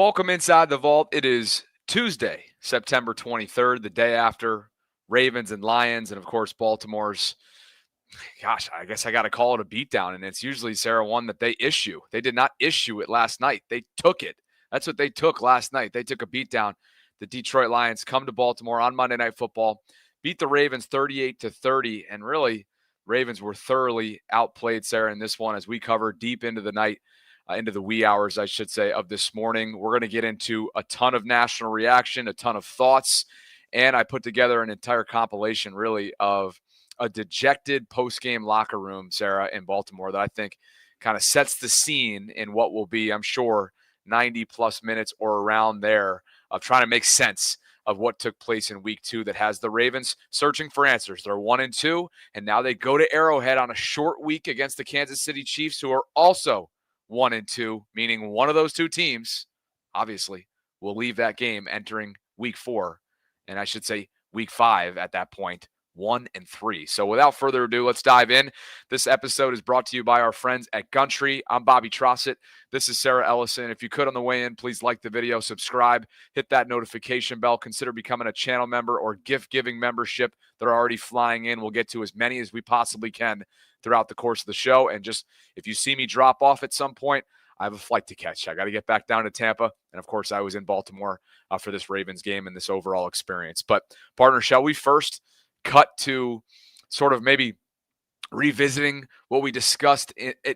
Welcome inside the vault. It is Tuesday, September 23rd, the day after Ravens and Lions, and of course, Baltimore's, I guess I got to call it a beatdown. And it's usually, Sarah, one that they issue. They did not issue it last night. They took it. That's what they took last night. They took a beatdown. The Detroit Lions come to Baltimore on Monday Night Football, beat the Ravens 38-30, and really, Ravens were thoroughly outplayed, Sarah, in this one as we cover deep into the night. Into the wee hours, I should say, of this morning. We're going to get into a ton of national reaction, a ton of thoughts, and I put together an entire compilation, really, of a dejected post-game locker room, Sarah, in Baltimore that I think kind of sets the scene in what will be, I'm sure, 90-plus minutes or around there of trying to make sense of what took place in week 2 that has the Ravens searching for answers. They're 1-2, and now they go to Arrowhead on a short week against the Kansas City Chiefs, who are also 1-2, meaning one of those two teams, obviously, will leave that game entering week 4. And I should say week 5 at that point, 1-3. So without further ado, let's dive in. This episode is brought to you by our friends at Gumtree. I'm Bobby Trossett. This is Sarah Ellison. If you could on the way in, please like the video, subscribe, hit that notification bell, consider becoming a channel member or gift-giving membership. They're already flying in. We'll get to as many as we possibly can throughout the course of the show. And just if you see me drop off at some point, I have a flight to catch. I got to get back down to Tampa. And of course, I was in Baltimore for this Ravens game and this overall experience. But partner, shall we first cut to sort of maybe revisiting what we discussed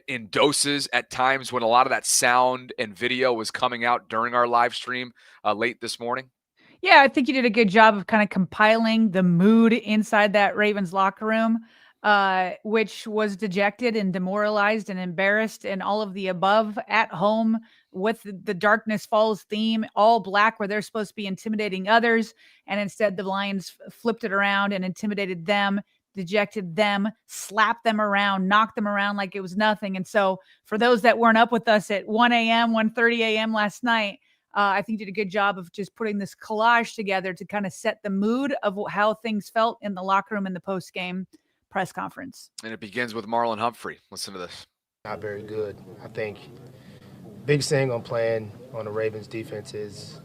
in doses at times when a lot of that sound and video was coming out during our live stream late this morning? Yeah, I think you did a good job of kind of compiling the mood inside that Ravens locker room, which was dejected and demoralized and embarrassed and all of the above at home with the Darkness Falls theme, all black, where they're supposed to be intimidating others. And instead, the Lions flipped it around and intimidated them, dejected them, slapped them around, knocked them around like it was nothing. And so for those that weren't up with us at 1 a.m., 1:30 a.m. last night, I think you did a good job of just putting this collage together to kind of set the mood of how things felt in the locker room in the post-game press conference. And it begins with Marlon Humphrey. Listen to this. Not very good. I think biggest thing on playing on the Ravens defense is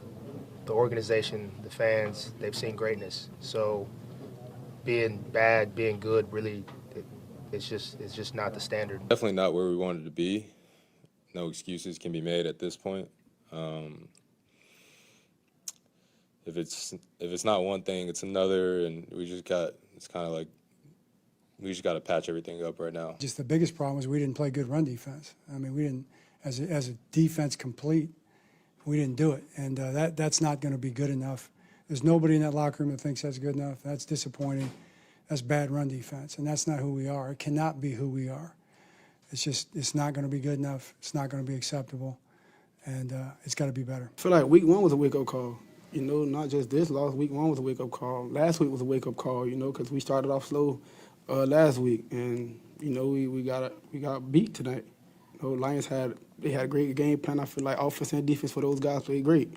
the organization, the fans, they've seen greatness. So being bad, being good, really, it's just not the standard. Definitely not where we wanted to be. No excuses can be made at this point. If it's not one thing, it's another, and it's kind of like we just got to patch everything up right now. Just the biggest problem is we didn't play good run defense. I mean, we didn't, as a defense complete, we didn't do it, and that's not going to be good enough. There's nobody in that locker room that thinks that's good enough. That's disappointing. That's bad run defense, and that's not who we are. It cannot be who we are. It's not going to be good enough. It's not going to be acceptable, and it's got to be better. I feel like week 1 was a wake-up call. You know, not just this loss. Week 1 was a wake-up call. Last week was a wake-up call, you know, because we started off slow last week, and, you know, we got beat tonight. You know, Lions had a great game plan. I feel like offense and defense for those guys played great.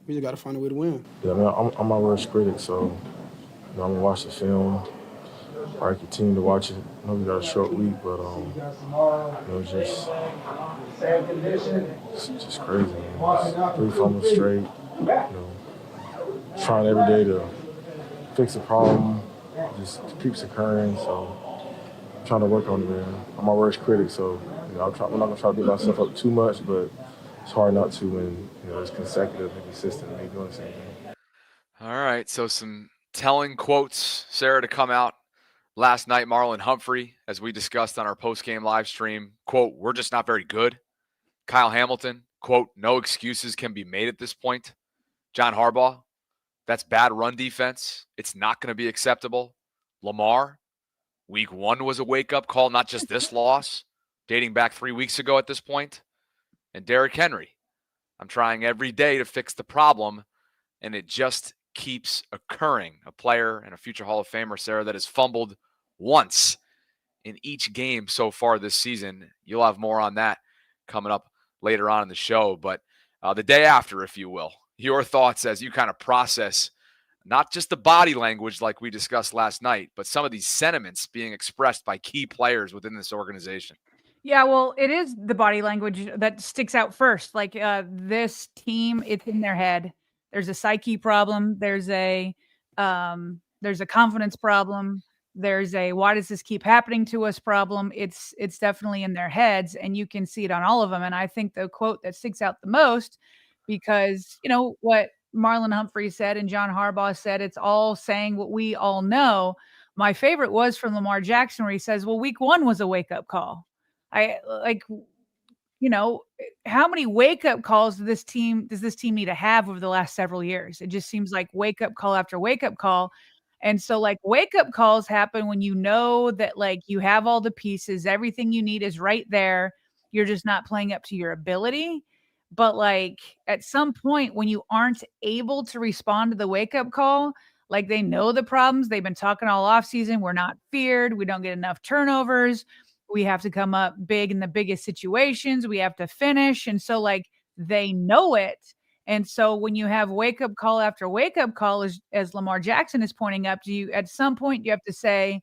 We just got to find a way to win. Yeah, man, I'm my worst critic, so I'm going to watch the film. I continue to watch it. I know we got a short week, but it's just crazy, man. 3 fumbles straight, trying every day to fix a problem, just keeps occurring. So I'm trying to work on it, man. I'm my worst critic, so I'm not gonna try to beat myself up too much, but it's hard not to when it's consecutive and consistent and doing the same thing. All right, so some telling quotes, Sarah, to come out last night. Marlon Humphrey, as we discussed on our post-game live stream, quote, "We're just not very good." Kyle Hamilton, quote, "No excuses can be made at this point." John Harbaugh, "That's bad run defense. It's not going to be acceptable." Lamar, "Week 1 was a wake-up call, not just this loss, dating back 3 weeks ago at this point." And Derrick Henry, "I'm trying every day to fix the problem, and it just keeps occurring." A player and a future Hall of Famer, Sarah, that has fumbled once in each game so far this season. You'll have more on that coming up later on in the show. But the day after, if you will, your thoughts as you kind of process not just the body language like we discussed last night, but some of these sentiments being expressed by key players within this organization. Yeah, well, it is the body language that sticks out first. Like, this team, it's in their head. There's a psyche problem. There's a confidence problem. There's a why does this keep happening to us problem. It's definitely in their heads, and you can see it on all of them. And I think the quote that sticks out the most, because what Marlon Humphrey said and John Harbaugh said, it's all saying what we all know. My favorite was from Lamar Jackson, where he says, "Well, week 1 was a wake up call." I like, how many wake up calls does this team need to have over the last several years? It just seems like wake up call after wake up call. And so, like, wake up calls happen when you know that, like, you have all the pieces, everything you need is right there. You're just not playing up to your ability. But, like, at some point when you aren't able to respond to the wake up call, like, they know the problems. They've been talking all off season. We're not feared. We don't get enough turnovers. We have to come up big in the biggest situations. We have to finish. And so, like, they know it. And so when you have wake up call after wake up call, as Lamar Jackson is pointing up to you, at some point you have to say,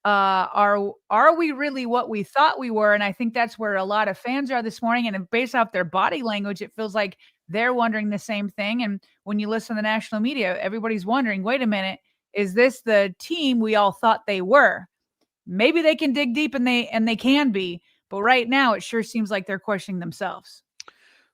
are we really what we thought we were? And I think that's where a lot of fans are this morning. And based off their body language, it feels like they're wondering the same thing. And when you listen to the national media, everybody's wondering, wait a minute, is this the team we all thought they were? Maybe they can dig deep, and they can be, but right now it sure seems like they're questioning themselves.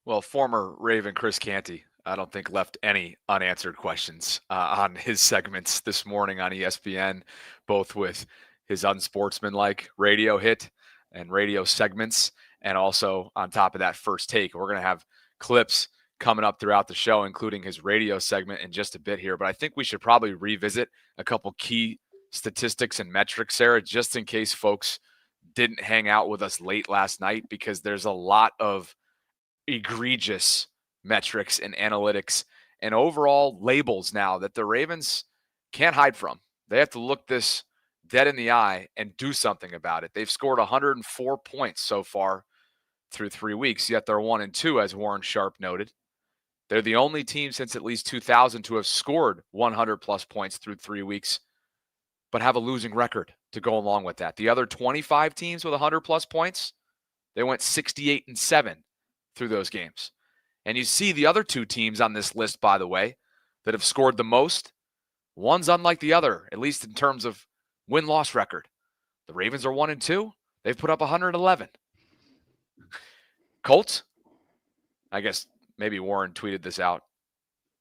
Well, former Raven Chris Canty, I don't think left any unanswered questions on his segments this morning on ESPN, both with his unsportsmanlike radio hit and radio segments, and also on top of that first take. We're going to have clips coming up throughout the show, including his radio segment in just a bit here. But I think we should probably revisit a couple key statistics and metrics, Sarah, just in case folks didn't hang out with us late last night, because there's a lot of egregious metrics and analytics and overall labels now that the Ravens can't hide from. They have to look this dead in the eye and do something about it. They've scored 104 points so far through 3 weeks, yet they're 1-2, as Warren Sharp noted. They're the only team since at least 2000 to have scored 100 plus points through 3 weeks, but have a losing record to go along with that. The other 25 teams with 100 plus points, they went 68-7 through those games. And you see the other two teams on this list, by the way, that have scored the most. One's unlike the other, at least in terms of win-loss record. The Ravens are 1-2. They've put up 111. Colts, I guess maybe Warren tweeted this out.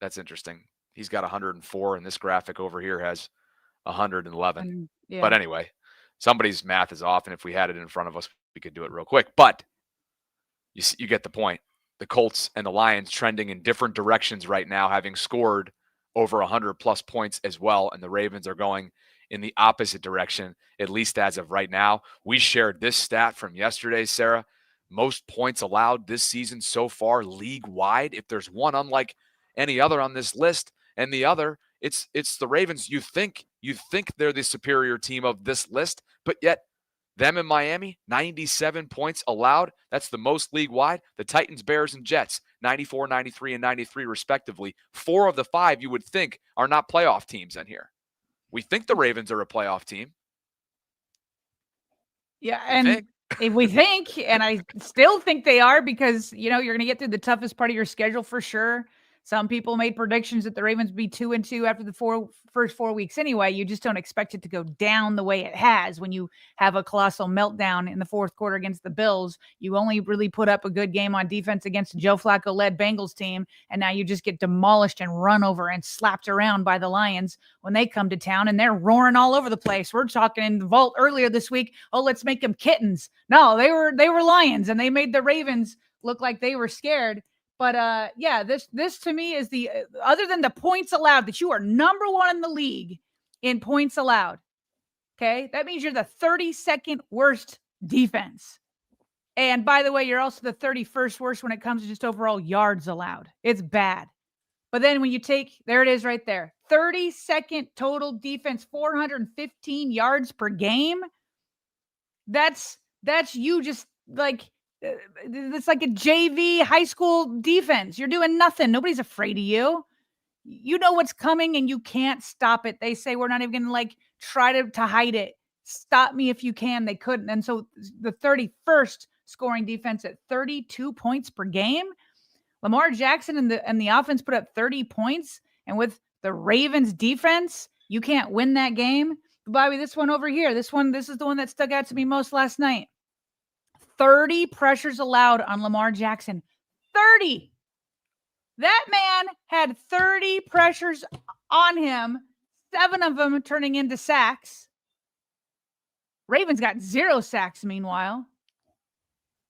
That's interesting. He's got 104, and this graphic over here has 111. Yeah. But anyway, somebody's math is off, and if we had it in front of us, we could do it real quick. But you get the point. The Colts and the Lions trending in different directions right now, having scored over 100 plus points as well, and the Ravens are going in the opposite direction, at least as of right now. We shared this stat from yesterday, Sarah. Most points allowed this season so far league-wide. If there's one unlike any other on this list, and the other, it's the Ravens. You think they're the superior team of this list, but yet them in Miami, 97 points allowed. That's the most league-wide. The Titans, Bears, and Jets, 94, 93, and 93 respectively. 4 of the 5 you would think are not playoff teams in here. We think the Ravens are a playoff team. Yeah, and if we think, and I still think they are, because, you're going to get through the toughest part of your schedule for sure. Some people made predictions that the Ravens would be 2-2 after the first 4 weeks anyway. You just don't expect it to go down the way it has when you have a colossal meltdown in the fourth quarter against the Bills. You only really put up a good game on defense against a Joe Flacco-led Bengals team, and now you just get demolished and run over and slapped around by the Lions when they come to town, and they're roaring all over the place. We're talking in the vault earlier this week, oh, let's make them kittens. No, they were lions, and they made the Ravens look like they were scared. But yeah, this to me is the other than the points allowed, that you are number 1 in the league in points allowed. Okay, that means you're the 32nd worst defense. And by the way, you're also the 31st worst when it comes to just overall yards allowed. It's bad. But then when you there it is right there, 32nd total defense, 415 yards per game. That's you just like. It's like a JV high school defense. You're doing nothing. Nobody's afraid of you. You know what's coming, and you can't stop it. They say we're not even going to try to hide it. Stop me if you can. They couldn't. And so the 31st scoring defense at 32 points per game. Lamar Jackson and the offense put up 30 points. And with the Ravens defense, you can't win that game. Bobby, this one over here, this is the one that stuck out to me most last night. 30 pressures allowed on Lamar Jackson. 30. That man had 30 pressures on him, 7 of them turning into sacks. Ravens got 0 sacks, meanwhile.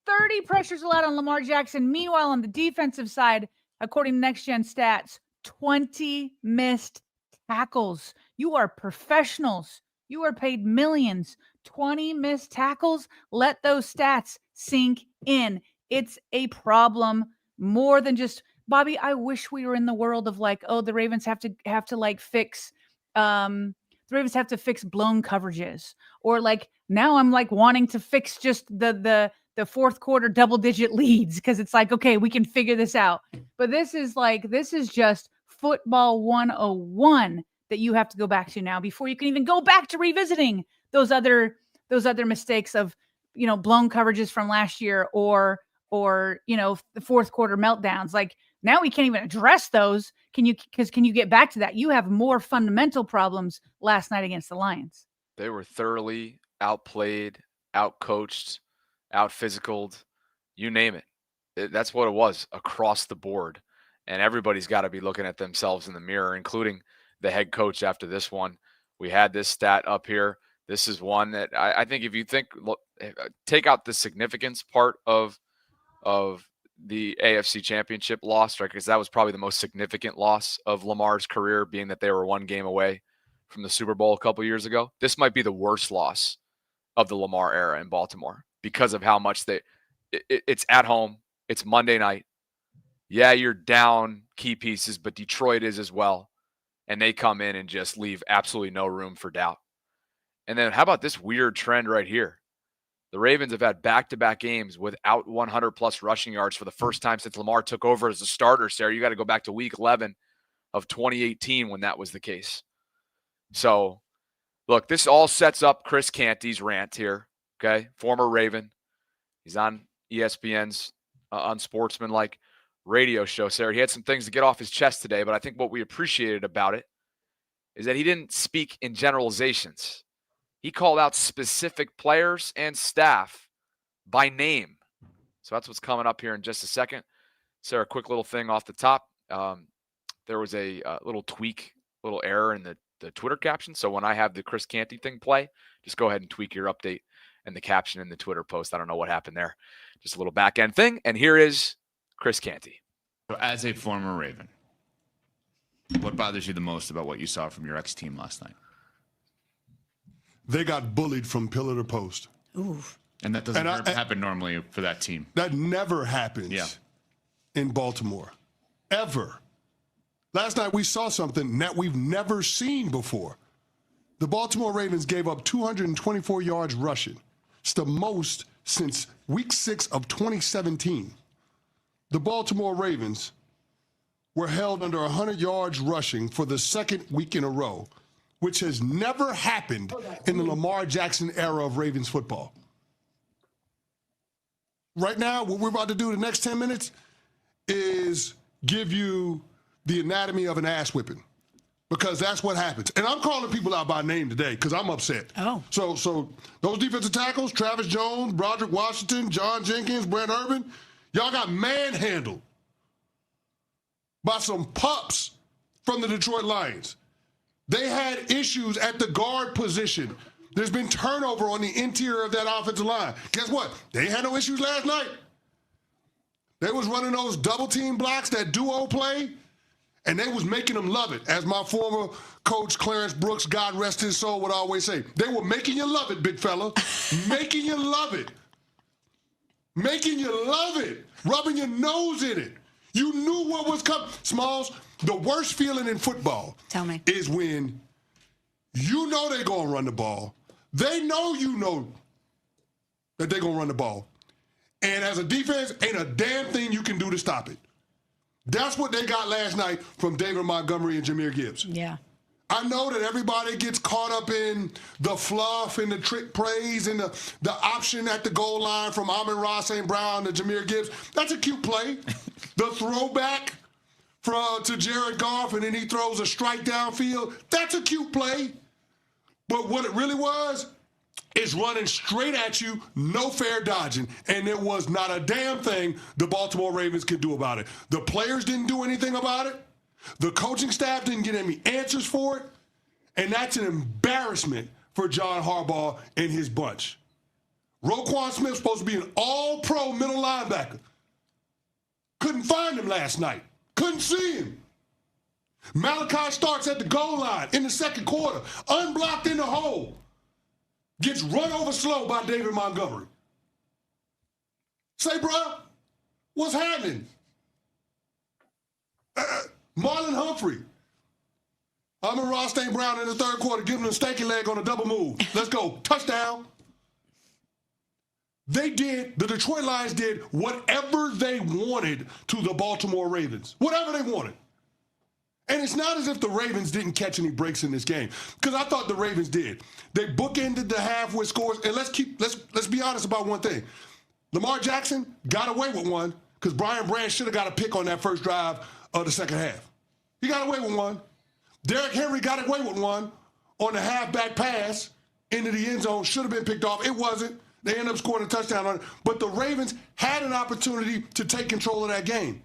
30 pressures allowed on Lamar Jackson. Meanwhile, on the defensive side, according to Next Gen Stats, 20 missed tackles. You are professionals. You are paid millions. 20 missed tackles. Let those stats sink in. It's a problem more than just, Bobby, I wish we were in the world of like, oh, the Ravens have to like fix the Ravens have to fix blown coverages, or like now I'm like wanting to fix just the fourth quarter double-digit leads because it's like, okay, we can figure this out. But this is just football 101 that you have to go back to now before you can even go back to revisiting those other mistakes of, blown coverages from last year or the fourth quarter meltdowns. Like now we can't even address those. Can you get back to that? You have more fundamental problems last night against the Lions. They were thoroughly outplayed, outcoached, out-physicaled, you name it. That's what it was across the board. And everybody's got to be looking at themselves in the mirror, including the head coach after this one. We had this stat up here. This is one that I think if you take out the significance part of the AFC Championship loss, right? Because that was probably the most significant loss of Lamar's career, being that they were 1 game away from the Super Bowl a couple years ago. This might be the worst loss of the Lamar era in Baltimore because of how much it's at home. It's Monday night. Yeah, you're down key pieces, but Detroit is as well. And they come in and just leave absolutely no room for doubt. And then how about this weird trend right here? The Ravens have had back-to-back games without 100-plus rushing yards for the first time since Lamar took over as a starter, Sarah. You got to go back to week 11 of 2018 when that was the case. So, look, this all sets up Chris Canty's rant here, okay? Former Raven. He's on ESPN's unsportsmanlike radio show, Sarah. He had some things to get off his chest today, but I think what we appreciated about it is that he didn't speak in generalizations. He called out specific players and staff by name. So that's what's coming up here in just a second. Sarah, a quick little thing off the top. There was a little tweak, little error in the Twitter caption. So when I have the Chris Canty thing play, just go ahead and tweak your update and the caption in the Twitter post. I don't know what happened there. Just a little back end thing. And here is Chris Canty. So as a former Raven, what bothers you the most about what you saw from your ex-team last night? They got bullied from pillar to post. Ooh. And that doesn't happen normally for that team. That never happens in Baltimore, ever. Last night we saw something that we've never seen before. The Baltimore Ravens gave up 224 yards rushing. It's the most since week 6 of 2017. The Baltimore Ravens were held under 100 yards rushing for the second week in a row, which has never happened in the Lamar Jackson era of Ravens football. Right now, what we're about to do the next 10 minutes is give you the anatomy of an ass whipping, because that's what happens. And I'm calling people out by name today because I'm upset. Oh. So those defensive tackles, Travis Jones, Broderick Washington, John Jenkins, Brent Urban, y'all got manhandled by some pups from the Detroit Lions. They had issues at the guard position. There's been turnover on the interior of that offensive line. Guess what? They had no issues last night. They was running those double team blocks, that duo play, and they was making them love it. As my former coach, Clarence Brooks, God rest his soul, would always say, they were making you love it, big fella. Making you love it. Making you love it. Rubbing your nose in it. You knew what was coming. Smalls, the worst feeling in football is when you know they're going to run the ball. They know you know that they're going to run the ball. And as a defense, ain't a damn thing you can do to stop it. That's what they got last night from David Montgomery and Jahmyr Gibbs. Yeah. I know that everybody gets caught up in the fluff and the trick plays and the option at the goal line from Amon-Ra St. Brown to Jahmyr Gibbs. That's a cute play. The throwback to Jared Goff, and then he throws a strike downfield. That's a cute play. But what it really was is running straight at you, no fair dodging, and there was not a damn thing the Baltimore Ravens could do about it. The players didn't do anything about it. The coaching staff didn't get any answers for it, and that's an embarrassment for John Harbaugh and his bunch. Roquan Smith's supposed to be an all-pro middle linebacker. Couldn't find him last night. Couldn't see him. Malachi starts at the goal line in the second quarter, unblocked in the hole. Gets run over slow by David Montgomery. Say, bro, what's happening? Marlon Humphrey. Amon-Ra St. Brown in the third quarter, giving him a stanky leg on a double move. Let's go. Touchdown. The Detroit Lions did whatever they wanted to the Baltimore Ravens. Whatever they wanted. And it's not as if the Ravens didn't catch any breaks in this game, because I thought the Ravens did. They bookended the half with scores, and let's be honest about one thing. Lamar Jackson got away with one because Brian Branch should have got a pick on that first drive of the second half. He got away with one. Derrick Henry got away with one on the halfback pass into the end zone. Should have been picked off. It wasn't. They ended up scoring a touchdown on it. But the Ravens had an opportunity to take control of that game,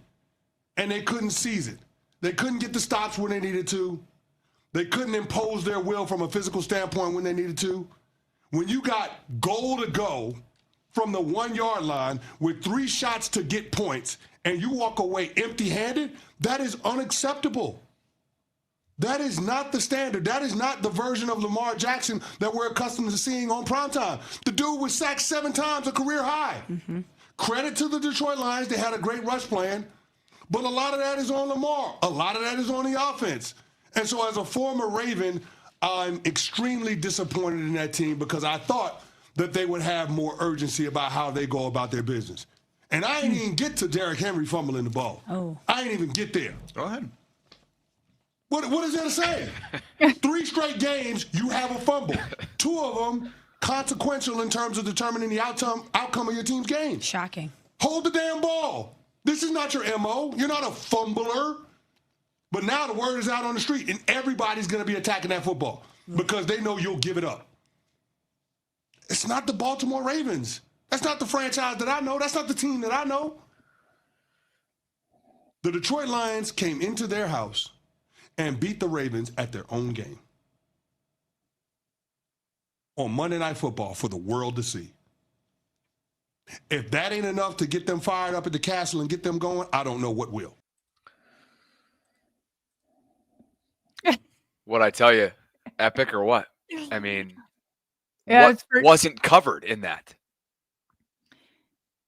and they couldn't seize it. They couldn't get the stops when they needed to. They couldn't impose their will from a physical standpoint when they needed to. When you got goal to go from the 1 yard line with 3 shots to get points and you walk away empty-handed, that is unacceptable. That is not the standard. That is not the version of Lamar Jackson that we're accustomed to seeing on primetime. The dude was sacked 7 times, a career high. Mm-hmm. Credit to the Detroit Lions. They had a great rush plan. But a lot of that is on Lamar. A lot of that is on the offense. And so as a former Raven, I'm extremely disappointed in that team because I thought that they would have more urgency about how they go about their business. And I ain't even get to Derrick Henry fumbling the ball. Oh. I ain't even get there. Go ahead. What is there to say? 3 straight games, you have a fumble. 2 of them consequential in terms of determining the outcome of your team's game. Shocking. Hold the damn ball. This is not your MO. You're not a fumbler. But now the word is out on the street, and everybody's going to be attacking that football because they know you'll give it up. It's not the Baltimore Ravens. That's not the franchise that I know. That's not the team that I know. The Detroit Lions came into their house and beat the Ravens at their own game on Monday Night Football for the world to see. If that ain't enough to get them fired up at the castle and get them going, I don't know what will. What I tell you, epic or what? I mean, Yeah, what wasn't covered in that?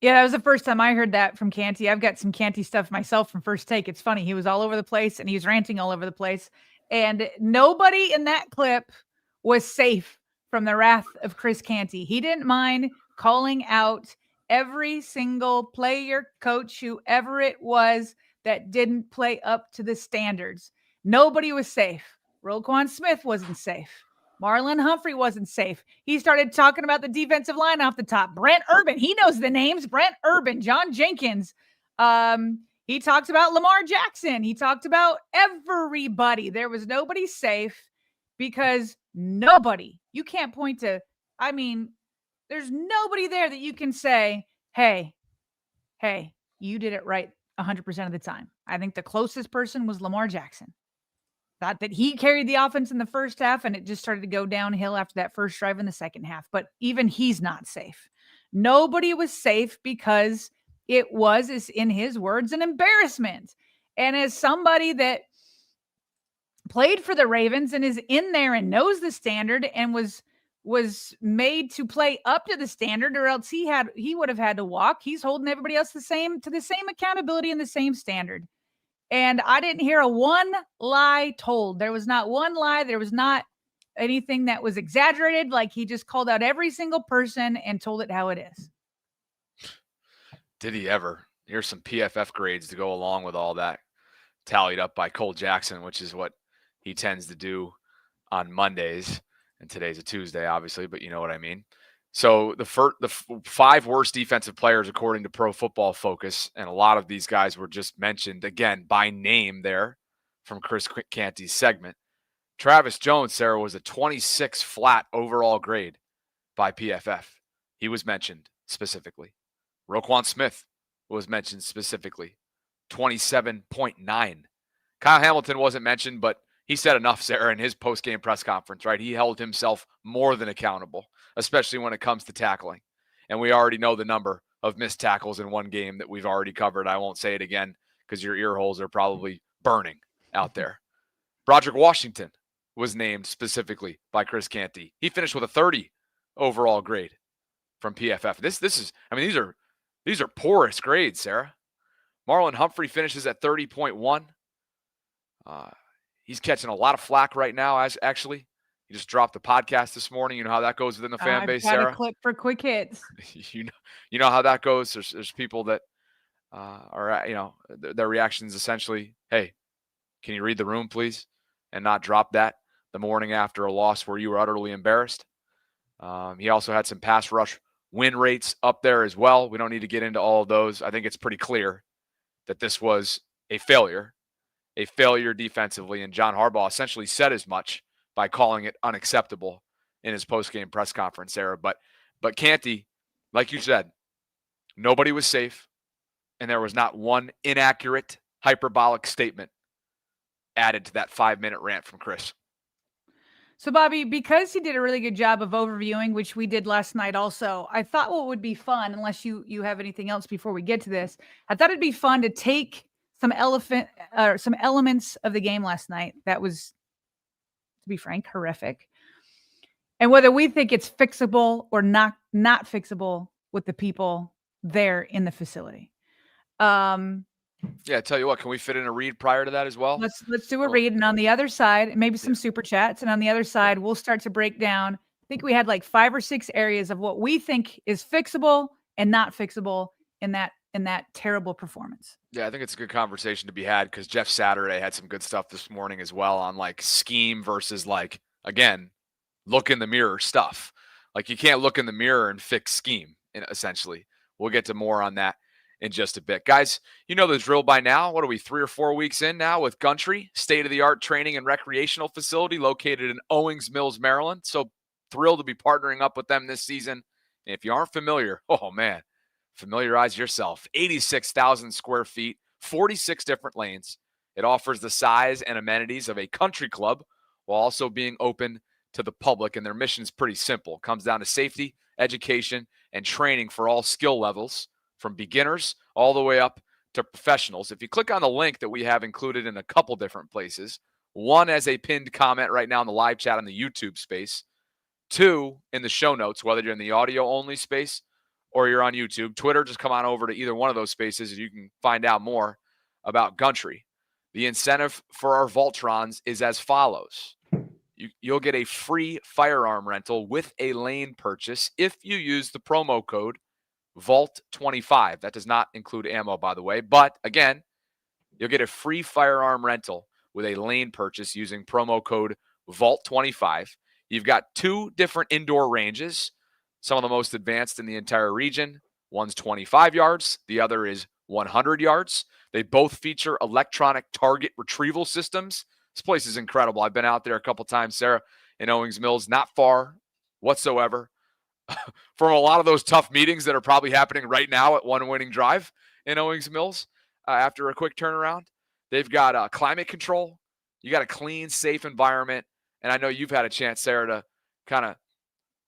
Yeah, that was the first time I heard that from Canty. I've got some Canty stuff myself from First Take. It's funny. He was all over the place and he was ranting all over the place. And nobody in that clip was safe from the wrath of Chris Canty. He didn't mind calling out every single player, coach, whoever it was that didn't play up to the standards. Nobody was safe. Roquan Smith wasn't safe. Marlon Humphrey wasn't safe. He started talking about the defensive line off the top. Brent Urban, he knows the names. Brent Urban, John Jenkins. He talked about Lamar Jackson. He talked about everybody. There was nobody safe because nobody, you can't point to, I mean, there's nobody there that you can say, hey, you did it right 100% of the time. I think the closest person was Lamar Jackson. Thought that he carried the offense in the first half and it just started to go downhill after that first drive in the second half. But even he's not safe. Nobody was safe because it was, in his words, an embarrassment. And as somebody that played for the Ravens and is in there and knows the standard and was made to play up to the standard, or else he would have had to walk. He's holding everybody else to the same accountability and the same standard. And I didn't hear a one lie told. There was not one lie. There was not anything that was exaggerated. Like, he just called out every single person and told it how it is. Did he ever? Here's some PFF grades to go along with all that, tallied up by Cole Jackson, which is what he tends to do on Mondays, and today's a Tuesday, obviously, but you know what I mean. So the 5 worst defensive players according to Pro Football Focus, and a lot of these guys were just mentioned again by name there from Chris Canty's segment. Travis Jones, Sarah, was a 26 flat overall grade by PFF. He was mentioned specifically. Roquan Smith was mentioned specifically, 27.9. Kyle Hamilton wasn't mentioned, but he said enough, Sarah, in his post-game press conference, right? He held himself more than accountable, especially when it comes to tackling. And we already know the number of missed tackles in one game that we've already covered. I won't say it again because your ear holes are probably burning out there. Broderick Washington was named specifically by Chris Canty. He finished with a 30 overall grade from PFF. This is, I mean, these are porous grades, Sarah. Marlon Humphrey finishes at 30.1. He's catching a lot of flack right now. As actually, he just dropped the podcast this morning. You know how that goes within the fan base, I've got Sarah. a clip for quick hits. you know how that goes. There's people that are, you know, their reactions essentially, hey, can you read the room, please, and not drop that the morning after a loss where you were utterly embarrassed. He also had some pass rush win rates up there as well. We don't need to get into all of those. I think it's pretty clear that this was a failure defensively, and John Harbaugh essentially said as much by calling it unacceptable in his post-game press conference, Sarah. But Canty, like you said, nobody was safe, and there was not one inaccurate, hyperbolic statement added to that 5-minute rant from Chris. So, Bobby, because he did a really good job of overviewing, which we did last night also, I thought what would be fun, unless you have anything else before we get to this, I thought it'd be fun to take some elements of the game last night that was, to be frank, horrific, and whether we think it's fixable or not fixable with the people there in the facility. Yeah, tell you what, can we fit in a read prior to that as well? Let's do a read, and on the other side, maybe some super chats, and on the other side, we'll start to break down. I think we had like 5 or 6 areas of what we think is fixable and not fixable in that terrible performance. Yeah, I think it's a good conversation to be had because Jeff Saturday had some good stuff this morning as well on like scheme versus like, again, look in the mirror stuff. Like you can't look in the mirror and fix scheme, essentially. We'll get to more on that in just a bit. Guys, you know the drill by now. What are we, 3 or 4 weeks in now with Country, state-of-the-art training and recreational facility located in Owings Mills, Maryland. So thrilled to be partnering up with them this season. And if you aren't familiar, oh man, familiarize yourself. 86,000 square feet, 46 different lanes. It offers the size and amenities of a country club while also being open to the public. And their mission is pretty simple. It comes down to safety, education, and training for all skill levels, from beginners all the way up to professionals. If you click on the link that we have included in a couple different places, one as a pinned comment right now in the live chat on the YouTube space, 2 in the show notes, whether you're in the audio only space or you're on YouTube, Twitter, just come on over to either one of those spaces and you can find out more about Country. The incentive for our VAULTRONs is as follows. You'll get a free firearm rental with a lane purchase if you use the promo code VAULT25. That does not include ammo, by the way. But again, you'll get a free firearm rental with a lane purchase using promo code VAULT25. You've got 2 different indoor ranges, some of the most advanced in the entire region. One's 25 yards. The other is 100 yards. They both feature electronic target retrieval systems. This place is incredible. I've been out there a couple times, Sarah, in Owings Mills, not far whatsoever from a lot of those tough meetings that are probably happening right now at One Winning Drive in Owings Mills after a quick turnaround. They've got climate control. You got a clean, safe environment. And I know you've had a chance, Sarah, to kind of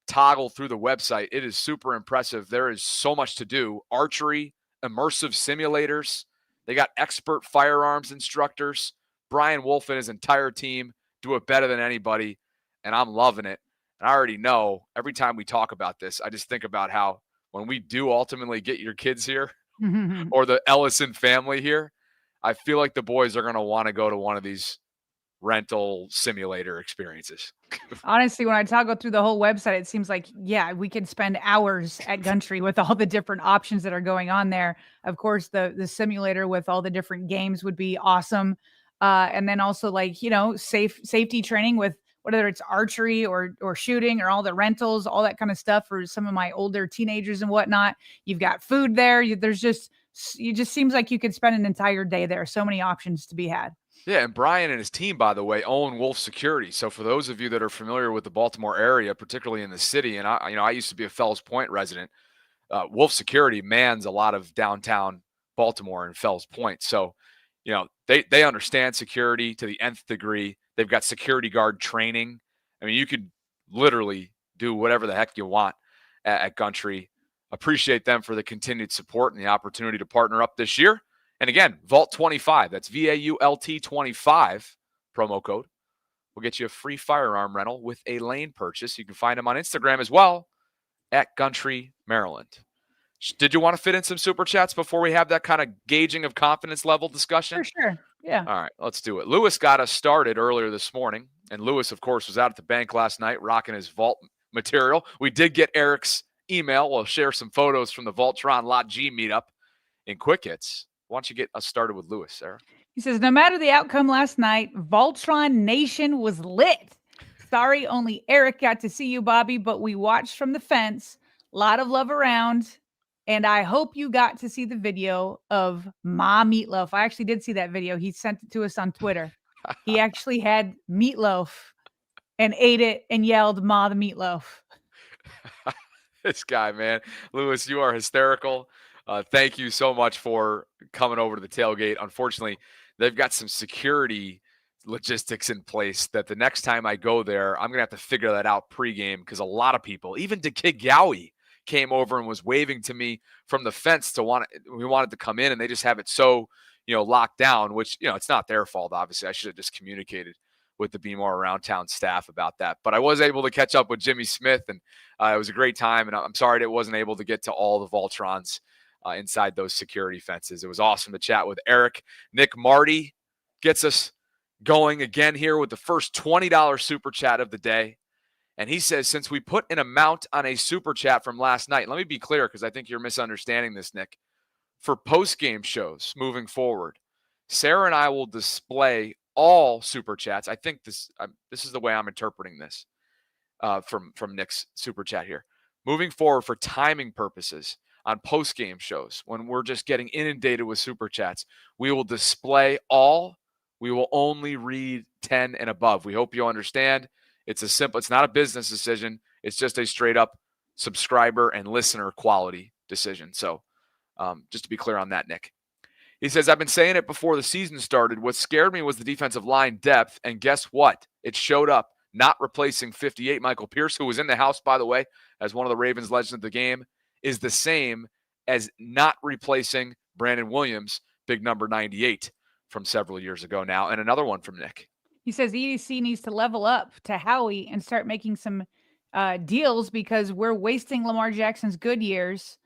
toggle through the website. It is super impressive. There is so much to do. Archery, immersive simulators. They got expert firearms instructors. Brian Wolf and his entire team do it better than anybody, and I'm loving it. And I already know every time we talk about this, I just think about how when we do ultimately get your kids here or the Ellison family here, I feel like the boys are going to want to go to one of these rental simulator experiences. Honestly, when I toggle through the whole website, it seems like, yeah, we could spend hours at Country with all the different options that are going on there. Of course, the simulator with all the different games would be awesome. And then also, like, you know, safety training with whether it's archery or shooting or all the rentals, all that kind of stuff for some of my older teenagers and whatnot. You've got food there. It just seems like you could spend an entire day there. So many options to be had. Yeah, and Brian and his team, by the way, own Wolf Security. So for those of you that are familiar with the Baltimore area, particularly in the city, and I used to be a Fells Point resident, Wolf Security mans a lot of downtown Baltimore and Fells Point. So, they understand security to the nth degree. They've got security guard training. I mean, you could literally do whatever the heck you want at Gundry. Appreciate them for the continued support and the opportunity to partner up this year. And again, Vault 25, that's VAULT 25 promo code, will get you a free firearm rental with a lane purchase. You can find them on Instagram as well at Gundry, Maryland. Did you want to fit in some super chats before we have that kind of gauging of confidence level discussion? For sure. Yeah. All right, let's do it. Lewis got us started earlier this morning. And Lewis, of course, was out at the bank last night rocking his vault material. We did get Eric's email. We'll share some photos from the VAULTRON Lot G meetup in Quick Hits. Why don't you get us started with Lewis, Sarah? He says, no matter the outcome last night, VAULTRON Nation was lit. Sorry, only Eric got to see you, Bobby, but we watched from the fence. A lot of love around. And I hope you got to see the video of Ma Meatloaf. I actually did see that video. He sent it to us on Twitter. He actually had meatloaf and ate it and yelled, Ma the meatloaf. This guy, man. Lewis, you are hysterical. Thank you so much for coming over to the tailgate. Unfortunately, they've got some security logistics in place that the next time I go there, I'm going to have to figure that out pregame because a lot of people, even DeKid Gowie, came over and was waving to me from the fence we wanted to come in, and they just have it so, locked down, which, it's not their fault. Obviously, I should have just communicated with the Be More Around Town staff about that. But I was able to catch up with Jimmy Smith, and it was a great time. And I'm sorry that I wasn't able to get to all the VAULTRONs inside those security fences. It was awesome to chat with Eric. Nick Marty gets us going again here with the first $20 super chat of the day. And he says, since we put an amount on a super chat from last night, let me be clear because I think you're misunderstanding this, Nick. For post-game shows moving forward, Sarah and I will display all super chats. I think this is the way I'm interpreting this from Nick's super chat here. Moving forward for timing purposes on post-game shows, when we're just getting inundated with super chats, we will display all. We will only read 10 and above. We hope you understand. It's not a business decision. It's just a straight up subscriber and listener quality decision. So just to be clear on that, Nick. He says, I've been saying it before the season started. What scared me was the defensive line depth. And guess what? It showed up. Not replacing 58 Michael Pierce, who was in the house, by the way, as one of the Ravens legends of the game, is the same as not replacing Brandon Williams, big number 98 from several years ago now. And another one from Nick. He says EDC needs to level up to Howie and start making some deals because we're wasting Lamar Jackson's good years.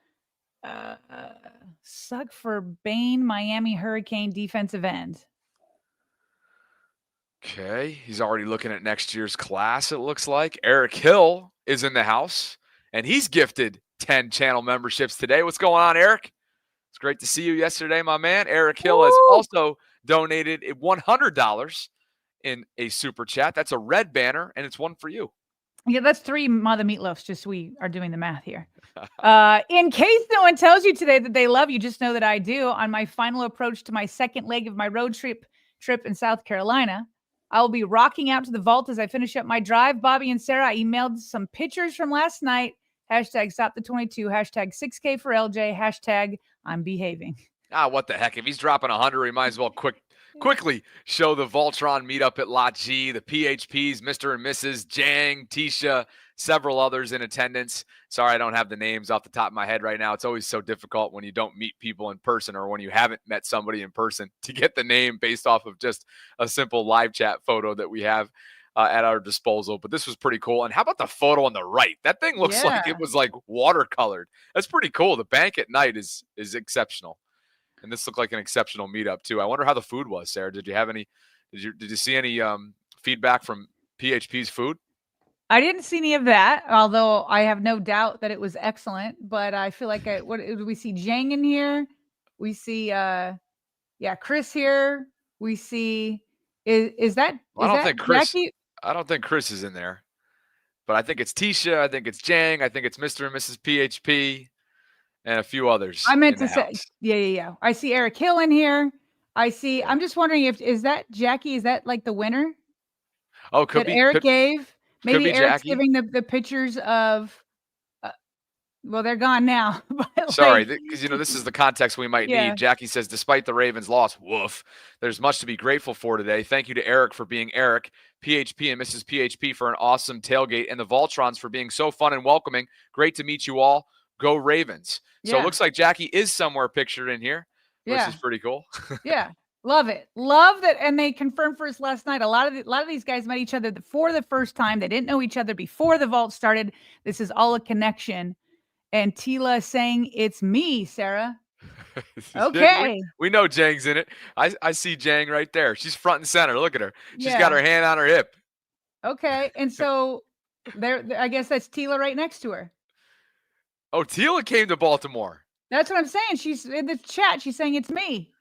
Suck for Bain, Miami Hurricane defensive end. Okay. He's already looking at next year's class, it looks like. Eric Hill is in the house, and he's gifted 10 channel memberships today. What's going on, Eric? It's great to see you yesterday, my man. Eric Hill has also donated $100 in a super chat. That's a red banner, and it's one for you. Yeah, that's 3 Mother Meatloafs, just we are doing the math here. In case no one tells you today that they love you, just know that I do. On my final approach to my second leg of my road trip in South Carolina, I will be rocking out to the vault as I finish up my drive. Bobby and Sarah, I emailed some pictures from last night. Hashtag stop the 22, hashtag 6K for LJ, hashtag I'm behaving. What the heck? If he's dropping 100, he might as well quickly show the VAULTRON meetup at Lot G, the PHPs, Mr. and Mrs., Jang, Tisha, several others in attendance. Sorry, I don't have the names off the top of my head right now. It's always so difficult when you don't meet people in person or when you haven't met somebody in person to get the name based off of just a simple live chat photo that we have at our disposal. But this was pretty cool. And how about the photo on the right? That thing looks like it was like watercolored. That's pretty cool. The bank at night is exceptional. And this looked like an exceptional meetup too. I wonder how the food was, Sarah. Did you have any? Did you see any feedback from PHP's food? I didn't see any of that, although I have no doubt that it was excellent. But I feel like what do we see? Jang in here. We see, Chris here. We see. Is that? I don't think Chris. Jackie? I don't think Chris is in there, but I think it's Tisha. I think it's Jang. I think it's Mr. and Mrs. PHP and a few others. I meant in the to say, house. yeah. I see Eric Hill in here. I see. Yeah. I'm just wondering is that Jackie? Is that like the winner Oh, could that be. Eric gave? Maybe be Eric's Jackie. giving the pictures of. Well, they're gone now. But Sorry, like, because this is the context we might Yeah. need. Jackie says, despite the Ravens' loss, woof, there's much to be grateful for today. Thank you to Eric for being Eric, PHP and Mrs. PHP for an awesome tailgate, and the Vaultrons for being so fun and welcoming. Great to meet you all. Go Ravens. So Yeah. it looks like Jackie is somewhere pictured in here, which Yeah. is pretty cool. Yeah. Love it. Love that. And they confirmed for us last night. A lot of these guys met each other for the first time. They didn't know each other before the vault started. This is all a connection. And Tila saying, "It's me, Sarah." Okay. We know Jang's in it. I see Jang right there. She's front and center. Look at her. She's got Yeah. her hand on her hip. Okay. And so there, I guess that's Tila right next to her. Oh, Tila came to Baltimore. That's what I'm saying. She's in the chat. She's saying it's me.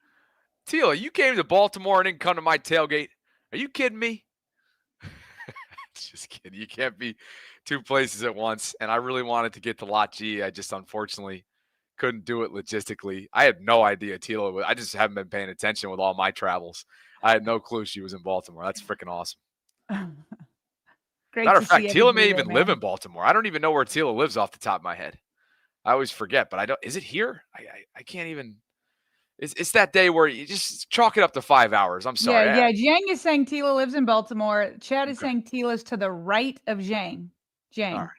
Tila, you came to Baltimore and didn't come to my tailgate. Are you kidding me? Just kidding. You can't be two places at once. And I really wanted to get to Lot G. I just unfortunately couldn't do it logistically. I had no idea Tila was. I just haven't been paying attention with all my travels. I had no clue she was in Baltimore. That's freaking awesome. Great. Matter to of fact, see Tila may everybody even there, live man. in Baltimore. I don't even know where Tila lives off the top of my head. I always forget, but I don't. Is it here? I can't even. It's that day where you just chalk it up to 5 hours. I'm sorry. Yeah. Jang is saying Tila lives in Baltimore. Chad is Okay. saying Tila's to the right of Jang. Jang. All right.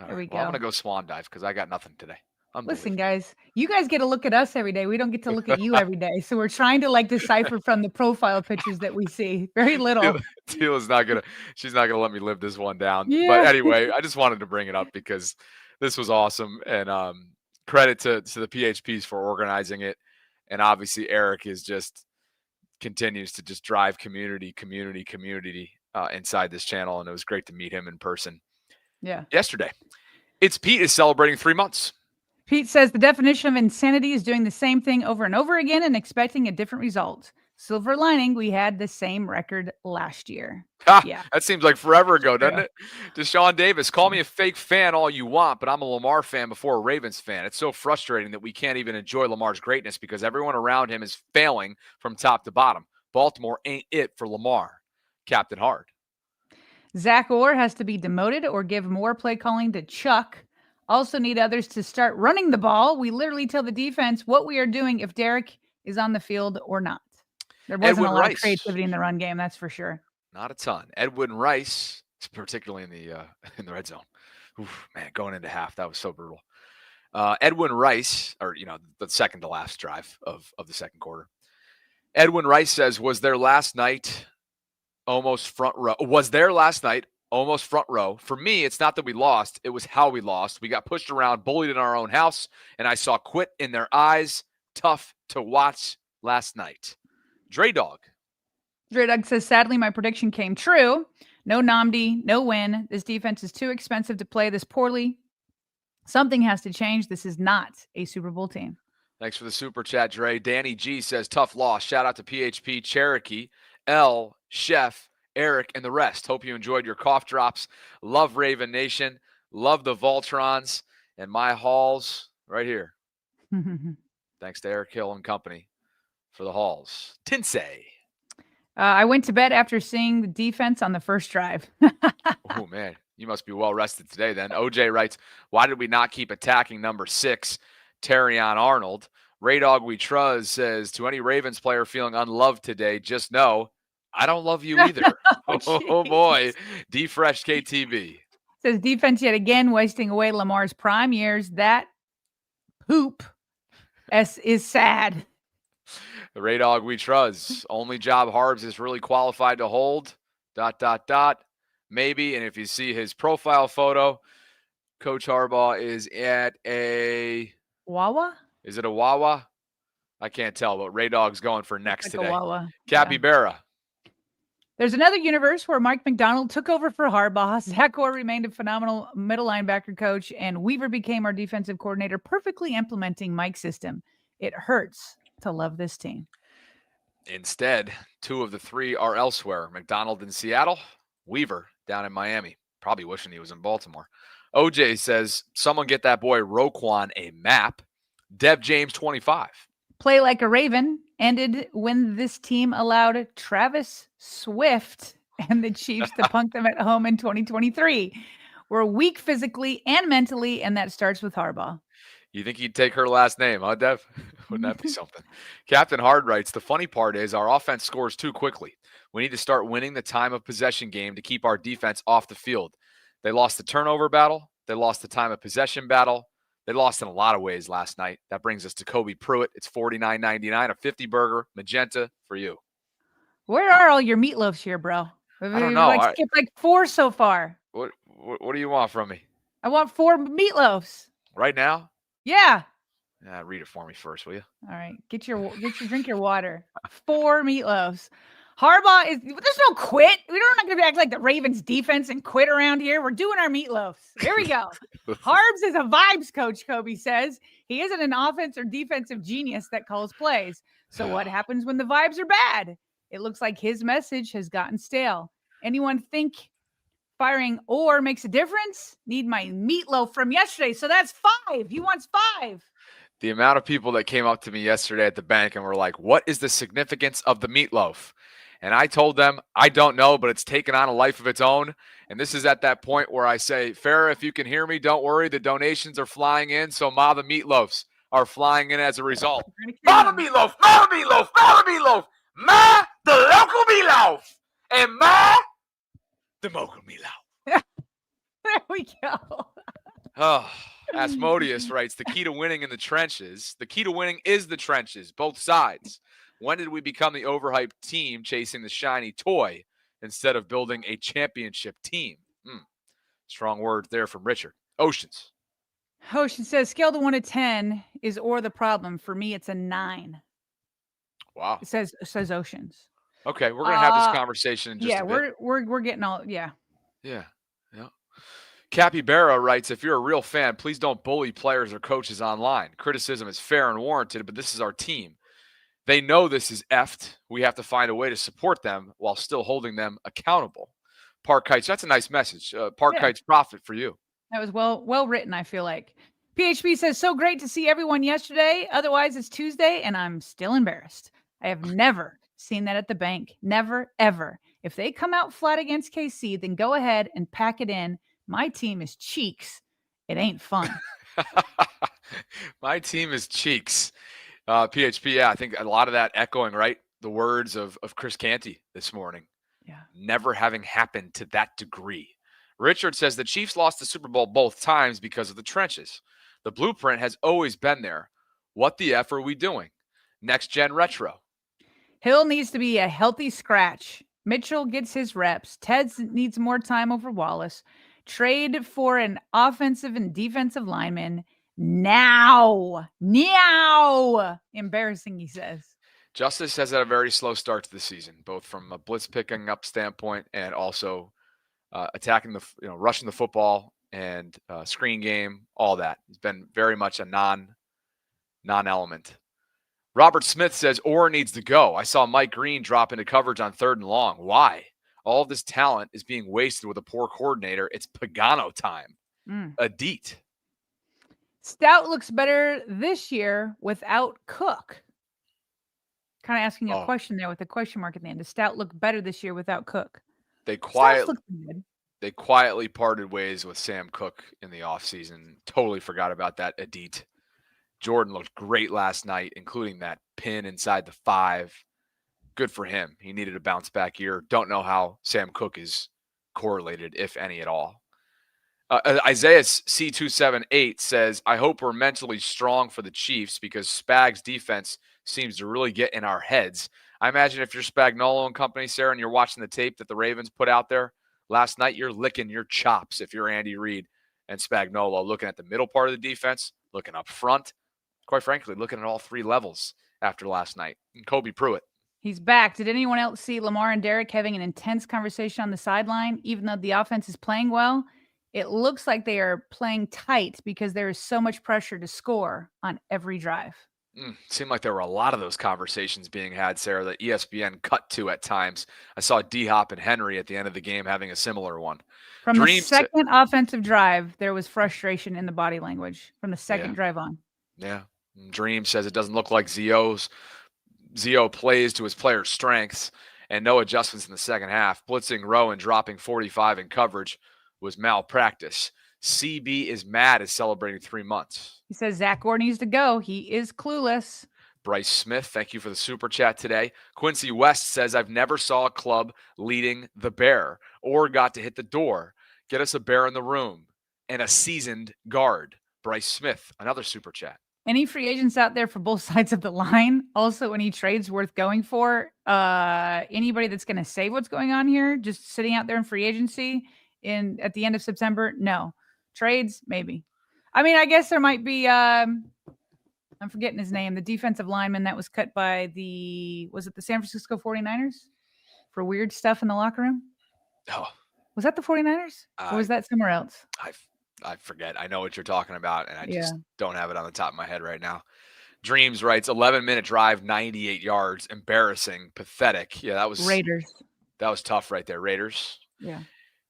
There we Well, I'm go. gonna go swan dive because I got nothing today. Listen, guys, you guys get to look at us every day. We don't get to look at you every day. So we're trying to like decipher from the profile pictures that we see. Very little. Tila's not gonna. She's not gonna let me live this one down. Yeah. But anyway, I just wanted to bring it up because this was awesome, and credit to the PHPs for organizing it, and obviously Eric is just continues to just drive community inside this channel, and it was great to meet him in person. Yeah. Yesterday, It's Pete is celebrating 3 months. Pete says the definition of insanity is doing the same thing over and over again and expecting a different result. Silver lining, we had the same record last year. Yeah. That seems like forever ago, doesn't it? Deshaun Davis, call me a fake fan all you want, but I'm a Lamar fan before a Ravens fan. It's so frustrating that we can't even enjoy Lamar's greatness because everyone around him is failing from top to bottom. Baltimore ain't it for Lamar. Captain Hard. Zach Orr has to be demoted or give more play calling to Chuck. Also need others to start running the ball. We literally tell the defense what we are doing if Derek is on the field or not. There wasn't Edwin a lot Rice. of creativity in the run game, that's for sure. Not a ton. Edwin Rice, particularly in the red zone. Oof, man, going into half, that was so brutal. Edwin Rice, or the second to last drive of the second quarter. Edwin Rice says, was there last night almost front row? Was there last night almost front row? For me, it's not that we lost. It was how we lost. We got pushed around, bullied in our own house, and I saw quit in their eyes. Tough to watch last night. Dre Dog says, sadly, my prediction came true. No Namdi, no win. This defense is too expensive to play this poorly. Something has to change. This is not a Super Bowl team. Thanks for the super chat, Dre. Danny G says, tough loss. Shout out to PHP, Cherokee, L, Chef, Eric, and the rest. Hope you enjoyed your cough drops. Love Raven Nation. Love the Vaultrons and my halls right here. Thanks to Eric Hill and company for the halls. Tinsay. I went to bed after seeing the defense on the first drive. Oh, man. You must be well rested today then. OJ writes, why did we not keep attacking number 6, Terrion Arnold? Raydog We Trust says, to any Ravens player feeling unloved today, just know I don't love you either. Oh boy. D-Fresh KTB. Says defense yet again wasting away Lamar's prime years. That poop is sad. The Raydog We Trust. Only job Harbs is really qualified to hold. ... Maybe. And if you see his profile photo, Coach Harbaugh is at a Wawa? Is it a Wawa? I can't tell, but Raydog's going for next Like today. a Wawa. Capybara. There's another universe where Mike McDonald took over for Harbaugh. Zach Orr remained a phenomenal middle linebacker coach, and Weaver became our defensive coordinator, perfectly implementing Mike's system. It hurts to love this team. Instead, 2 of the 3 are elsewhere. McDonald in Seattle, Weaver down in Miami. Probably wishing he was in Baltimore. OJ says, someone get that boy Roquan a map. Dev James 25. Play like a Raven ended when this team allowed Travis Swift and the Chiefs to punk them at home in 2023. We're weak physically and mentally, and that starts with Harbaugh. You think he'd take her last name, huh, Dev? Wouldn't that be something? Captain Hard writes, the funny part is our offense scores too quickly. We need to start winning the time of possession game to keep our defense off the field. They lost the turnover battle. They lost the time of possession battle. They lost in a lot of ways last night. That brings us to Kobe Pruitt. It's $49.99, a 50 burger, magenta for you. Where are all your meatloafs here, bro? I don't know. Like skipped like 4 so far. What do you want from me? I want 4 meatloafs. Right now? Yeah. Read it for me first, will you? All right. Drink your water. 4 meatloafs. Harbaugh there's no quit. We're not going to act like the Ravens defense and quit around here. We're doing our meatloafs. Here we go. Harbs is a vibes coach, Kobe says. He isn't an offense or defensive genius that calls plays. So what happens when the vibes are bad? It looks like his message has gotten stale. Anyone think firing or makes a difference? Need my meatloaf from yesterday. So that's 5. He wants 5. The amount of people that came up to me yesterday at the bank and were like, what is the significance of the meatloaf? And I told them, I don't know, but it's taken on a life of its own. And this is at that point where I say, Farrah, if you can hear me, don't worry. The donations are flying in. So Ma, the meatloafs are flying in as a result. Ma, the meatloaf, Ma, the meatloaf, Ma, the meatloaf, Ma, the local meatloaf, and Ma, the local meatloaf. There we go. Oh, Asmodeus writes, the key to winning in the trenches. The key to winning is the trenches, both sides. When did we become the overhyped team chasing the shiny toy instead of building a championship team? Strong words there from Richard. Oceans. Ocean says, scale to 1 to 10 is or the problem. For me, it's a 9. Wow. It says Oceans. Okay, we're gonna have this conversation in just a bit. We're getting all Yeah. Capybara writes, if you're a real fan, please don't bully players or coaches online. Criticism is fair and warranted, but this is our team. They know this is effed. We have to find a way to support them while still holding them accountable. Park Heights, that's a nice message. Park Heights profit for you. That was well written, I feel like. PHP says, so great to see everyone yesterday. Otherwise, it's Tuesday, and I'm still embarrassed. I have never seen that at the bank. Never, ever. If they come out flat against KC, then go ahead and pack it in. My team is cheeks. It ain't fun. My team is cheeks. PHP, yeah, I think a lot of that echoing, right? The words of Chris Canty this morning. Yeah. Never having happened to that degree. Richard says the Chiefs lost the Super Bowl both times because of the trenches. The blueprint has always been there. What the F are we doing? Next gen retro. Hill needs to be a healthy scratch. Mitchell gets his reps. Teds needs more time over Wallace. Trade for an offensive and defensive lineman now. Embarrassing, he says. Justice has had a very slow start to the season, both from a blitz picking up standpoint and also attacking rushing the football and screen game, all that. It's been very much a non-element. Robert Smith says Orr needs to go. I saw Mike Green drop into coverage on 3rd and long. Why? All of this talent is being wasted with a poor coordinator. It's Pagano time. Adit. Stout looks better this year without Cook. Kind of asking a question there with a question mark at the end. Does Stout look better this year without Cook? They quietly parted ways with Sam Cook in the offseason. Totally forgot about that, Adit. Jordan looked great last night, including that pin inside the 5. Good for him. He needed a bounce back year. Don't know how Sam Cook is correlated, if any at all. Isaiah C278 says, I hope we're mentally strong for the Chiefs because Spag's defense seems to really get in our heads. I imagine if you're Spagnuolo and company, Sarah, and you're watching the tape that the Ravens put out there last night, you're licking your chops if you're Andy Reid and Spagnuolo, looking at the middle part of the defense, looking up front, quite frankly, looking at all 3 levels after last night. And Kobe Pruitt. He's back. Did anyone else see Lamar and Derek having an intense conversation on the sideline? Even though the offense is playing well, it looks like they are playing tight because there is so much pressure to score on every drive. Seemed like there were a lot of those conversations being had, Sarah, that ESPN cut to at times. I saw D-Hop and Henry at the end of the game having a similar one. From the Dreams, second offensive drive, there was frustration in the body language from the second drive on. Yeah. Dream says it doesn't look like Zio plays to his players' strengths and no adjustments in the second half. Blitzing Rowe and dropping 45 in coverage was malpractice. CB is mad is celebrating 3 months. He says Zach Orr needs to go. He is clueless. Bryce Smith, thank you for the super chat today. Quincy West says, I've never saw a club leading the bear or got to hit the door. Get us a bear in the room and a seasoned guard. Bryce Smith, another super chat. Any free agents out there for both sides of the line? Also, any trades worth going for? Anybody that's going to say what's going on here, just sitting out there in free agency at the end of September? No. Trades? Maybe. I mean, I guess there might be, I'm forgetting his name, the defensive lineman that was cut by was it the San Francisco 49ers for weird stuff in the locker room? Oh. Was that the 49ers? Or was that somewhere else? I forget. I know what you're talking about, and I just don't have it on the top of my head right now. Dreams writes, 11-minute drive, 98 yards. Embarrassing. Pathetic. Yeah, that was Raiders. That was tough right there, Raiders. Yeah.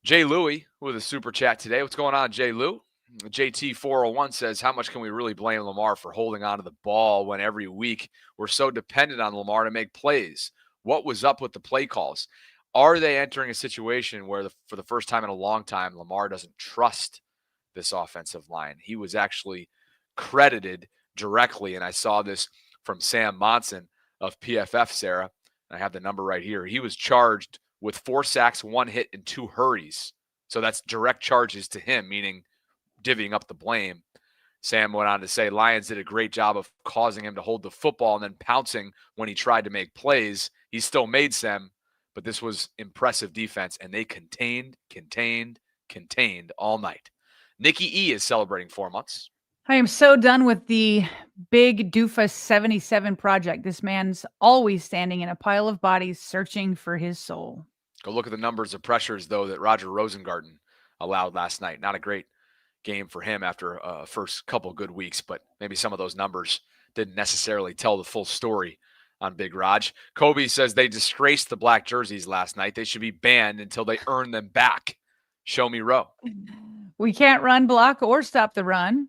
Jay Louie with a super chat today. What's going on, Jay Lou? JT401 says, how much can we really blame Lamar for holding on to the ball when every week we're so dependent on Lamar to make plays? What was up with the play calls? Are they entering a situation where for the first time in a long time, Lamar doesn't trust this offensive line? He was actually credited directly, and I saw this from Sam Monson of PFF, Sarah. I have the number right here. He was charged with 4 sacks, 1 hit, and 2 hurries. So that's direct charges to him, meaning divvying up the blame. Sam went on to say Lions did a great job of causing him to hold the football and then pouncing when he tried to make plays. He still made some, but this was impressive defense, and they contained all night. Nikki E is celebrating 4 months. I am so done with the big doofus 77 project. This man's always standing in a pile of bodies searching for his soul. Go look at the numbers of pressures, though, that Roger Rosengarten allowed last night. Not a great game for him after first couple good weeks, but maybe some of those numbers didn't necessarily tell the full story on Big Raj. Kobe says they disgraced the black jerseys last night. They should be banned until they earn them back. Show me Row. We can't run, block, or stop the run,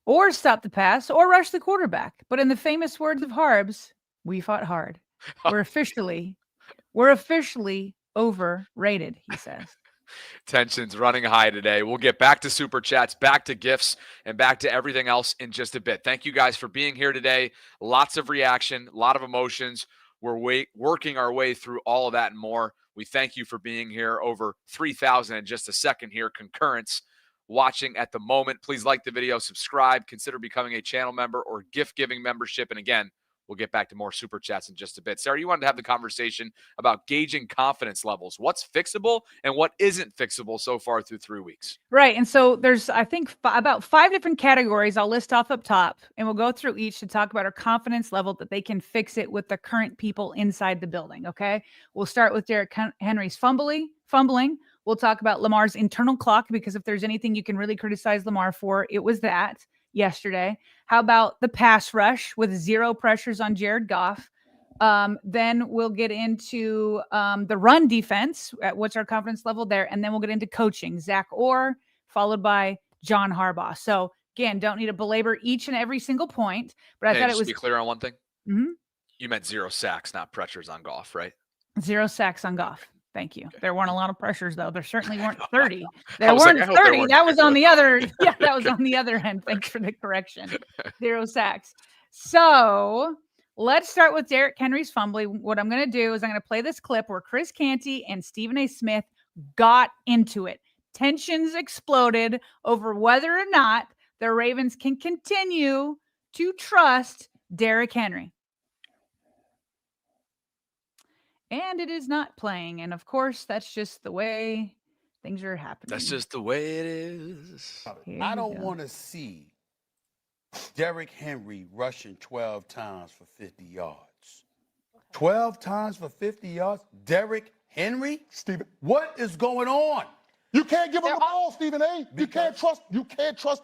or stop the pass, or rush the quarterback. But in the famous words of Harbs, we fought hard. We're officially overrated, he says. Tensions running high today. We'll get back to super chats, back to gifts, and back to everything else in just a bit. Thank you guys for being here today. Lots of reaction, a lot of emotions. We're working our way through all of that and more. We thank you for being here. Over 3,000 in just a second here. Concurrence watching at the moment. Please like the video, subscribe, consider becoming a channel member or gift-giving membership. And again, we'll get back to more super chats in just a bit. Sarah, you wanted to have the conversation about gauging confidence levels. What's fixable and what isn't fixable so far through 3 weeks? Right. And so there's, I think, about 5 different categories I'll list off up top, and we'll go through each to talk about our confidence level that they can fix it with the current people inside the building. Okay. We'll start with Derrick Henry's fumbling. We'll talk about Lamar's internal clock, because if there's anything you can really criticize Lamar for, it was that yesterday. How about the pass rush with 0 pressures on Jared Goff? Then we'll get into the run defense. What's our confidence level there? And then we'll get into coaching. Zach Orr, followed by John Harbaugh. So again, don't need to belabor each and every single point, but I thought it was. To be clear on one thing. Mm-hmm. You meant 0 sacks, not pressures on Goff, right? 0 sacks on Goff. Thank you. Okay. There weren't a lot of pressures, though. There certainly weren't 30. There weren't 30. That was on the other. Yeah, that was on the other end. Thanks for the correction. 0 sacks. So let's start with Derrick Henry's fumbling. What I'm going to do is I'm going to play this clip where Chris Canty and Stephen A. Smith got into it. Tensions exploded over whether or not the Ravens can continue to trust Derrick Henry. And it is not playing. And of course, that's just the way things are happening. That's just the way it is. I don't want to see Derrick Henry rushing 12 times for 50 yards. 12 times for 50 yards? Derrick Henry? Steven, what is going on? You can't give him the ball, Stephen A. You can't trust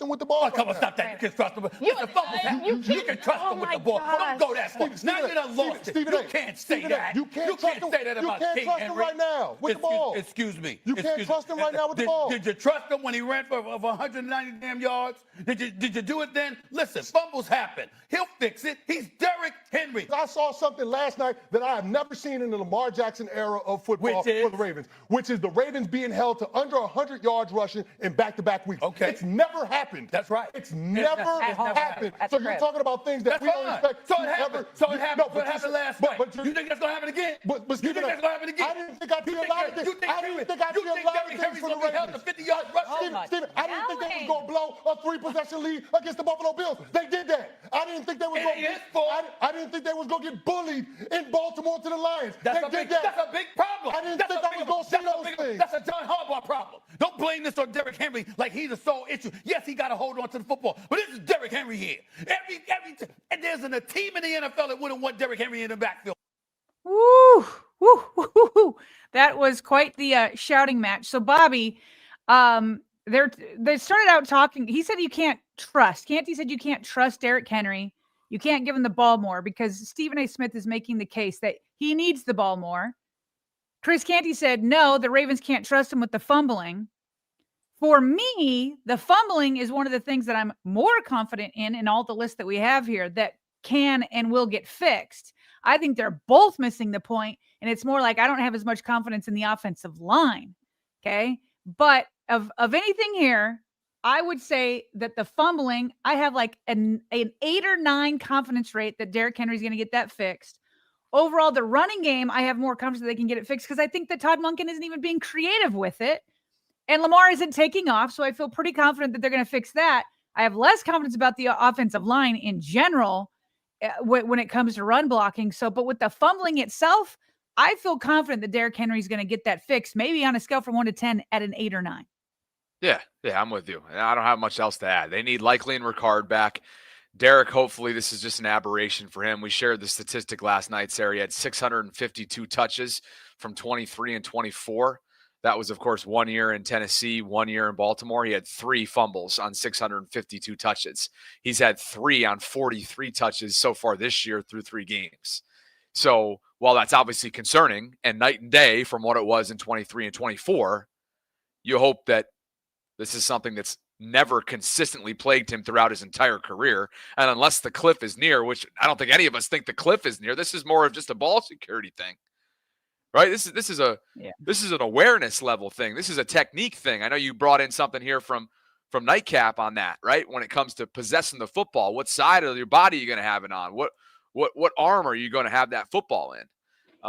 him with the ball. Oh, come on, stop that. You can trust him. You can trust him with the ball. Don't go that far. Now you done lost it. You can't say that. You can't say that about King Henry. You can't trust him right now with the ball. Excuse me. You can't trust him right now with the ball. Did you trust him when he ran for 190 damn yards? Did you do it then? Listen, fumbles happen. He'll fix it. He's Derrick Henry. I saw something last night that I have never seen in the Lamar Jackson era of football for the Ravens, which is the Ravens being held to under 100 yards rushing in back-to-back weeks. Okay. It's never happened. That's right. It's never happened. So you're talking about things that we don't expect. So it happened. So it happened. What happened last night? You think that's going to happen again? But you think that's going to happen again? I didn't think I'd see a lot of things. I didn't think I'd see a lot of things for the Ravens. 50 yards rushing. Stephen, I didn't think they was going to blow a 3-possession lead against the Buffalo Bills. They did that. I didn't think they was going to. I didn't think they was going to get bullied in Baltimore to the Lions. They did that. That's a big problem. I didn't think I was going to see those things. That's a John Harbaugh problem. Don't blame this on Derrick Henry like he's the sole issue. Yes, he got to hold on to the football, but this is Derrick Henry here. And there's a team in the NFL that wouldn't want Derrick Henry in the backfield. Woo, woo, woo, woo, woo. That was quite the shouting match. So Bobby, they started out talking. He said you can't trust. Canty said you can't trust Derrick Henry. You can't give him the ball more because Stephen A. Smith is making the case that he needs the ball more. Chris Canty said, no, the Ravens can't trust him with the fumbling. For me, the fumbling is one of the things that I'm more confident in all the lists that we have here that can and will get fixed. I think they're both missing the point, and it's more like I don't have as much confidence in the offensive line, okay? But of anything here, I would say that the fumbling, I have like an 8 or 9 confidence rate that Derrick Henry's going to get that fixed. Overall, the running game, I have more confidence that they can get it fixed because I think that Todd Monken isn't even being creative with it. And Lamar isn't taking off, so I feel pretty confident that they're going to fix that. I have less confidence about the offensive line in general when it comes to run blocking. So, but with the fumbling itself, I feel confident that Derrick Henry's going to get that fixed, maybe on a scale from 1 to 10 at an 8 or 9. Yeah, I'm with you. I don't have much else to add. They need Likely and Ricard back. Derrick, hopefully this is just an aberration for him. We shared the statistic last night, Sarah. He had 652 touches from 23 and 24. That was, of course, 1 year in Tennessee, 1 year in Baltimore. He had 3 fumbles on 652 touches. He's had 3 on 43 touches so far this year through 3 games. So while that's obviously concerning and night and day from what it was in 23 and 24, you hope that this is something that's never consistently plagued him throughout his entire career. And unless the cliff is near, which I don't think any of us think the cliff is near, this is more of just a ball security thing. Right? This is an awareness level thing. This is a technique thing. I know you brought in something here from Nightcap on that, right? When it comes to possessing the football, what side of your body are you going to have it on? What arm are you going to have that football in?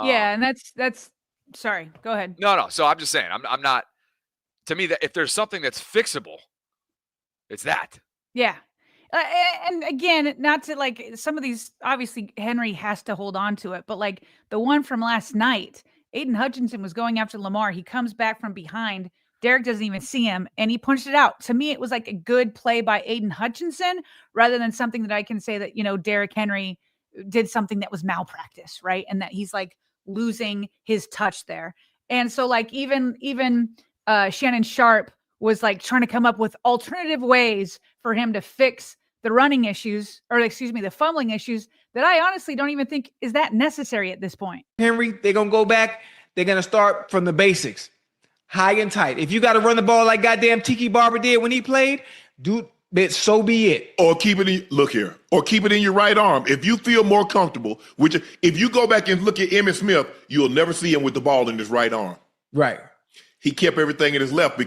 Yeah, and that's sorry, go ahead. No. So I'm just saying, I'm not, to me, that if there's something that's fixable, it's that. Yeah. And again, not to like some of these, obviously Henry has to hold on to it, but like the one from last night, Aiden Hutchinson was going after Lamar. He comes back from behind. Derrick doesn't even see him and he punched it out. To me, it was like a good play by Aiden Hutchinson rather than something that I can say that, Derrick Henry did something that was malpractice, right? And that he's like losing his touch there. And so like even Shannon Sharp was like trying to come up with alternative ways for him to fix the running issues, or the fumbling issues that I honestly don't even think is that necessary at this point. Henry, they're going to go back. They're going to start from the basics, high and tight. If you got to run the ball like goddamn Tiki Barber did when he played, so be it. Or keep it in your right arm. If you feel more comfortable, if you go back and look at Emmitt Smith, you'll never see him with the ball in his right arm. Right. He kept everything in his left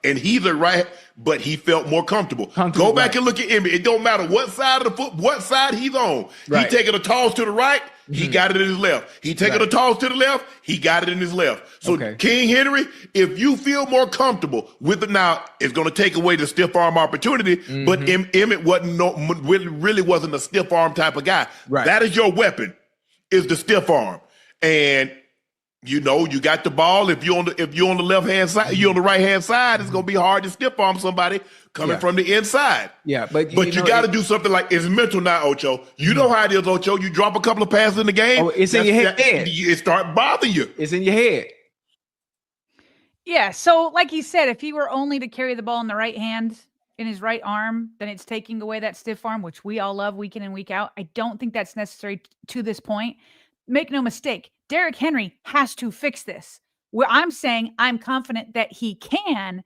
and he's a right, but he felt more comfortable. Go back and look at Emmitt. It don't matter what side of the foot, what side he's on. Right. He taking a toss to the right, he got it in his left. He taking a toss to the left, he got it in his left. So King Henry, if you feel more comfortable with it now, it's going to take away the stiff arm opportunity. But Emmitt really wasn't a stiff arm type of guy. Right. That is your weapon, is the stiff arm. And you got the ball. If you're on the left hand side, you're on the right hand side. It's gonna be hard to stiff arm somebody coming from the inside. Yeah, but you got to do something like it's mental now, Ocho. You know how it is, Ocho. You drop a couple of passes in the game. Oh, it's in your head. It start bothering you. It's in your head. Yeah. So, like he said, if he were only to carry the ball in the right hand, in his right arm, then it's taking away that stiff arm, which we all love week in and week out. I don't think that's necessary to this point. Make no mistake, Derrick Henry has to fix this. Where I'm saying I'm confident that he can,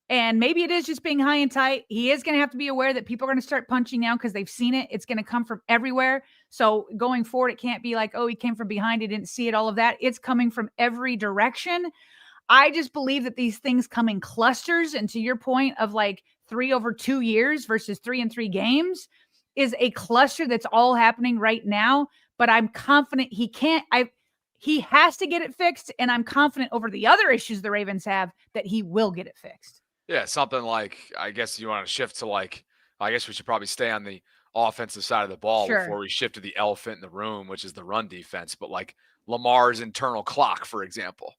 and maybe it is just being high and tight. He is going to have to be aware that people are going to start punching out because they've seen it. It's going to come from everywhere. So going forward, it can't be like, oh, he came from behind, he didn't see it, all of that. It's coming from every direction. I just believe that these things come in clusters. And to your point of like 3 over 2 years versus 3 in 3 games is a cluster that's all happening right now. But I'm confident he has to get it fixed. And I'm confident over the other issues the Ravens have that he will get it fixed. Yeah, something like, I guess you want to shift to like, I guess we should probably stay on the offensive side of the ball Sure. before we shift to the elephant in the room, which is the run defense. But like Lamar's internal clock, for example,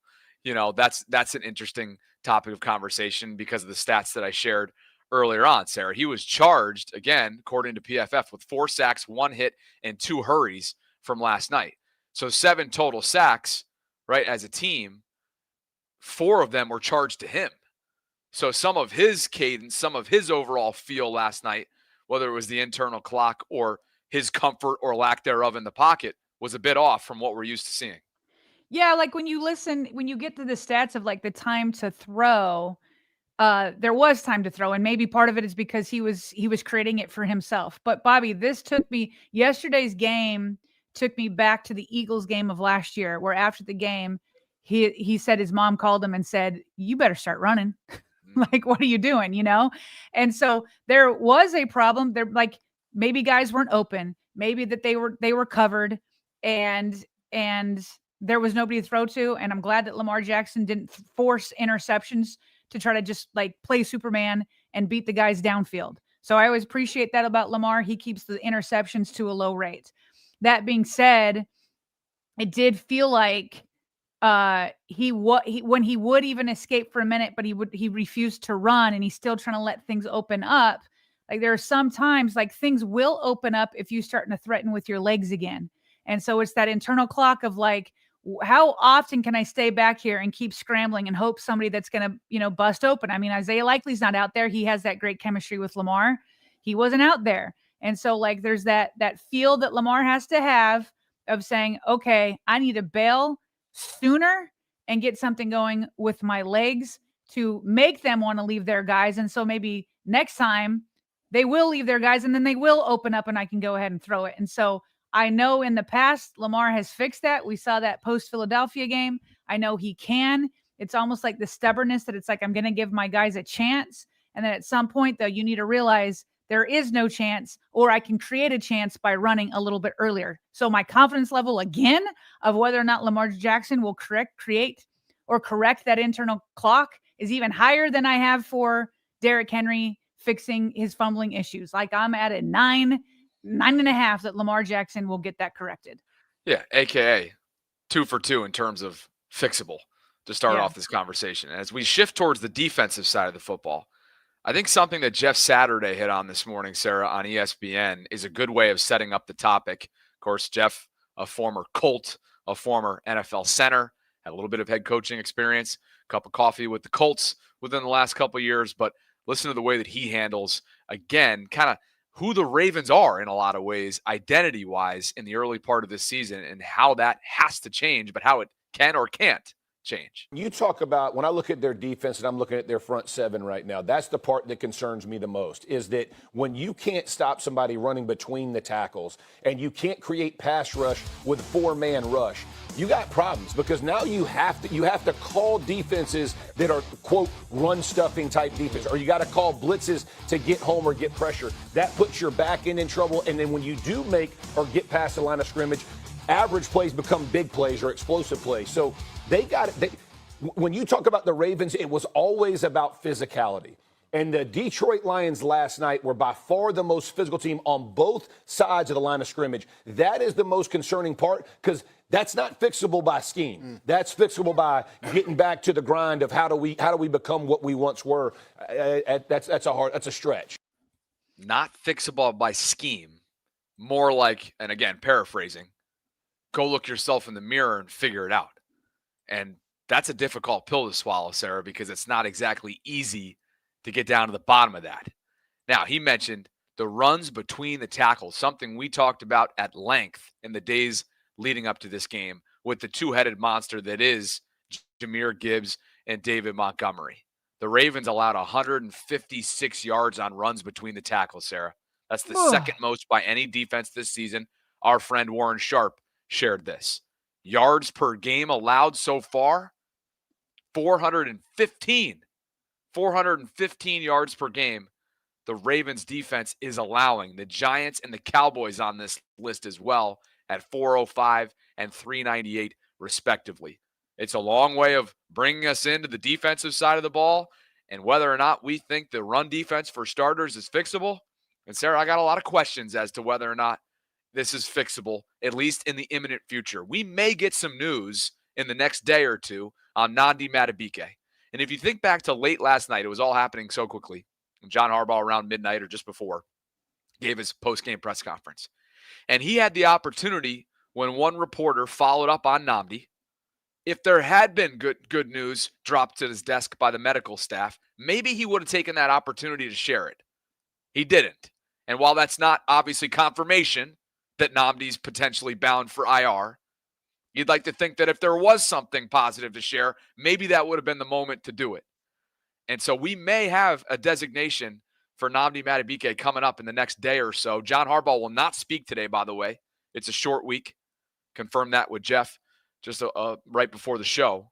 that's an interesting topic of conversation because of the stats that I shared earlier on, Sarah. He was charged, again, according to PFF, with 4 sacks, 1 hit, and 2 hurries from last night. So 7 total sacks, right, as a team. 4 of them were charged to him. So some of his cadence, some of his overall feel last night, whether it was the internal clock or his comfort or lack thereof in the pocket, was a bit off from what we're used to seeing. Yeah, like when you get to the stats of like the time to throw, there was time to throw, and maybe part of it is because he was creating it for himself. But Bobby, yesterday's game took me back to the Eagles game of last year, where after the game, he said his mom called him and said, "You better start running." Like, what are you doing? And so there was a problem there. Like maybe guys weren't open, maybe that they were covered, and there was nobody to throw to. And I'm glad that Lamar Jackson didn't force interceptions to try to just like play Superman and beat the guys downfield. So I always appreciate that about Lamar. He keeps the interceptions to a low rate. That being said, it did feel like when he would even escape for a minute, but he refused to run, and he's still trying to let things open up. Like there are some times like things will open up if you starting to threaten with your legs again. And so it's that internal clock of like, how often can I stay back here and keep scrambling and hope somebody that's going to, bust open? I mean, Isaiah Likely's not out there. He has that great chemistry with Lamar. He wasn't out there. And so like, there's that feel that Lamar has to have of saying, okay, I need to bail sooner and get something going with my legs to make them want to leave their guys. And so maybe next time they will leave their guys and then they will open up and I can go ahead and throw it. And so I know in the past, Lamar has fixed that. We saw that post Philadelphia game. I know he can. It's almost like the stubbornness that it's like, I'm going to give my guys a chance. And then at some point, though, you need to realize there is no chance, or I can create a chance by running a little bit earlier. So my confidence level, again, of whether or not Lamar Jackson will correct that internal clock is even higher than I have for Derrick Henry fixing his fumbling issues. Like I'm at a 9.5 that Lamar Jackson will get that corrected. Yeah, AKA 2 for 2 in terms of fixable to start off this conversation. As we shift towards the defensive side of the football, I think something that Jeff Saturday hit on this morning, Sarah, on ESPN is a good way of setting up the topic. Of course, Jeff, a former Colt, a former NFL center, had a little bit of head coaching experience, cup of coffee with the Colts within the last couple of years. But listen to the way that he handles, again, kind of who the Ravens are in a lot of ways, identity-wise, in the early part of this season and how that has to change, but how it can or can't change. You talk about, when I look at their defense and I'm looking at their front seven right now, that's the part that concerns me the most, is that when you can't stop somebody running between the tackles and you can't create pass rush with 4-man rush, you got problems, because now you have to call defenses that are, quote, run stuffing type defense, or you got to call blitzes to get home or get pressure. That puts your back end in trouble. And then when you do make or get past the line of scrimmage, average plays become big plays or explosive plays. So when you talk about the Ravens, it was always about physicality. And the Detroit Lions last night were by far the most physical team on both sides of the line of scrimmage. That is the most concerning part, because that's not fixable by scheme. That's fixable by getting back to the grind of how do we become what we once were. That's a stretch. Not fixable by scheme. More like, and again, paraphrasing, go look yourself in the mirror and figure it out. And that's a difficult pill to swallow, Sarah, because it's not exactly easy to get down to the bottom of that. Now, he mentioned the runs between the tackles, something we talked about at length in the days leading up to this game with the two-headed monster that is Jahmyr Gibbs and David Montgomery. The Ravens allowed 156 yards on runs between the tackles, Sarah. That's the second most by any defense this season. Our friend Warren Sharp shared this. Yards per game allowed so far, 415. 415 yards per game the Ravens defense is allowing. The Giants and the Cowboys on this list as well at 405 and 398 respectively. It's a long way of bringing us into the defensive side of the ball and whether or not we think the run defense for starters is fixable. And Sarah, I got a lot of questions as to whether or not this is fixable, at least in the imminent future. We may get some news in the next day or two on Nnamdi Madubuike. And if you think back to late last night, it was all happening so quickly. John Harbaugh around midnight or just before gave his post-game press conference. And he had the opportunity when one reporter followed up on Nnamdi. If there had been good news dropped to his desk by the medical staff, maybe he would have taken that opportunity to share it. He didn't. And while that's not obviously confirmation that Nnamdi's potentially bound for IR, you'd like to think that if there was something positive to share, maybe that would have been the moment to do it. And so we may have a designation for Nnamdi Madubuike coming up in the next day or so. John Harbaugh will not speak today, by the way. It's a short week. Confirmed that with Jeff just right before the show.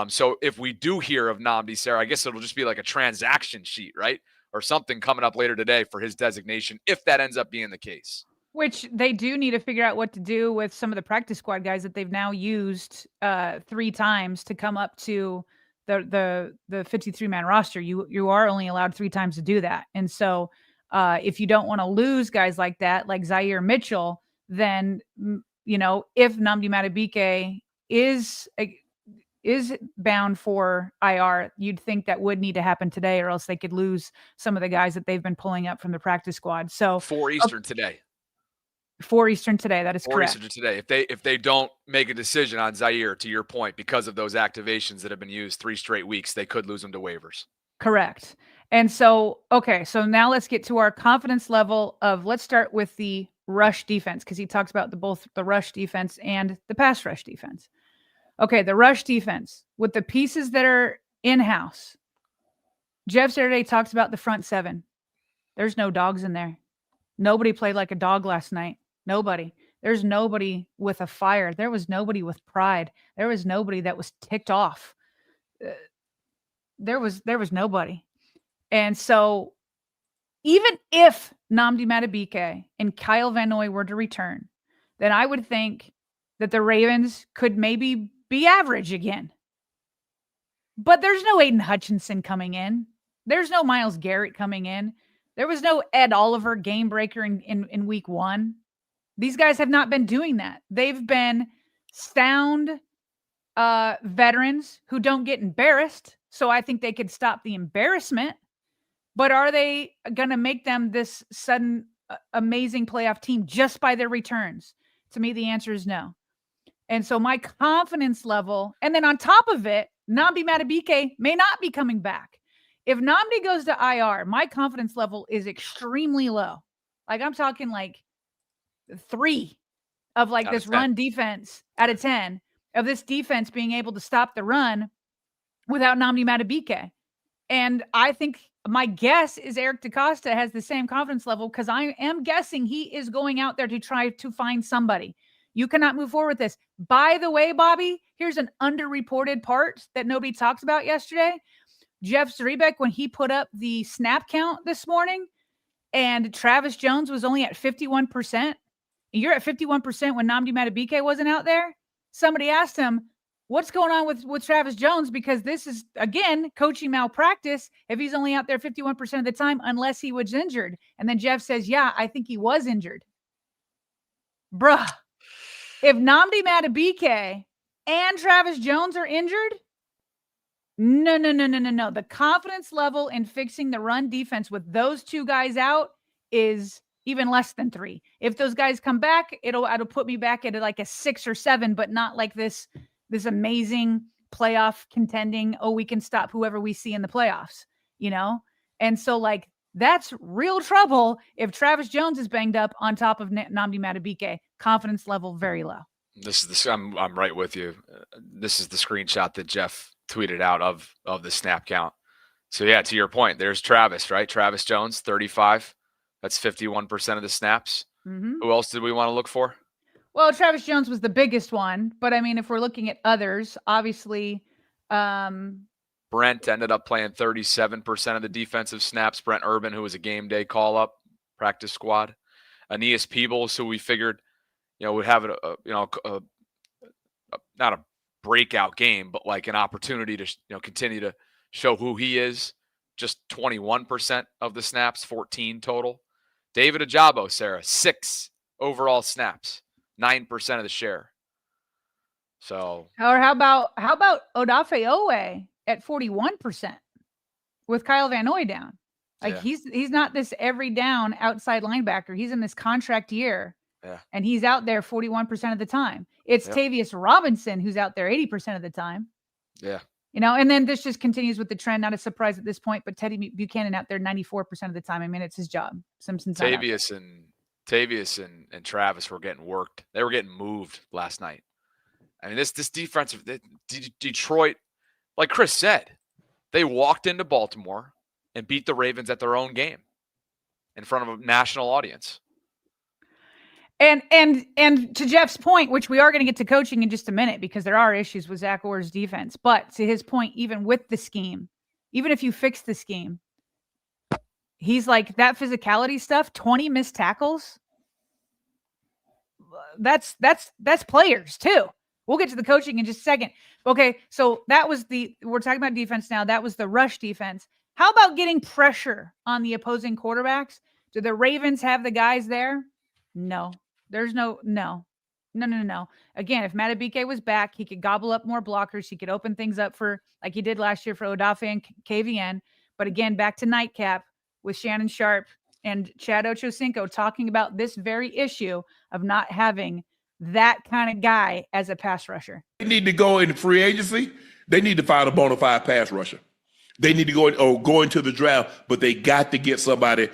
So if we do hear of Nnamdi, Sarah, I guess it'll just be like a transaction sheet, right? Or something coming up later today for his designation, if that ends up being the case. Which they do need to figure out what to do with some of the practice squad guys that they've now used 3 times to come up to the 53-man roster. You are only allowed 3 times to do that. And so if you don't want to lose guys like that, like Zaire Mitchell, then, if Nnamdi Madubuike is bound for IR, you'd think that would need to happen today, or else they could lose some of the guys that they've been pulling up from the practice squad. So 4 Eastern today. 4 Eastern today. That is 4 correct. Eastern today. If they don't make a decision on Zaire, to your point, because of those activations that have been used 3 straight weeks, they could lose them to waivers. Correct. And so, okay, so now let's get to our confidence level of, let's start with the rush defense, because he talks about both the rush defense and the pass rush defense. Okay, the rush defense with the pieces that are in-house. Jeff Saturday talks about the front 7. There's no dogs in there. Nobody played like a dog last night. Nobody. There's nobody with a fire. There was nobody with pride. There was nobody that was ticked off. There was nobody. And so even if Nnamdi Madubuike and Kyle Van Noy were to return, then I would think that the Ravens could maybe be average again. But there's no Aiden Hutchinson coming in. There's no Myles Garrett coming in. There was no Ed Oliver game breaker in week 1. These guys have not been doing that. They've been sound veterans who don't get embarrassed. So I think they could stop the embarrassment. But are they going to make them this sudden amazing playoff team just by their returns? To me, the answer is no. And so my confidence level, and then on top of it, Nnamdi Madubuike may not be coming back. If Nnamdi goes to IR, my confidence level is extremely low. Like I'm talking like 3 of like this run defense out of 10 of this defense being able to stop the run without Nnamdi Madubuike. And I think my guess is Eric DeCosta has the same confidence level, because I am guessing he is going out there to try to find somebody. You cannot move forward with this. By the way, Bobby, here's an underreported part that nobody talked about yesterday. Jeff Zrebiec, when he put up the snap count this morning, and Travis Jones was only at 51%, and you're at 51% when Nnamdi Madubuike wasn't out there, somebody asked him, what's going on with Travis Jones? Because this is, again, coaching malpractice if he's only out there 51% of the time unless he was injured. And then Jeff says, yeah, I think he was injured. Bruh. If Nnamdi Madubuike and Travis Jones are injured, no. The confidence level in fixing the run defense with those 2 guys out is even less than 3. If those guys come back, it'll put me back at like a 6 or 7, but not like this amazing playoff contending, oh, we can stop whoever we see in the playoffs, you know? And so, like, that's real trouble if Travis Jones is banged up on top of Nnamdi Madubuike. Confidence level very low. This is the I'm right with you. This is the screenshot that Jeff tweeted out of the snap count. So yeah, to your point, there's Travis, right? Travis Jones, 35. That's 51% of the snaps. Who else did we want to look for? Well, Travis Jones was the biggest one, but I mean, if we're looking at others, obviously, Brent ended up playing 37% of the defensive snaps. Brent Urban, who was a game day call-up, practice squad. Aeneas Peebles, who we figured, would have not a breakout game, but like an opportunity to, continue to show who he is. Just 21% of the snaps, 14 total. David Ajabo, Sarah, 6 overall snaps, 9% of the share. So, or how about Odafe Owe at 41% with Kyle Van Noy down? Like he's not this every down outside linebacker. He's in this contract year. Yeah. And he's out there 41% of the time. It's Tavius Robinson who's out there 80% of the time. Yeah. And then this just continues with the trend. Not a surprise at this point, but Teddy Buchanan out there 94% of the time. I mean, it's his job. Simpson's Tavius and Travis were getting worked. They were getting moved last night. I mean, this defensive Detroit, like Chris said, they walked into Baltimore and beat the Ravens at their own game in front of a national audience. And to Jeff's point, which we are going to get to coaching in just a minute because there are issues with Zach Orr's defense. But to his point, even with the scheme, even if you fix the scheme, he's like that physicality stuff, 20 missed tackles. That's players too. We'll get to the coaching in just a second. Okay, so we're talking about defense now. That was the rush defense. How about getting pressure on the opposing quarterbacks? Do the Ravens have the guys there? No. There's no. Again, if Madubuike was back, he could gobble up more blockers. He could open things up for, like he did last year for Odafe and KVN. But again, back to nightcap with Shannon Sharp and Chad Ochocinco talking about this very issue of not having that kind of guy as a pass rusher. They need to go in free agency. They need to find a bona fide pass rusher. They need to go into the draft, but they got to get somebody.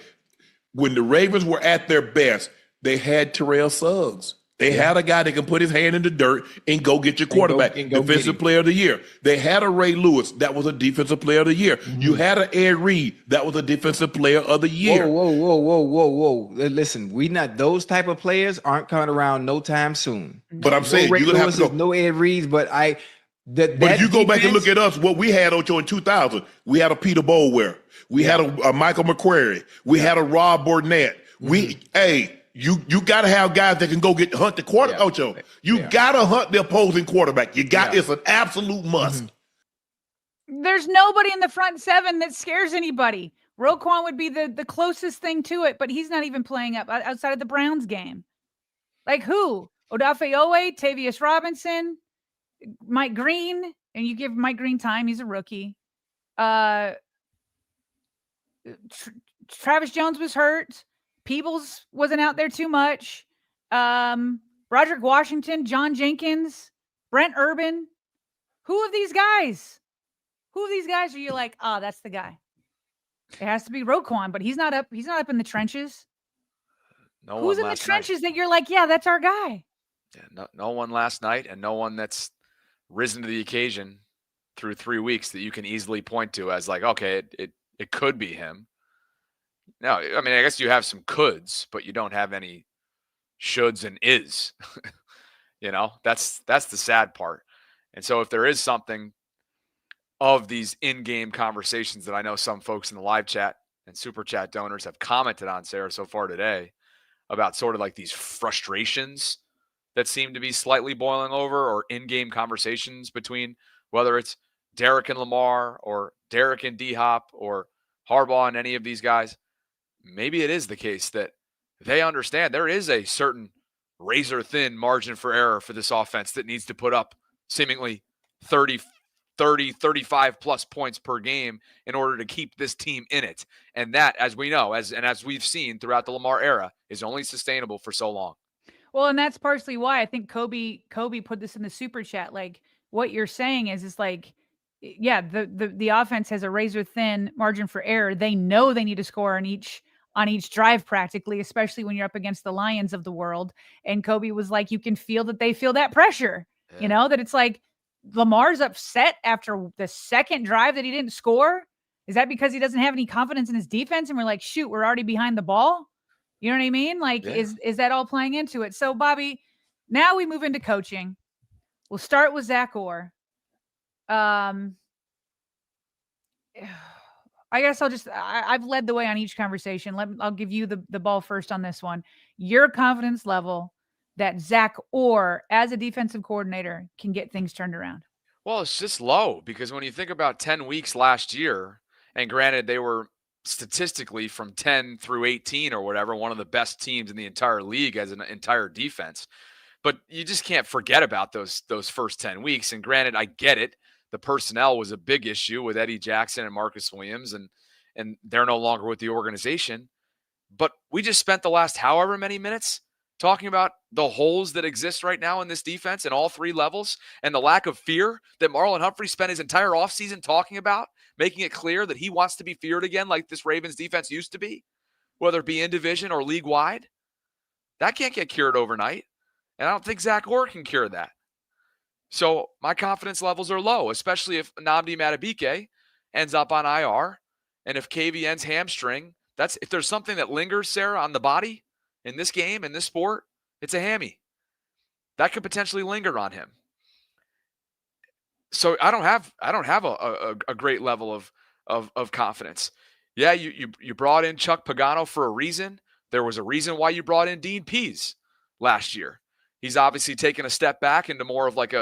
When the Ravens were at their best, they had Terrell Suggs. They had a guy that can put his hand in the dirt and go get your quarterback. Defensive player of the year. They had a Ray Lewis. That was a defensive player of the year. You had an Ed Reed. That was a defensive player of the year. Whoa. Listen, those type of players aren't coming around no time soon. But I'm saying Ray you're going to have to go. No Ed Reeds, but But if you go back and look at us, what we had, Ocho, in 2000, we had a Peter Boulware. We had a Michael McQuarrie. We had a Rob Burnett. You got to have guys that can go hunt the quarterback, Ocho. You got to hunt the opposing quarterback. It's an absolute must. There's nobody in the front seven that scares anybody. Roquan would be the closest thing to it, but he's not even playing up outside of the Browns game. Like who? Odafe Owe, Tavius Robinson, Mike Green, and you give Mike Green time. He's a rookie. Travis Jones was hurt. Peebles wasn't out there too much. Broderick Washington, John Jenkins, Brent Urban. Who of these guys are you like, that's the guy? It has to be Roquan, but he's not up in the trenches. Who's in the trenches that you're like, yeah, that's our guy? Yeah, no one last night, and no one that's risen to the occasion through 3 weeks that you can easily point to as like, okay, it could be him. No, I mean, I guess you have some coulds, but you don't have any shoulds and is. That's the sad part. And so if there is something of these in-game conversations that I know some folks in the live chat and super chat donors have commented on, Sarah, so far today, about sort of like these frustrations that seem to be slightly boiling over, or in-game conversations between whether it's Derek and Lamar or Derek and D-Hop or Harbaugh and any of these guys. Maybe it is the case that they understand there is a certain razor-thin margin for error for this offense that needs to put up seemingly 30, 35 plus points per game in order to keep this team in it. And that, as we know, as we've seen throughout the Lamar era, is only sustainable for so long. Well, and that's partially why I think Kobe put this in the super chat. Like, what you're saying is like, yeah, the offense has a razor thin margin for error. They know they need to score on each drive practically, especially when you're up against the Lions of the world. And Kobe was like, you can feel that they feel that pressure, that it's like Lamar's upset after the second drive that he didn't score. Is that because he doesn't have any confidence in his defense? And we're like, shoot, we're already behind the ball. You know what I mean? Like, is that all playing into it? So Bobby, now we move into coaching. We'll start with Zach Orr. I guess I've led the way on each conversation. I'll give you the ball first on this one. Your confidence level that Zach Orr, as a defensive coordinator, can get things turned around. Well, it's just low because when you think about 10 weeks last year, and granted they were statistically from 10 through 18 or whatever, one of the best teams in the entire league as an entire defense. But you just can't forget about those first 10 weeks. And granted, I get it. The personnel was a big issue with Eddie Jackson and Marcus Williams, and they're no longer with the organization. But we just spent the last however many minutes talking about the holes that exist right now in this defense in all three levels and the lack of fear that Marlon Humphrey spent his entire offseason talking about, making it clear that he wants to be feared again like this Ravens defense used to be, whether it be in division or league-wide. That can't get cured overnight, and I don't think Zach Orr can cure that. So my confidence levels are low, especially if Nnamdi Madubuike ends up on IR, and if KVN's hamstring, if there's something that lingers, Sarah, on the body in this game, in this sport, it's a hammy. That could potentially linger on him. So I don't have a great level of confidence. Yeah, you brought in Chuck Pagano for a reason. There was a reason why you brought in Dean Pease last year. He's obviously taken a step back into more of like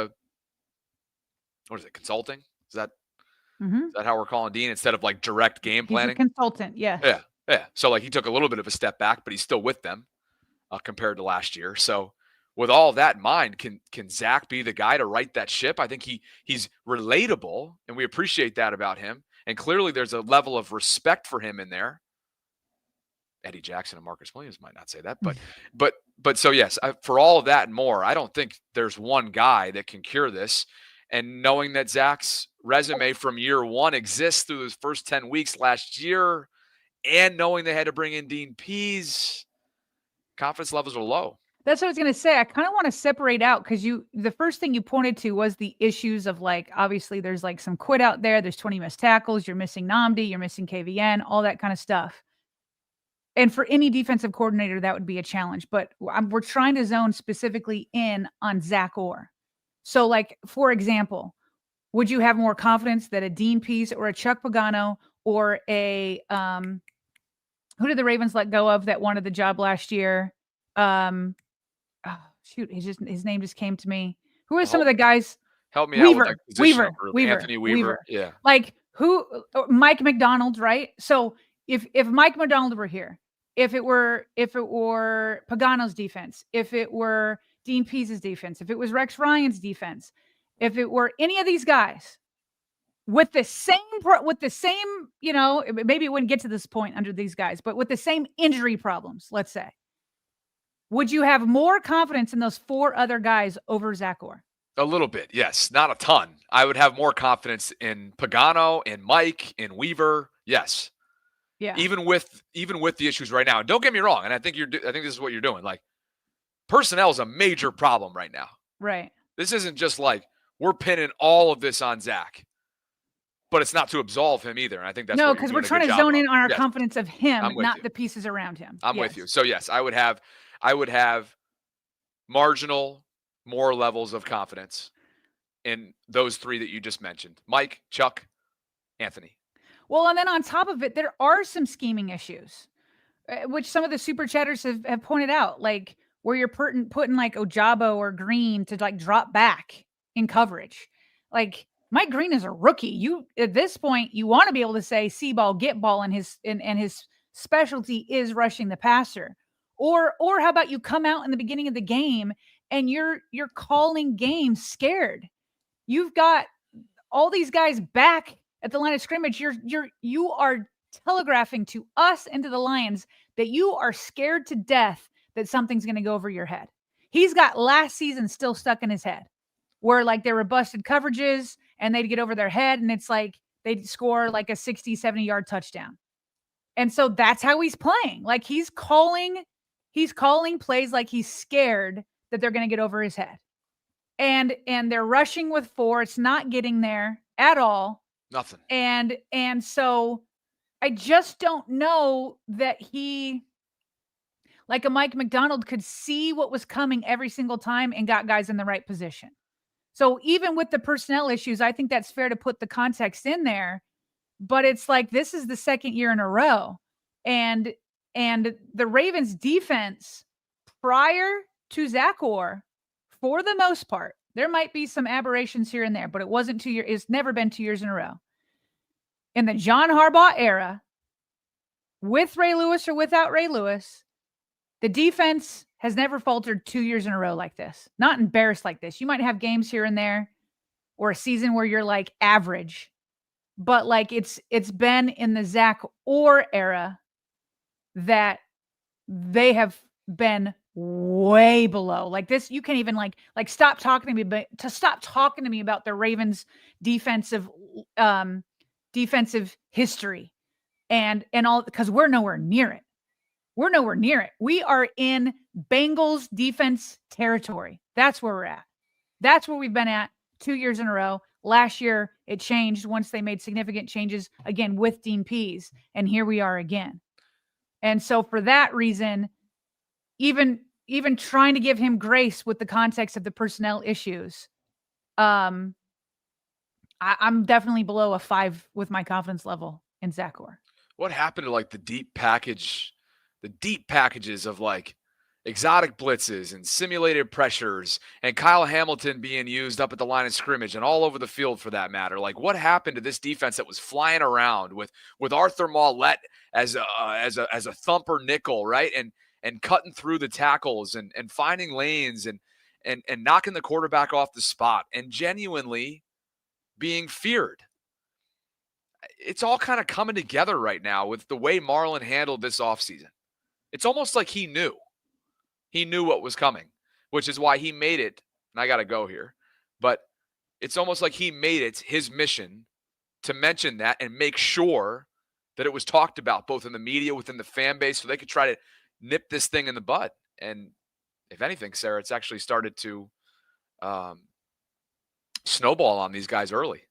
consulting? Is that how we're calling Dean instead of like direct game planning? He's a consultant, yeah. Yeah. So like he took a little bit of a step back, but he's still with them compared to last year. So with all of that in mind, can Zach be the guy to right that ship? I think he's relatable, and we appreciate that about him. And clearly there's a level of respect for him in there. Eddie Jackson and Marcus Williams might not say that, but so yes, for all of that and more, I don't think there's one guy that can cure this. And knowing that Zach's resume from year one exists through those first 10 weeks last year, and knowing they had to bring in Dean Pease, confidence levels are low. That's what I was going to say. I kind of want to separate out because the first thing you pointed to was the issues of like, obviously there's like some quit out there. There's 20 missed tackles. You're missing Nnamdi. You're missing KVN, all that kind of stuff. And for any defensive coordinator, that would be a challenge. But we're trying to zone specifically in on Zach Orr. So like, for example, would you have more confidence that a Dean Pease or a Chuck Pagano or a who did the Ravens let go of that wanted the job last year? His name just came to me. Who are some of the guys? Help me out with that position Weaver. Anthony Weaver. Yeah. Like who? Mike McDonald, right? So if Mike McDonald were here, if it were Pagano's defense, if it were Dean Pease's defense, if it was Rex Ryan's defense, if it were any of these guys with the same, maybe it wouldn't get to this point under these guys, but with the same injury problems, let's say, would you have more confidence in those four other guys over Zach Orr? A little bit, yes. Not a ton. I would have more confidence in Pagano, in Mike, in Weaver. Yes. Yeah. Even with the issues right now. And don't get me wrong, and I think this is what you're doing. Like, personnel is a major problem right now. Right. This isn't just like we're pinning all of this on Zach, but it's not to absolve him either. And I think that's no, because we're trying to zone in on our confidence of him, not the pieces around him. I'm with you. So yes, I would have marginal more levels of confidence in those three that you just mentioned: Mike, Chuck, Anthony. Well, and then on top of it, there are some scheming issues, which some of the super chatters have pointed out, like where you're putting like Ojabo or Green to like drop back in coverage. Like Mike Green is a rookie. You at this point, you want to be able to say see ball, get ball, and his specialty is rushing the passer. Or how about you come out in the beginning of the game and you're calling games scared. You've got all these guys back at the line of scrimmage. You are telegraphing to us and to the Lions that you are scared to death that something's going to go over your head. He's got last season still stuck in his head. where like there were busted coverages and they'd get over their head and it's like they'd score like a 60, 70-yard touchdown. And so that's how he's playing. Like he's calling plays like he's scared that they're going to get over his head. And they're rushing with 4. It's not getting there at all. Nothing. And so I just don't know that he, like a Mike McDonald, could see what was coming every single time and got guys in the right position. So even with the personnel issues, I think that's fair to put the context in there. But it's like this is the second year in a row. And the Ravens defense prior to Zach Orr, for the most part, there might be some aberrations here and there, but it wasn't 2 years. It's never been 2 years in a row. In the John Harbaugh era, with Ray Lewis or without Ray Lewis, the defense has never faltered 2 years in a row like this. Not embarrassed like this. You might have games here and there or a season where you're like average, but like it's been in the Zach Orr era that they have been way below. Like this, you can't even like stop talking to me, but to stop talking to me about the Ravens defensive history and all, because we're nowhere near it. We're nowhere near it. We are in Bengals defense territory. That's where we're at. That's where we've been at 2 years in a row. Last year, it changed once they made significant changes again with Dean Pease. And here we are again. And so for that reason, even trying to give him grace with the context of the personnel issues, I'm definitely below a 5 with my confidence level in Zach Orr. What happened to like the deep packages of like exotic blitzes and simulated pressures and Kyle Hamilton being used up at the line of scrimmage and all over the field for that matter? Like what happened to this defense that was flying around with Arthur Maulet as a thumper nickel, right? And cutting through the tackles and finding lanes and knocking the quarterback off the spot and genuinely being feared. It's all kind of coming together right now with the way Marlon handled this offseason. It's almost like he knew. He knew what was coming, which is why he made it, and I got to go here, but it's almost like he made it his mission to mention that and make sure that it was talked about both in the media, within the fan base, so they could try to nip this thing in the bud. And if anything, Sarah, it's actually started to snowball on these guys early.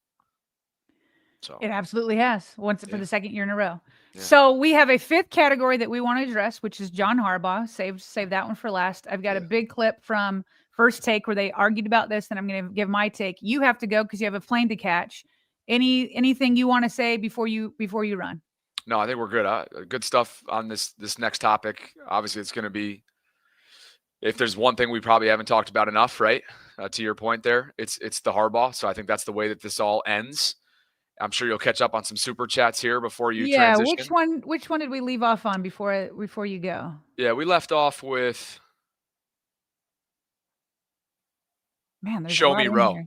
So it absolutely has, for the second year in a row. Yeah. So we have a 5th category that we want to address, which is John Harbaugh. Save that one for last. I've got a big clip from First Take where they argued about this, and I'm going to give my take. You have to go because you have a plane to catch. Anything you want to say before you run? No, I think we're good. Good stuff on this next topic. Obviously, it's going to be, if there's one thing we probably haven't talked about enough, right? To your point there, it's the Harbaugh. So I think that's the way that this all ends. I'm sure you'll catch up on some super chats here before you transition. Which one did we leave off on before you go? Yeah, we left off with Show Me Row.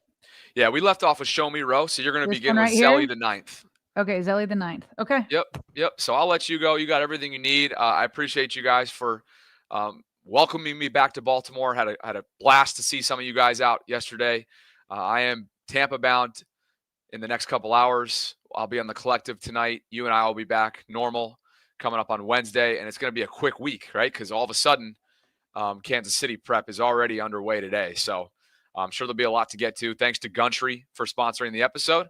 Yeah, we left off with Show Me Row. So you're going to begin with Zelly the 9th. Okay, Zelly the 9th. Okay. Yep. So I'll let you go. You got everything you need. I appreciate you guys for welcoming me back to Baltimore. Had a blast to see some of you guys out yesterday. I am Tampa bound in the next couple hours. I'll be on the Collective tonight. You and I will be back normal coming up on Wednesday, and it's going to be a quick week, right? Because all of a sudden, Kansas City prep is already underway today. So I'm sure there'll be a lot to get to. Thanks to Gundry for sponsoring the episode.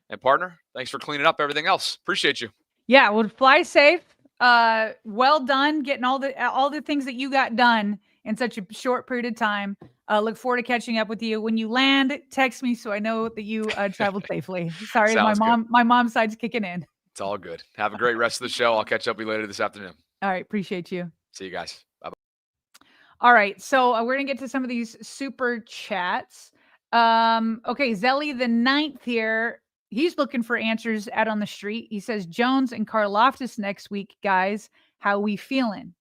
And partner, thanks for cleaning up everything else. Appreciate you. Yeah, well, fly safe. Well done getting all the things that you got done in such a short period of time. Look forward to catching up with you. When you land, text me so I know that you traveled safely. Sorry, my mom's side's kicking in. It's all good. Have a great rest of the show. I'll catch up with you later this afternoon. All right, appreciate you. See you guys. Bye-bye. All right, so we're going to get to some of these super chats. Okay, Zelly the 9th here. He's looking for answers out on the street. He says, Jones and Karlaftis next week, guys. How we feeling?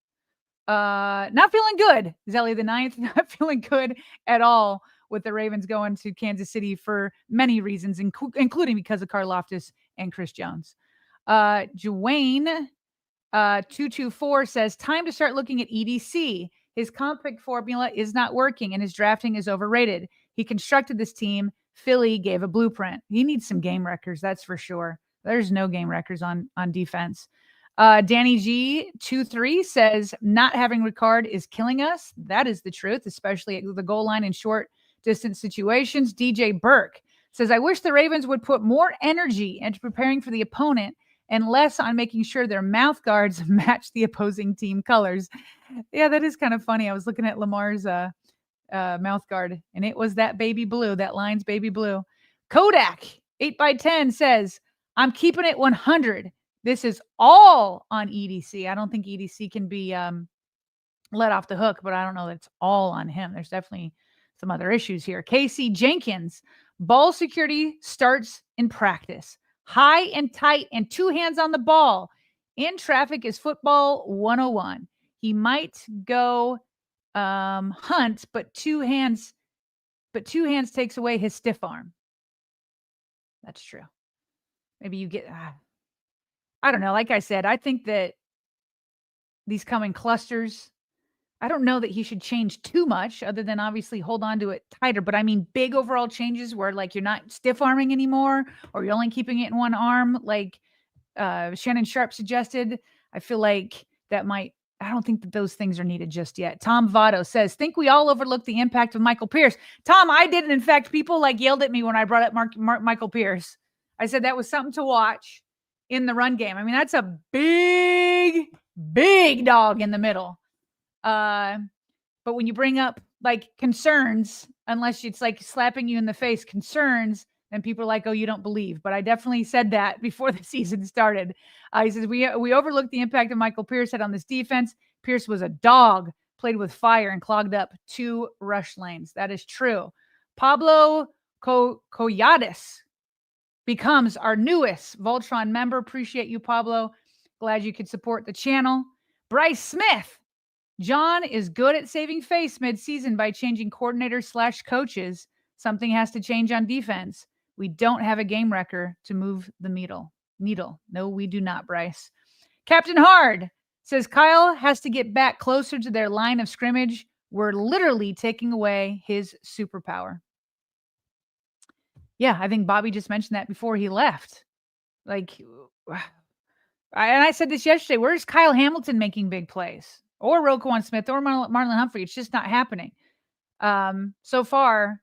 Not feeling good. Zelly the 9th, not feeling good at all with the Ravens going to Kansas City for many reasons, including because of Karlaftis and Chris Jones. Dwayne 224 says, time to start looking at EDC. His comp pick formula is not working and his drafting is overrated. He constructed this team. Philly gave a blueprint. He needs some game records, that's for sure. There's no game records on defense. Danny G 2-3 says not having Ricard is killing us. That is the truth, especially at the goal line in short distance situations. DJ Burke says, I wish the Ravens would put more energy into preparing for the opponent and less on making sure their mouth guards match the opposing team colors. Yeah, that is kind of funny. I was looking at Lamar's mouth guard, and it was that baby blue, that line's baby blue. Kodak 8x10 says, I'm keeping it 100. This is all on EDC. I don't think EDC can be let off the hook, but I don't know that it's all on him. There's definitely some other issues here. Casey Jenkins, ball security starts in practice. High and tight and two hands on the ball. In traffic is football 101. He might go hunt, but two hands takes away his stiff arm. That's true. Maybe you get, I don't know. Like I said, I think that these come in clusters. I don't know that he should change too much other than obviously hold on to it tighter. But I mean, big overall changes where like you're not stiff arming anymore or you're only keeping it in one arm like Shannon Sharp suggested. I feel like that might, I don't think that those things are needed just yet. Tom Votto says, think we all overlooked the impact of Michael Pierce. Tom, I didn't. In fact, people like yelled at me when I brought up Michael Pierce. I said that was something to watch in the run game. I mean, that's a big, big dog in the middle. But when you bring up like concerns, unless it's like slapping you in the face, concerns, then people are like, oh, you don't believe. But I definitely said that before the season started. He says, we overlooked the impact of Michael Pierce had on this defense. Pierce was a dog, played with fire and clogged up 2 rush lanes. That is true. Pablo Colladas becomes our newest VAULTRON member. Appreciate you, Pablo. Glad you could support the channel. Bryce Smith. John is good at saving face mid-season by changing coordinators/coaches. Something has to change on defense. We don't have a game wrecker to move the needle. No, we do not, Bryce. Captain Hard says Kyle has to get back closer to their line of scrimmage. We're literally taking away his superpower. Yeah, I think Bobby just mentioned that before he left. Like, and I said this yesterday, where's Kyle Hamilton making big plays? Or Roquan Smith or Marlon Humphrey? It's just not happening. So far,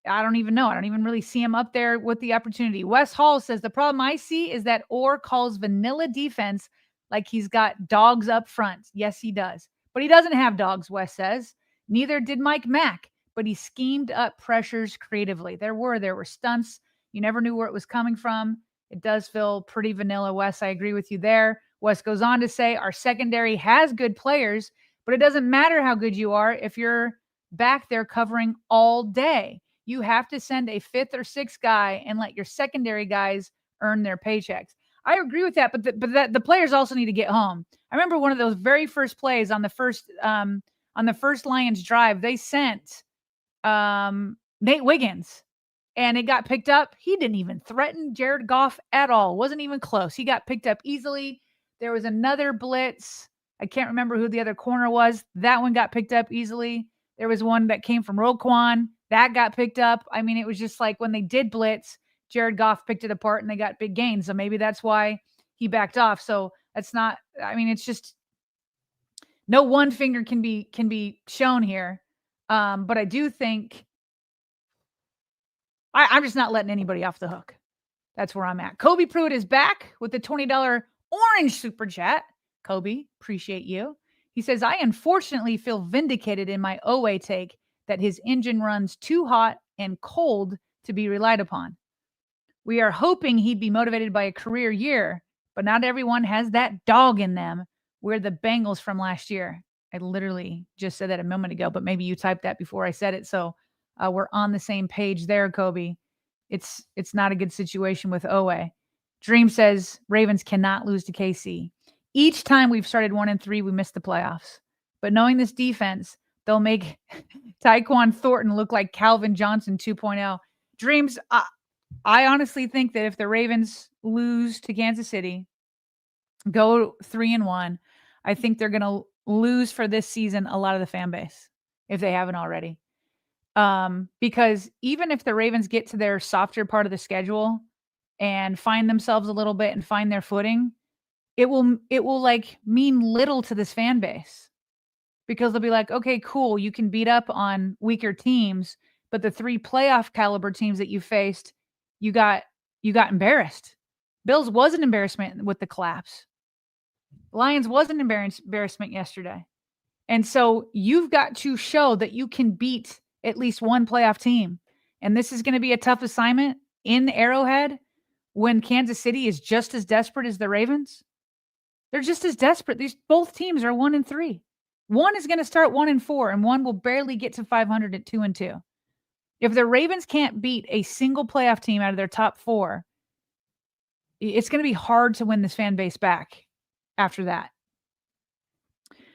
I don't even know. I don't even really see him up there with the opportunity. Wes Hall says, the problem I see is that Orr calls vanilla defense like he's got dogs up front. Yes, he does. But he doesn't have dogs, Wes says. Neither did Mike Mack, but he schemed up pressures creatively. There were stunts. You never knew where it was coming from. It does feel pretty vanilla, Wes. I agree with you there. Wes goes on to say, our secondary has good players, but it doesn't matter how good you are if you're back there covering all day. You have to send a 5th or 6th guy and let your secondary guys earn their paychecks. I agree with that, but the players also need to get home. I remember one of those very first plays on the first Lions drive. They sent Nate Wiggins, and it got picked up. He didn't even threaten Jared Goff at all. Wasn't even close. He got picked up easily. There was another blitz. I can't remember who the other corner was. That one got picked up easily. There was one that came from Roquan. That got picked up. I mean, it was just like when they did blitz, Jared Goff picked it apart and they got big gains. So maybe that's why he backed off. So that's not, I mean, it's just no one finger can be shown here. But I do think I'm just not letting anybody off the hook. That's where I'm at. Kobe Pruitt is back with the $20 orange super chat. Kobe, appreciate you. He says, I unfortunately feel vindicated in my Owe take that his engine runs too hot and cold to be relied upon. We are hoping he'd be motivated by a career year, but not everyone has that dog in them. We're the Bengals from last year. I literally just said that a moment ago, but maybe you typed that before I said it. So we're on the same page there, Kobe. It's not a good situation with Owe. Dream says Ravens cannot lose to KC. Each time we've started 1-3, we missed the playoffs. But knowing this defense, they'll make Tyquan Thornton look like Calvin Johnson 2.0. Dreams, I honestly think that if the Ravens lose to Kansas City, go 3-1, I think they're going to lose for this season a lot of the fan base, if they haven't already. Because even if the Ravens get to their softer part of the schedule and find themselves a little bit and find their footing, it will like mean little to this fan base, because they'll be like, okay, cool, you can beat up on weaker teams, but the 3 playoff caliber teams that you faced, you got embarrassed. Bills was an embarrassment with the collapse. Lions was an embarrassment yesterday. And so you've got to show that you can beat at least one playoff team. And this is going to be a tough assignment in Arrowhead when Kansas City is just as desperate as the Ravens. They're just as desperate. Both teams are 1-3. One is going to start 1-4, and one will barely get to 500 at 2-2. If the Ravens can't beat a single playoff team out of their top 4, it's going to be hard to win this fan base back after that.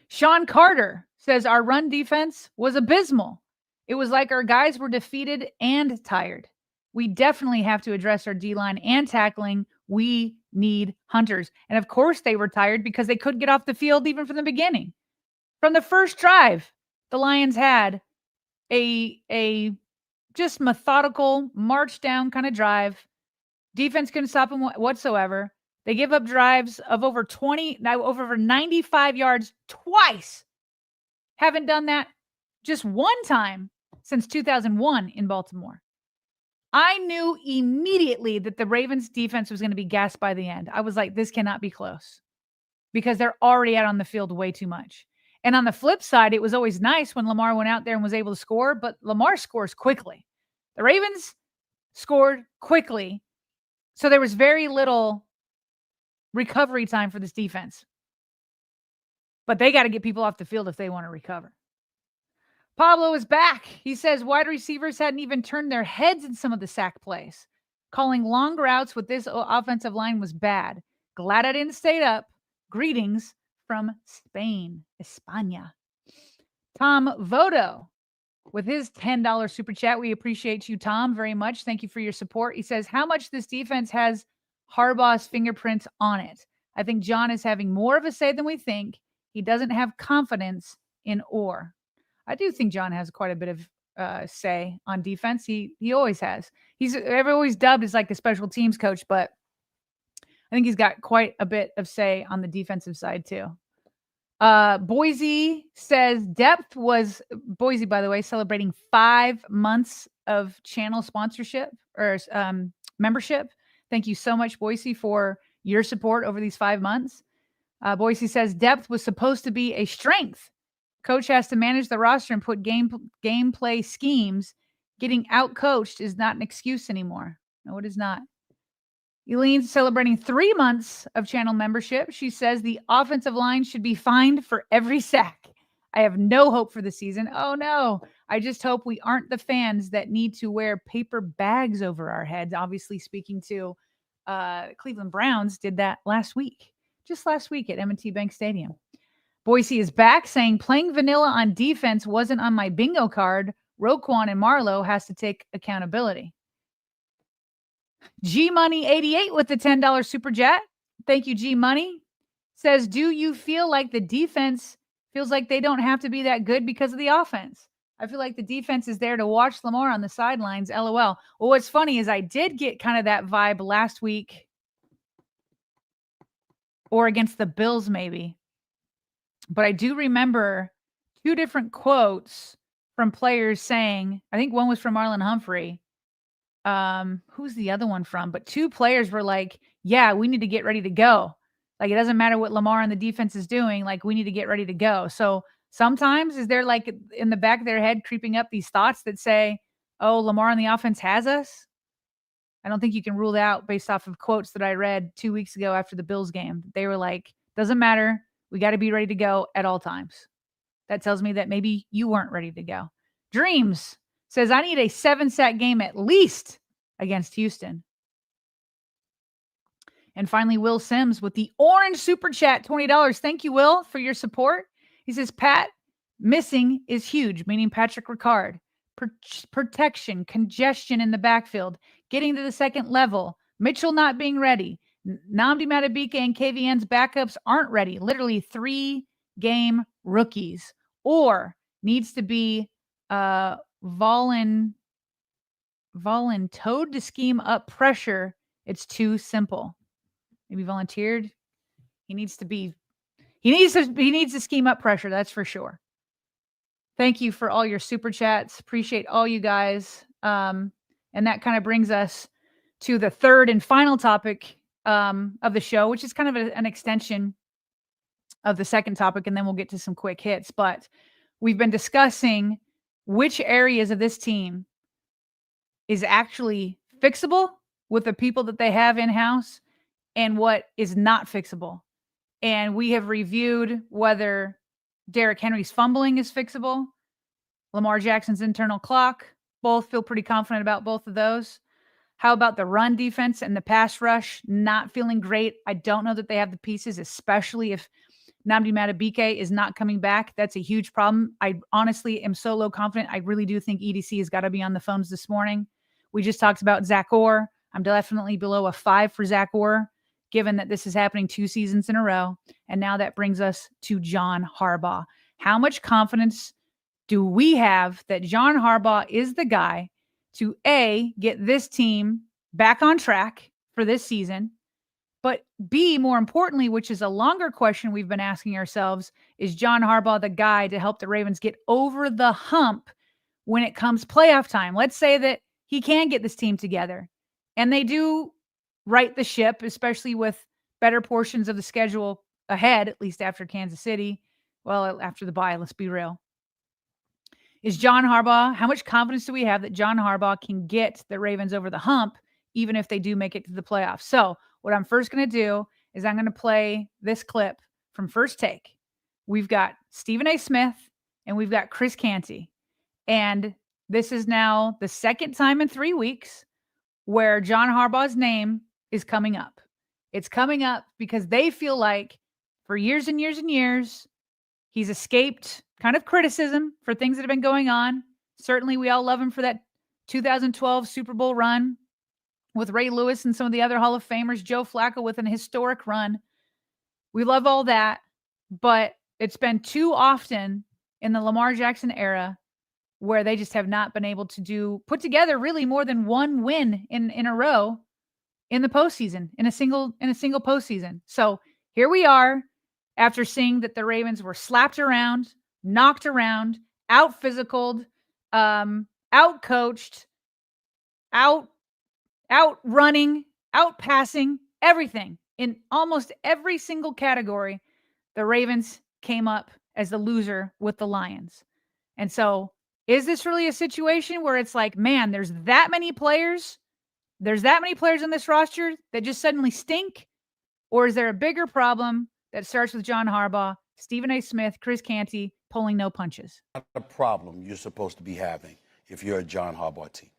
Sean Carter says our run defense was abysmal. It was like our guys were defeated and tired. We definitely have to address our D-line and tackling. We need hunters. And of course they were tired because they couldn't get off the field even from the beginning. From the first drive, the Lions had a just methodical march down kind of drive. Defense couldn't stop them whatsoever. They give up drives of over 95 yards twice. Haven't done that just one time since 2001 in Baltimore. I knew immediately that the Ravens defense was going to be gassed by the end. I was like, this cannot be close, because they're already out on the field way too much. And on the flip side, it was always nice when Lamar went out there and was able to score, but Lamar scores quickly. The Ravens scored quickly, so there was very little recovery time for this defense. But they got to get people off the field if they want to recover. Pablo is back. He says wide receivers hadn't even turned their heads in some of the sack plays. Calling long routes with this offensive line was bad. Glad I didn't stay up. Greetings from Spain, España. Tom Vodo with his $10 super chat. We appreciate you, Tom, very much. Thank you for your support. He says, how much this defense has Harbaugh's fingerprints on it? I think John is having more of a say than we think. He doesn't have confidence in Orr. I do think John has quite a bit of say on defense. He always has. He's always dubbed as like the special teams coach, but I think he's got quite a bit of say on the defensive side too. Boise says depth was Boise, by the way, celebrating 5 months of channel sponsorship or membership. Thank you so much, Boise, for your support over these 5 months. Boise says depth was supposed to be a strength. Coach has to manage the roster and put gameplay schemes. Getting out-coached is not an excuse anymore. No, it is not. Eileen's celebrating 3 months of channel membership. She says the offensive line should be fined for every sack. I have no hope for the season. Oh, no. I just hope we aren't the fans that need to wear paper bags over our heads. Obviously, speaking to Cleveland Browns did that just last week at M&T Bank Stadium. Boise is back saying playing vanilla on defense wasn't on my bingo card. Roquan and Marlowe has to take accountability. G-Money88 with the $10 super chat. Thank you, G-Money. Says, do you feel like the defense feels like they don't have to be that good because of the offense? I feel like the defense is there to watch Lamar on the sidelines, LOL. Well, what's funny is I did get kind of that vibe last week, or against the Bills maybe. But I do remember 2 different quotes from players saying, I think one was from Marlon Humphrey. Who's the other one from? But 2 players were like, yeah, we need to get ready to go. Like, it doesn't matter what Lamar and the defense is doing. Like, we need to get ready to go. So sometimes is there like in the back of their head creeping up these thoughts that say, oh, Lamar on the offense has us? I don't think you can rule it out based off of quotes that I read 2 weeks ago after the Bills game. They were like, doesn't matter. We got to be ready to go at all times. That tells me that maybe you weren't ready to go. Dreams says, I need a 7-sack game at least against Houston. And finally, Will Sims with the orange super chat, $20. Thank you, Will, for your support. He says, Pat, missing is huge, meaning Patrick Ricard. Protection, congestion in the backfield, getting to the second level, Mitchell not being ready. Nnamdi Madubuike and KVN's backups aren't ready. Literally 3-game rookies. Or needs to be Volin told to scheme up pressure. It's too simple. Maybe volunteered. He needs to scheme up pressure. That's for sure. Thank you for all your super chats. Appreciate all you guys. And that kind of brings us to the third and final topic of the show, which is kind of an extension of the second topic, and then we'll get to some quick hits. But we've been discussing which areas of this team is actually fixable with the people that they have in-house and what is not fixable. And we have reviewed whether Derrick Henry's fumbling is fixable, Lamar Jackson's internal clock. Both feel pretty confident about both of those. How about the run defense and the pass rush? Not feeling great. I don't know that they have the pieces, especially if Nnamdi Madubuike is not coming back. That's a huge problem. I honestly am so low confident. I really do think EDC has got to be on the phones this morning. We just talked about Zach Orr. I'm definitely below a 5 for Zach Orr, given that this is happening 2 seasons in a row. And now that brings us to John Harbaugh. How much confidence do we have that John Harbaugh is the guy to A, get this team back on track for this season, but B, more importantly, which is a longer question we've been asking ourselves, is John Harbaugh the guy to help the Ravens get over the hump when it comes playoff time? Let's say that he can get this team together and they do right the ship, especially with better portions of the schedule ahead, at least after Kansas City. Well, after the bye, let's be real. Is John Harbaugh, how much confidence do we have that John Harbaugh can get the Ravens over the hump, even if they do make it to the playoffs? So what I'm first going to do is I'm going to play this clip from First Take. We've got Stephen A. Smith and we've got Chris Canty. And this is now the second time in 3 weeks where John Harbaugh's name is coming up. It's coming up because they feel like for years and years and years, he's escaped kind of criticism for things that have been going on. Certainly, we all love him for that 2012 Super Bowl run with Ray Lewis and some of the other Hall of Famers, Joe Flacco with an historic run. We love all that, but it's been too often in the Lamar Jackson era where they just have not been able to put together really more than one win in a row in the postseason, in a single postseason. So here we are after seeing that the Ravens were slapped around, knocked around, out-physicaled, out-coached, out-running, out-passing, everything. In almost every single category, the Ravens came up as the loser with the Lions. And so is this really a situation where it's like, man, there's that many players on this roster that just suddenly stink? Or is there a bigger problem that starts with John Harbaugh, Stephen A. Smith, Chris Canty pulling no punches? Not a problem you're supposed to be having if you're a John Harbaugh team,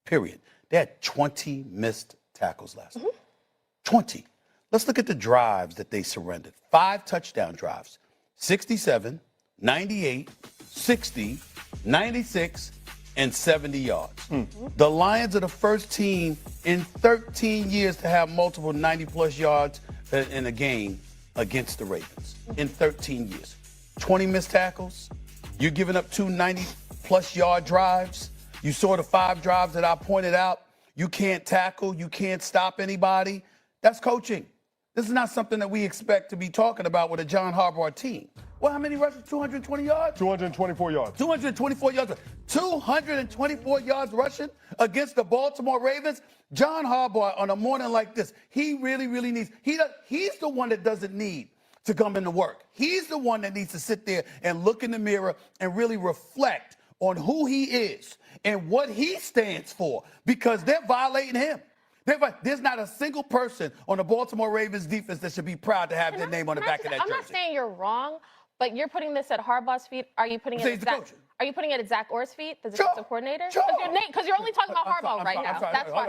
period. They had 20 missed tackles last week. 20. Let's look at the drives that they surrendered. 5 touchdown drives, 67, 98, 60, 96, and 70 yards. The Lions are the first team in 13 years to have multiple 90-plus yards in a game against the Ravens. In 13 years. 20 missed tackles. You're giving up 2 90-plus yard drives. You saw the 5 drives that I pointed out. You can't tackle. You can't stop anybody. That's coaching. This is not something that we expect to be talking about with a John Harbaugh team. Well, how many rushes? 220 yards? 224 yards. 224 yards. 224 yards rushing against the Baltimore Ravens. John Harbaugh, on a morning like this, he really, really needs, he's the one that doesn't need to come into work. He's the one that needs to sit there and look in the mirror and really reflect on who he is and what he stands for, because they're violating him. There's not a single person on the Baltimore Ravens defense that should be proud to have their name on the back of that jersey. I'm not saying you're wrong, but you're putting this at Harbaugh's feet. Are you putting it at Zach Orr's feet, the defensive coordinator? Because you're only talking about Harbaugh right now. That's why.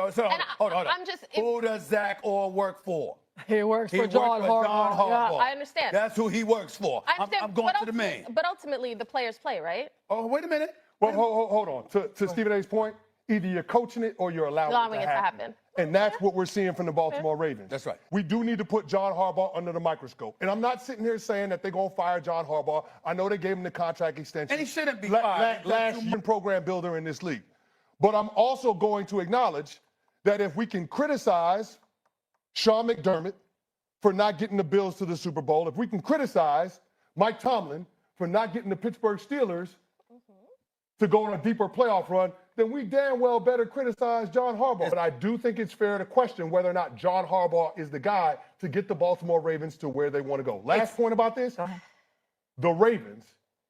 Hold on. Who does Zach Orr work for? He works for John Harbaugh. Yeah, I understand. That's who he works for. I understand, I'm going to the man. But ultimately, the players play, right? Oh, wait a minute. Well, hold on. To Stephen A's point, either you're coaching it or you're allowing it to happen. And that's what we're seeing from the Baltimore Ravens. That's right. We do need to put John Harbaugh under the microscope. And I'm not sitting here saying that they're going to fire John Harbaugh. I know they gave him the contract extension. And he shouldn't be fired. Last year program builder in this league. But I'm also going to acknowledge that if we can criticize Sean McDermott for not getting the Bills to the Super Bowl, if we can criticize Mike Tomlin for not getting the Pittsburgh Steelers to go on a deeper playoff run, then we damn well better criticize John Harbaugh. But I do think it's fair to question whether or not John Harbaugh is the guy to get the Baltimore Ravens to where they want to go. Last point about this, the Ravens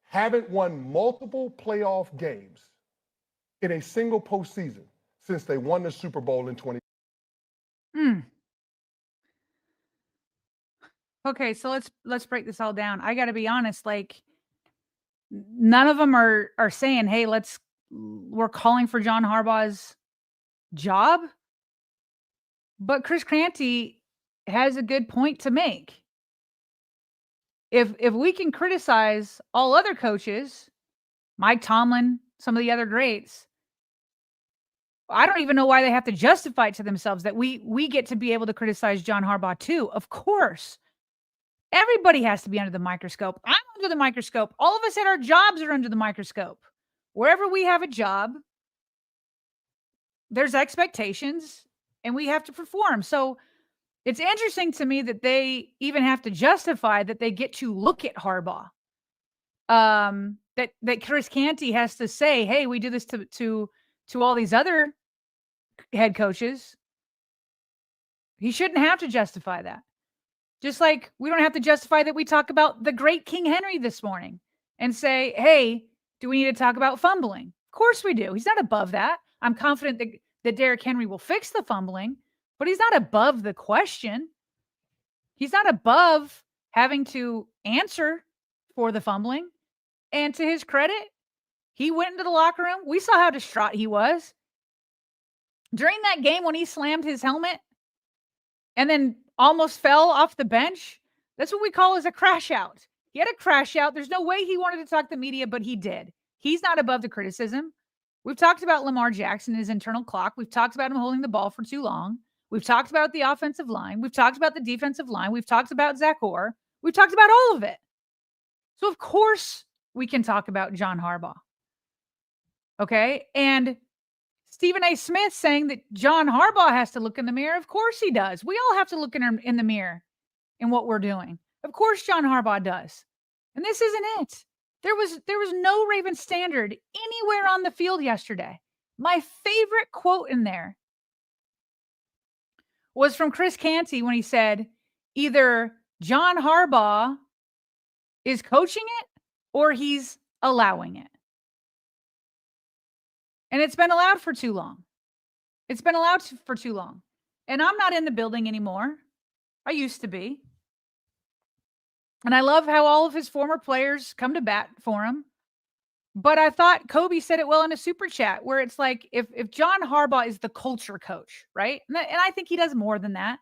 haven't won multiple playoff games in a single postseason since they won the Super Bowl in 20. Okay, so let's break this all down. I got to be honest, like none of them are saying, "Hey, we're calling for John Harbaugh's job." But Chris Canty has a good point to make. If we can criticize all other coaches, Mike Tomlin, some of the other greats, I don't even know why they have to justify it to themselves that we get to be able to criticize John Harbaugh too. Of course. Everybody has to be under the microscope. I'm under the microscope. All of us at our jobs are under the microscope. Wherever we have a job, there's expectations and we have to perform. So it's interesting to me that they even have to justify that they get to look at Harbaugh. That Chris Canty has to say, "Hey, we do this to all these other head coaches." He shouldn't have to justify that. Just like we don't have to justify that we talk about the great King Henry this morning and say, "Hey, do we need to talk about fumbling?" Of course we do. He's not above that. I'm confident that Derrick Henry will fix the fumbling, but he's not above the question. He's not above having to answer for the fumbling. And to his credit, he went into the locker room. We saw how distraught he was. During that game when he slammed his helmet and then almost fell off the bench, that's what we call as a crash out. He had a crash out. There's no way he wanted to talk to the media, but he did. He's not above the criticism. We've talked about Lamar Jackson and his internal clock. We've talked about him holding the ball for too long. We've talked about the offensive line. We've talked about the defensive line. We've talked about Zach Orr. We've talked about all of it. So, of course, we can talk about John Harbaugh. Okay? And Stephen A. Smith saying that John Harbaugh has to look in the mirror. Of course he does. We all have to look in the mirror in what we're doing. Of course John Harbaugh does. And this isn't it. There was no Raven standard anywhere on the field yesterday. My favorite quote in there was from Chris Canty when he said, either John Harbaugh is coaching it or he's allowing it. And it's been allowed for too long. It's been allowed for too long. And I'm not in the building anymore. I used to be. And I love how all of his former players come to bat for him. But I thought Kobe said it well in a super chat where it's like, if John Harbaugh is the culture coach, right? And I think he does more than that.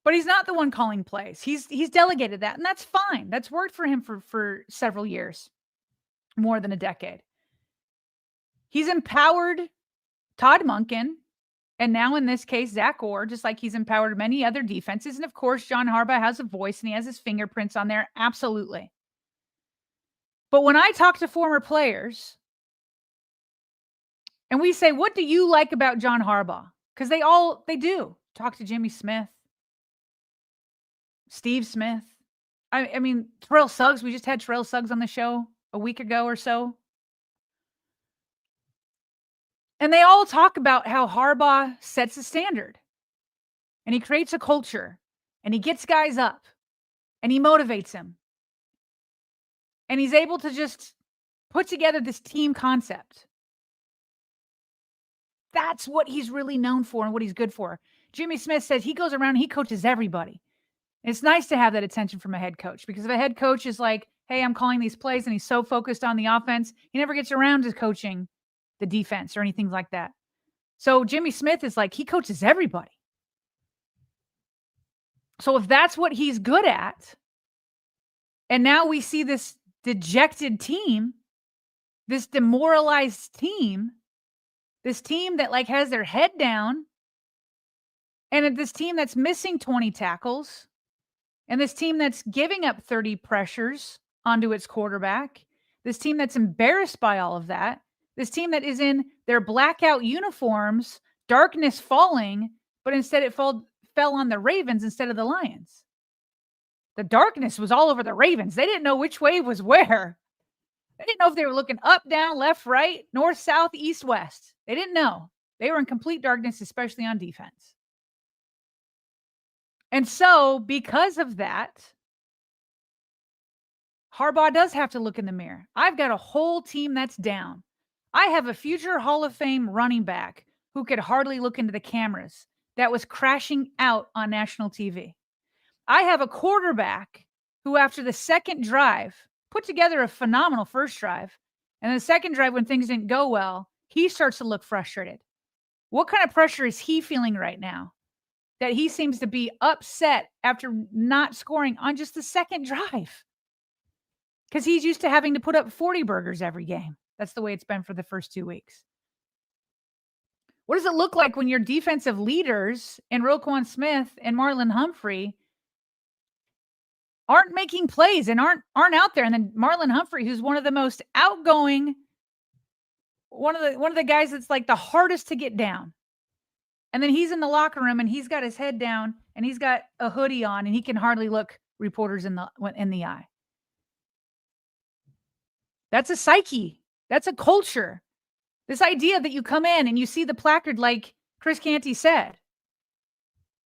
But he's not the one calling plays. He's delegated that, and that's fine. That's worked for him for several years. More than a decade. He's empowered Todd Monken, and now in this case, Zach Orr, just like he's empowered many other defenses. And of course, John Harbaugh has a voice and he has his fingerprints on there. Absolutely. But when I talk to former players and we say, what do you like about John Harbaugh? Because they do. Talk to Jimmy Smith, Steve Smith. I mean, Terrell Suggs. We just had Terrell Suggs on the show a week ago or so. And they all talk about how Harbaugh sets a standard and he creates a culture and he gets guys up and he motivates them. And he's able to just put together this team concept. That's what he's really known for and what he's good for. Jimmy Smith says he goes around and he coaches everybody. And it's nice to have that attention from a head coach, because if a head coach is like, hey, I'm calling these plays, and he's so focused on the offense, he never gets around to coaching the defense or anything like that. So Jimmy Smith is like, he coaches everybody. So if that's what he's good at, and now we see this dejected team, this demoralized team, This team that like has their head down, and this team that's missing 20 tackles, and this team that's giving up 30 pressures onto its quarterback, this team that's embarrassed by all of that, this team that is in their blackout uniforms, darkness falling, but instead it fell on the Ravens instead of the Lions. The darkness was all over the Ravens. They didn't know which way was where. They didn't know if they were looking up, down, left, right, north, south, east, west. They didn't know. They were in complete darkness, especially on defense. And so, because of that, Harbaugh does have to look in the mirror. I've got a whole team that's down. I have a future Hall of Fame running back who could hardly look into the cameras that was crashing out on national TV. I have a quarterback who, after the second drive, put together a phenomenal first drive. And the second drive, when things didn't go well, he starts to look frustrated. What kind of pressure is he feeling right now? That he seems to be upset after not scoring on just the second drive. Because he's used to having to put up 40 burgers every game. That's the way it's been for the first 2 weeks. What does it look like when your defensive leaders in Roquan Smith and Marlon Humphrey aren't making plays and aren't out there? And then Marlon Humphrey, who's one of the most outgoing, one of the guys that's like the hardest to get down. And then he's in the locker room and he's got his head down and he's got a hoodie on and he can hardly look reporters in the eye. That's a psyche. That's a culture. This idea that you come in and you see the placard like Chris Canty said,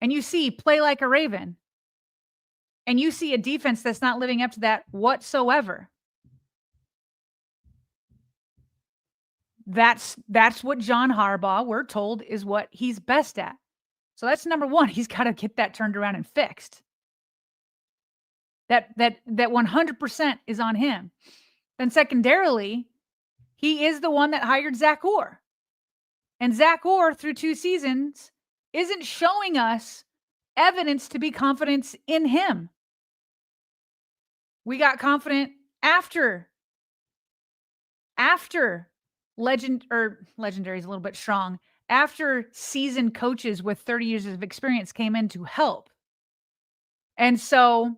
and you see play like a Raven, and you see a defense that's not living up to that whatsoever. That's what John Harbaugh, we're told, is what he's best at. So that's number one. He's got to get that turned around and fixed. That 100% is on him. Then secondarily, he is the one that hired Zach Orr. And Zach Orr, through 2 seasons, isn't showing us evidence to be confident in him. We got confident after legendary is a little bit strong, after seasoned coaches with 30 years of experience came in to help. And so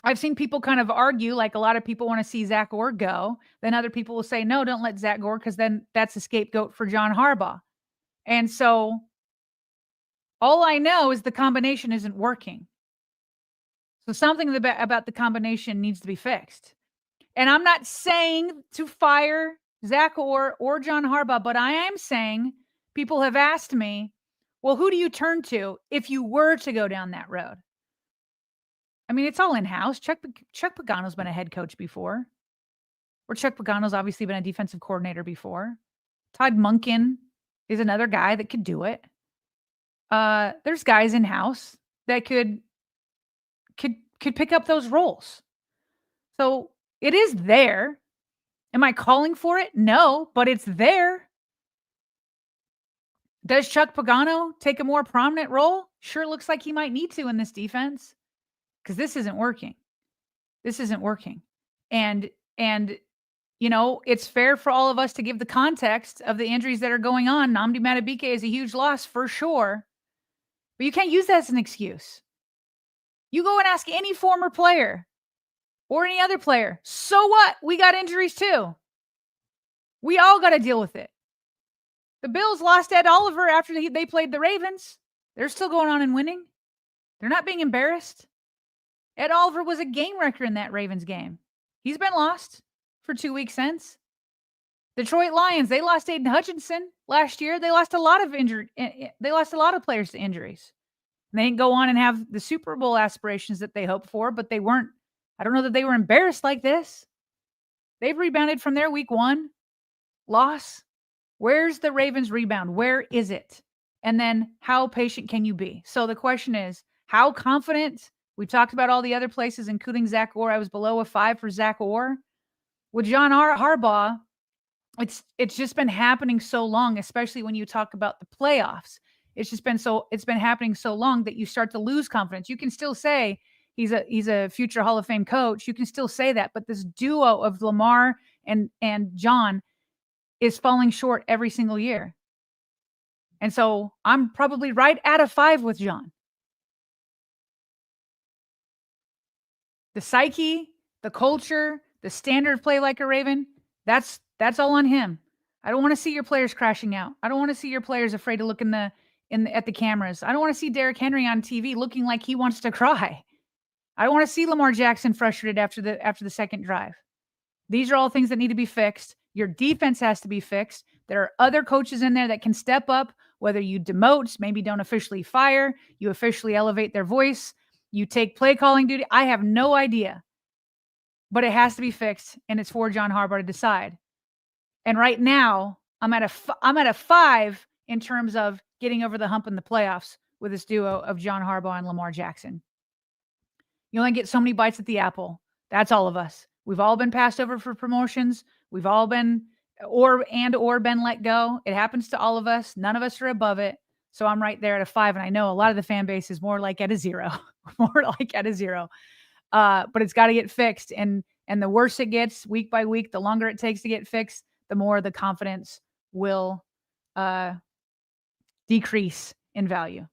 I've seen people kind of argue, like a lot of people want to see Zach Orr go. Then other people will say, no, don't let Zach go, because then that's a scapegoat for John Harbaugh. And so all I know is the combination isn't working. So something about the combination needs to be fixed. And I'm not saying to fire Zach Orr or John Harbaugh, but I am saying people have asked me, well, who do you turn to if you were to go down that road? I mean, it's all in-house. Chuck Pagano's been a head coach before. Or Chuck Pagano's obviously been a defensive coordinator before. Todd Monken is another guy that could do it. There's guys in-house that could pick up those roles. So it is there. Am I calling for it? No, but it's there. Does Chuck Pagano take a more prominent role? Sure looks like he might need to in this defense, because this isn't working. This isn't working. And you know, it's fair for all of us to give the context of the injuries that are going on. Nnamdi Madubuike is a huge loss for sure, but you can't use that as an excuse. You go and ask any former player or any other player, so what? We got injuries too. We all got to deal with it. The Bills lost Ed Oliver after they played the Ravens. They're still going on and winning. They're not being embarrassed. Ed Oliver was a game wrecker in that Ravens game. He's been lost for 2 weeks since. Detroit Lions, they lost Aiden Hutchinson last year. They lost a lot of players to injuries. And they didn't go on and have the Super Bowl aspirations that they hoped for, but they weren't. I don't know that they were embarrassed like this. They've rebounded from their week 1 loss. Where's the Ravens rebound? Where is it? And then how patient can you be? So the question is, how confident? We talked about all the other places, including Zach Orr. I was below a 5 for Zach Orr. With John Harbaugh, it's just been happening so long, especially when you talk about the playoffs. It's been happening so long that you start to lose confidence. You can still say he's a future Hall of Fame coach. You can still say that, but this duo of Lamar and John is falling short every single year. And so I'm probably right at a 5 with John. The psyche, the culture, the standard of play like a Raven, that's all on him. I don't want to see your players crashing out. I don't want to see your players afraid to look at the cameras. I don't want to see Derrick Henry on TV looking like he wants to cry. I don't want to see Lamar Jackson frustrated after the second drive. These are all things that need to be fixed. Your defense has to be fixed. There are other coaches in there that can step up, whether you demote, maybe don't officially fire, you officially elevate their voice, you take play calling duty. I have no idea. But it has to be fixed, and it's for John Harbaugh to decide. And right now, I'm at a 5 in terms of getting over the hump in the playoffs with this duo of John Harbaugh and Lamar Jackson. You only get so many bites at the apple. That's all of us. We've all been passed over for promotions. We've all been or been let go. It happens to all of us. None of us are above it. So I'm right there at a 5. And I know a lot of the fan base is more like at a 0. But it's got to get fixed. And the worse it gets week by week, the longer it takes to get fixed, the more the confidence will decrease in value.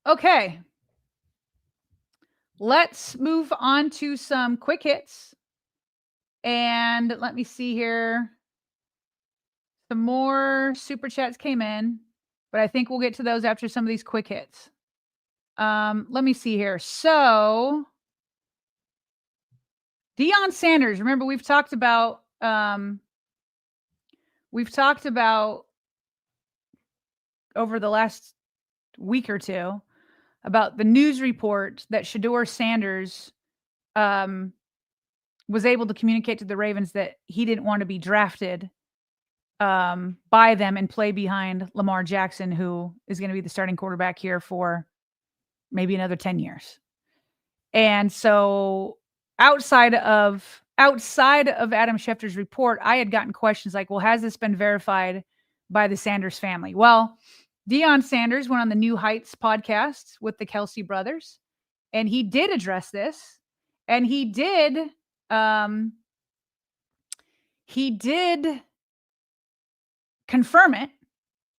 Okay. Let's move on to some quick hits. And let me see here. Some more super chats came in, but I think we'll get to those after some of these quick hits. Let me see here. So Deion Sanders, remember we've talked about over the last week or two about the news report that Shedeur Sanders was able to communicate to the Ravens that he didn't want to be drafted by them and play behind Lamar Jackson, who is going to be the starting quarterback here for maybe another 10 years. And so outside of Adam Schefter's report, I had gotten questions like, well, has this been verified by the Sanders family? Well, Deion Sanders went on the New Heights podcast with the Kelsey brothers, and he did address this, and he did confirm it.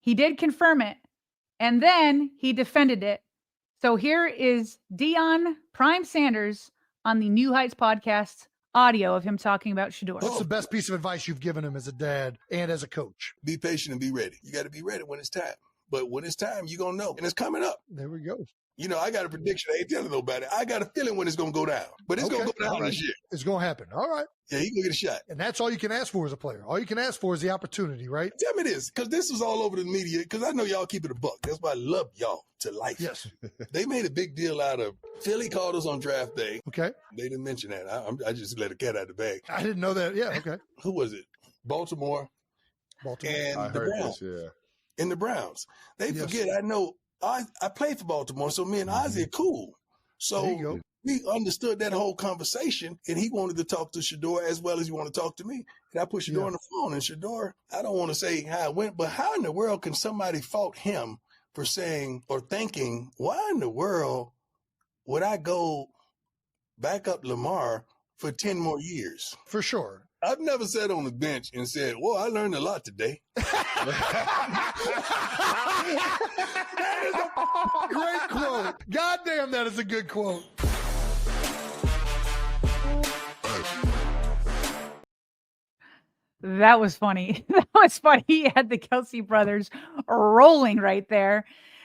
He did confirm it, and then he defended it. So here is Deion Prime Sanders on the New Heights podcast audio of him talking about Shedeur. What's the best piece of advice you've given him as a dad and as a coach? Be patient and be ready. You got to be ready when it's time. But when it's time, you're going to know. And it's coming up. There we go. You know, I got a prediction. I ain't telling nobody. I got a feeling when it's going to go down. But it's going to go down this year. It's going to happen. All right. Yeah, he's going to get a shot. And that's all you can ask for as a player. All you can ask for is the opportunity, right? Tell me this, because this was all over the media, because I know y'all keep it a buck. That's why I love y'all to life. Yes. They made a big deal out of Philly called us on draft day. Okay. They didn't mention that. I just let a cat out of the bag. I didn't know that. Yeah, okay. Who was it? Baltimore. And the Browns. And the Browns. They forget, I know, I played for Baltimore, so me and Ozzie are cool. So we understood that whole conversation, and he wanted to talk to Shedeur as well as he wanted to talk to me. And I put Shedeur on the phone, and Shedeur, I don't want to say how it went, but how in the world can somebody fault him for saying or thinking, why in the world would I go back up Lamar for 10 more years? For sure. I've never sat on the bench and said, well, I learned a lot today. That is a great quote. God damn, that is a good quote. That was funny. That was funny. He had the Kelsey brothers rolling right there.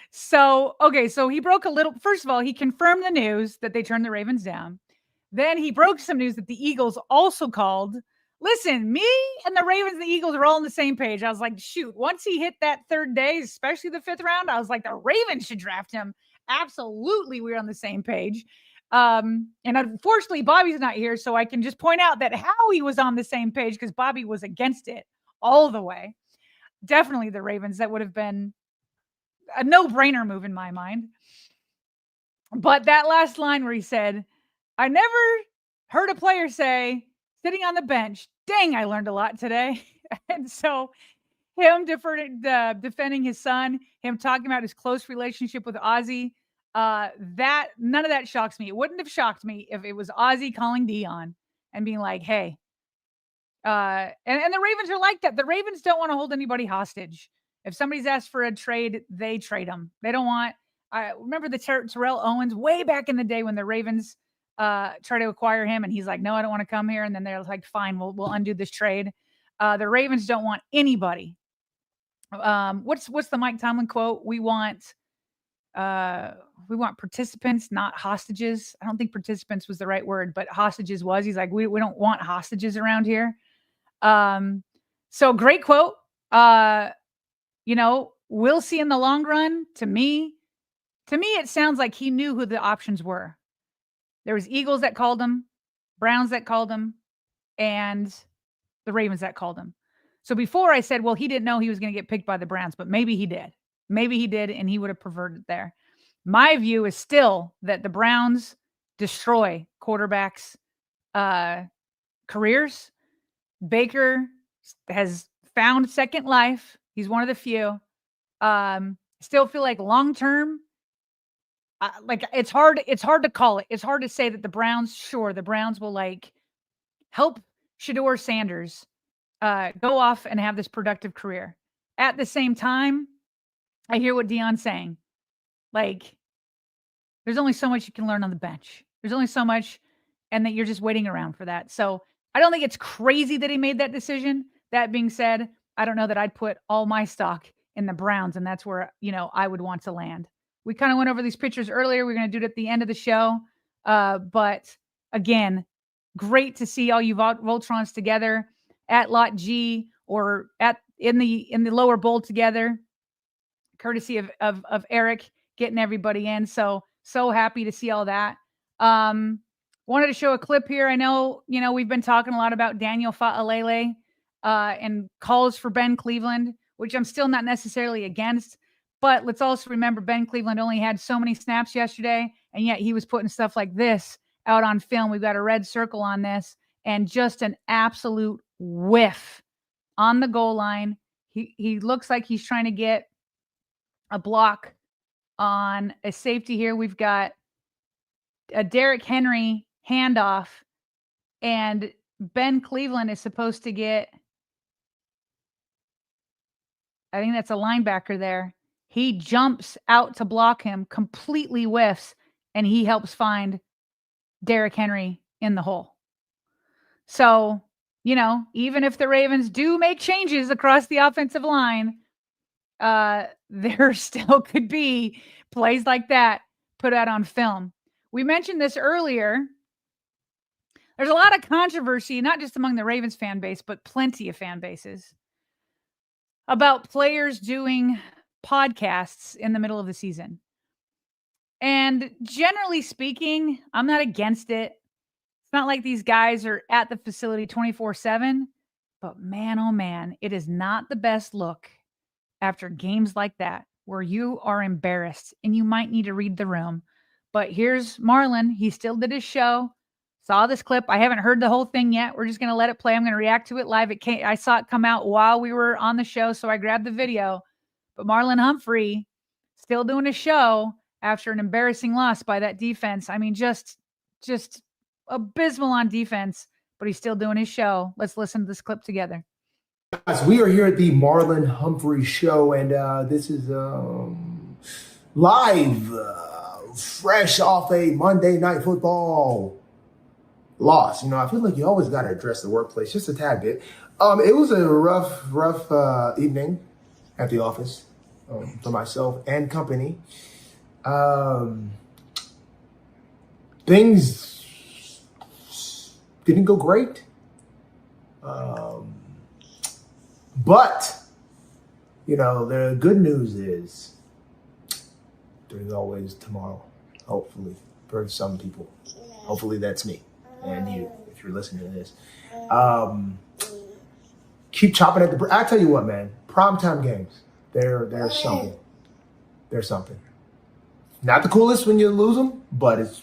So, okay, so he broke a little. First of all, he confirmed the news that they turned the Ravens down. Then he broke some news that the Eagles also called. Listen, me and the Ravens and the Eagles are all on the same page. I was like, shoot, once he hit that third day, especially the 5th round, I was like, the Ravens should draft him. Absolutely, we're on the same page. And unfortunately, Bobby's not here, so I can just point out that Howie was on the same page because Bobby was against it all the way. Definitely the Ravens. That would have been a no-brainer move in my mind. But that last line where he said, I never heard a player say, sitting on the bench, dang, I learned a lot today. And so him defending his son, him talking about his close relationship with Ozzie, that none of that shocks me. It wouldn't have shocked me if it was Ozzie calling Deion and being like, hey, and the Ravens are like that. The Ravens don't want to hold anybody hostage. If somebody's asked for a trade, they trade them. They don't want. I remember the Terrell Owens way back in the day when the Ravens try to acquire him, and he's like, "No, I don't want to come here." And then they're like, "Fine, we'll undo this trade." The Ravens don't want anybody. What's the Mike Tomlin quote? We want participants, not hostages. I don't think participants was the right word, but hostages was. He's like, we don't want hostages around here. So great quote. We'll see in the long run. To me, it sounds like he knew who the options were. There was Eagles that called him, Browns that called him, and the Ravens that called him. So before I said, well, he didn't know he was going to get picked by the Browns, but maybe he did. Maybe he did, and he would have preferred it there. My view is still that the Browns destroy quarterbacks' careers. Baker has found second life. He's one of the few. Still feel like long term, it's hard to call it. It's hard to say that the Browns will help Shedeur Sanders go off and have this productive career. At the same time, I hear what Deion's saying. There's only so much you can learn on the bench. There's only so much, and that you're just waiting around for that. So I don't think it's crazy that he made that decision. That being said, I don't know that I'd put all my stock in the Browns, and that's where, I would want to land. We kind of went over these pictures earlier. We're going to do it at the end of the show. But again, great to see all you Voltrons together at Lot G or in the lower bowl together, courtesy of Eric getting everybody in. So happy to see all that. Wanted to show a clip here. I know, we've been talking a lot about Daniel Fa'alele and calls for Ben Cleveland, which I'm still not necessarily against. But let's also remember Ben Cleveland only had so many snaps yesterday, and yet he was putting stuff like this out on film. We've got a red circle on this, and just an absolute whiff on the goal line. He looks like he's trying to get a block on a safety here. We've got a Derrick Henry handoff, and Ben Cleveland is supposed to get, I think that's a linebacker there. He jumps out to block him, completely whiffs, and he helps find Derrick Henry in the hole. So, even if the Ravens do make changes across the offensive line, there still could be plays like that put out on film. We mentioned this earlier. There's a lot of controversy, not just among the Ravens fan base, but plenty of fan bases, about players doing podcasts in the middle of the season. And generally speaking, I'm not against it. It's not like these guys are at the facility 24/7, but man, oh man, it is not the best look after games like that where you are embarrassed and you might need to read the room. But here's Marlon. He still did his show. Saw this clip. I haven't heard the whole thing yet. We're just going to let it play. I'm going to react to it live. I saw it come out while we were on the show, so I grabbed the video. But Marlon Humphrey still doing his show after an embarrassing loss by that defense. I mean, just abysmal on defense, but he's still doing his show. Let's listen to this clip together. Guys, we are here at the Marlon Humphrey Show, and this is live, fresh off a Monday Night Football loss. I feel like you always got to address the workplace just a tad bit. It was a rough evening at the office for myself and company. Things didn't go great. But, the good news is there's always tomorrow, hopefully, for some people. Hopefully that's me and you, if you're listening to this. Keep chopping at the... I tell you what, man, primetime games, they're something. They're something. Not the coolest when you lose them, but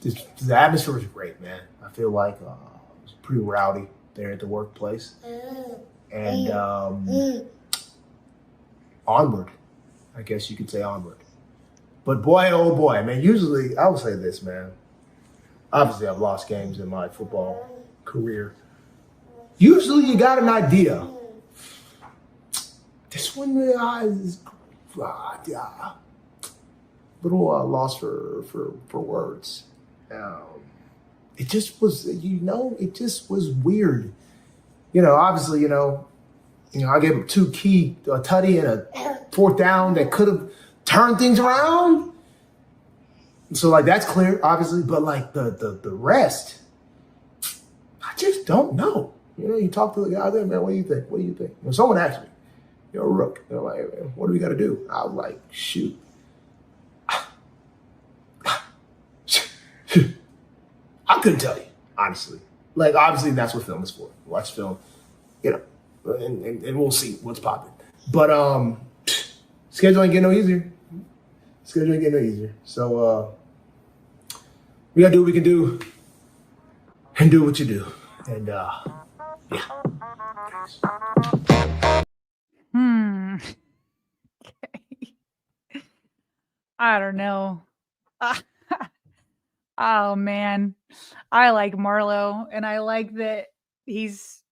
the atmosphere is great, man. I feel like it was pretty rowdy there at the workplace. And onward. I guess you could say onward. But boy, oh boy, man, usually, I will say this, man. Obviously, I've lost games in my football career. Usually you got an idea this one is little lost for words. It just was, it just was weird. Obviously, I gave him 2 key, a tutty and a 4th down that could have turned things around. So like that's clear, obviously, but like the rest, I just don't know. You talk to the guy there, man. What do you think? What do you think? When someone asked me, Rook, they're like, man, what do we got to do? I was like, shoot. I couldn't tell you, honestly. Like, obviously, that's what film is for. Watch film, and we'll see what's popping. But schedule ain't getting no easier. So we gotta do what we can do and do what you do. And yeah. Okay. I don't know. Oh man, I like Marlo, and I like that he's.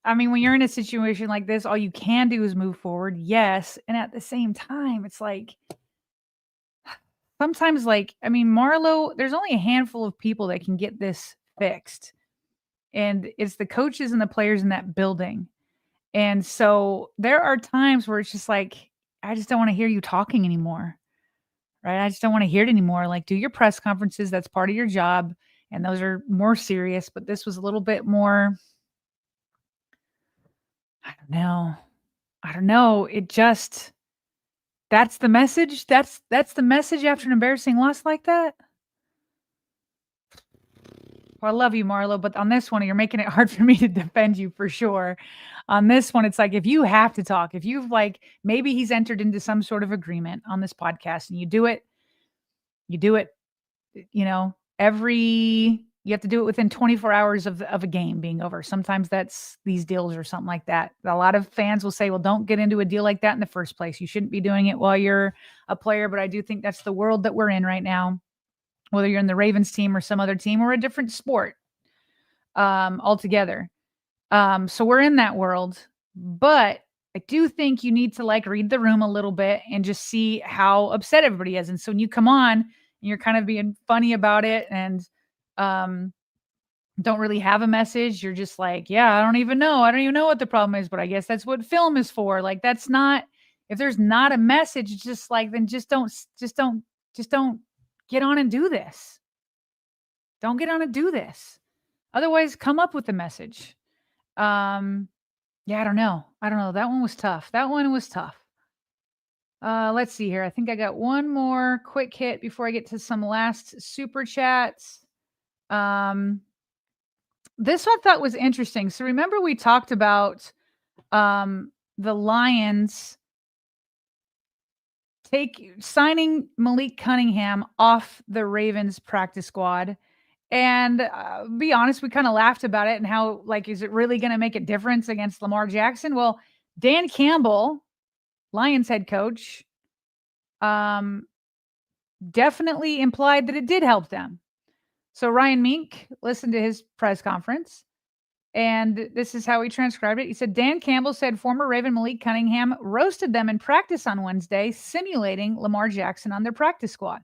I mean, when you're in a situation like this, all you can do is move forward. Yes, and at the same time, it's like sometimes, Marlo. There's only a handful of people that can get this fixed, and it's the coaches and the players in that building. And so there are times where it's just like, I just don't want to hear you talking anymore. Right? I just don't want to hear it anymore. Like, do your press conferences. That's part of your job. And those are more serious, but this was a little bit more, I don't know. It just, that's the message. That's the message after an embarrassing loss like that. Well, I love you, Marlo, but on this one, you're making it hard for me to defend you for sure. On this one, it's like, if you have to talk, if you've maybe he's entered into some sort of agreement on this podcast and you do it, you have to do it within 24 hours of a game being over. Sometimes that's these deals or something like that. A lot of fans will say, well, don't get into a deal like that in the first place. You shouldn't be doing it while you're a player. But I do think that's the world that we're in right now, whether you're in the Ravens team or some other team or a different sport altogether. So we're in that world, but I do think you need to read the room a little bit and just see how upset everybody is. And so when you come on and you're kind of being funny about it and don't really have a message, you're just like, yeah, I don't even know what the problem is, but I guess that's what film is for. Like, that's not, if there's not a message, it's just then just don't get on and do this. Don't get on and do this. Otherwise, come up with a message. Yeah, I don't know. That one was tough. Let's see here. I think I got one more quick hit before I get to some last super chats. This one I thought was interesting. So remember we talked about the Lions signing Malik Cunningham off the Ravens practice squad. And be honest, we kind of laughed about it and how, is it really going to make a difference against Lamar Jackson? Well, Dan Campbell, Lions head coach, definitely implied that it did help them. So Ryan Mink listened to his press conference, and this is how he transcribed it. He said, Dan Campbell said former Raven Malik Cunningham roasted them in practice on Wednesday, simulating Lamar Jackson on their practice squad.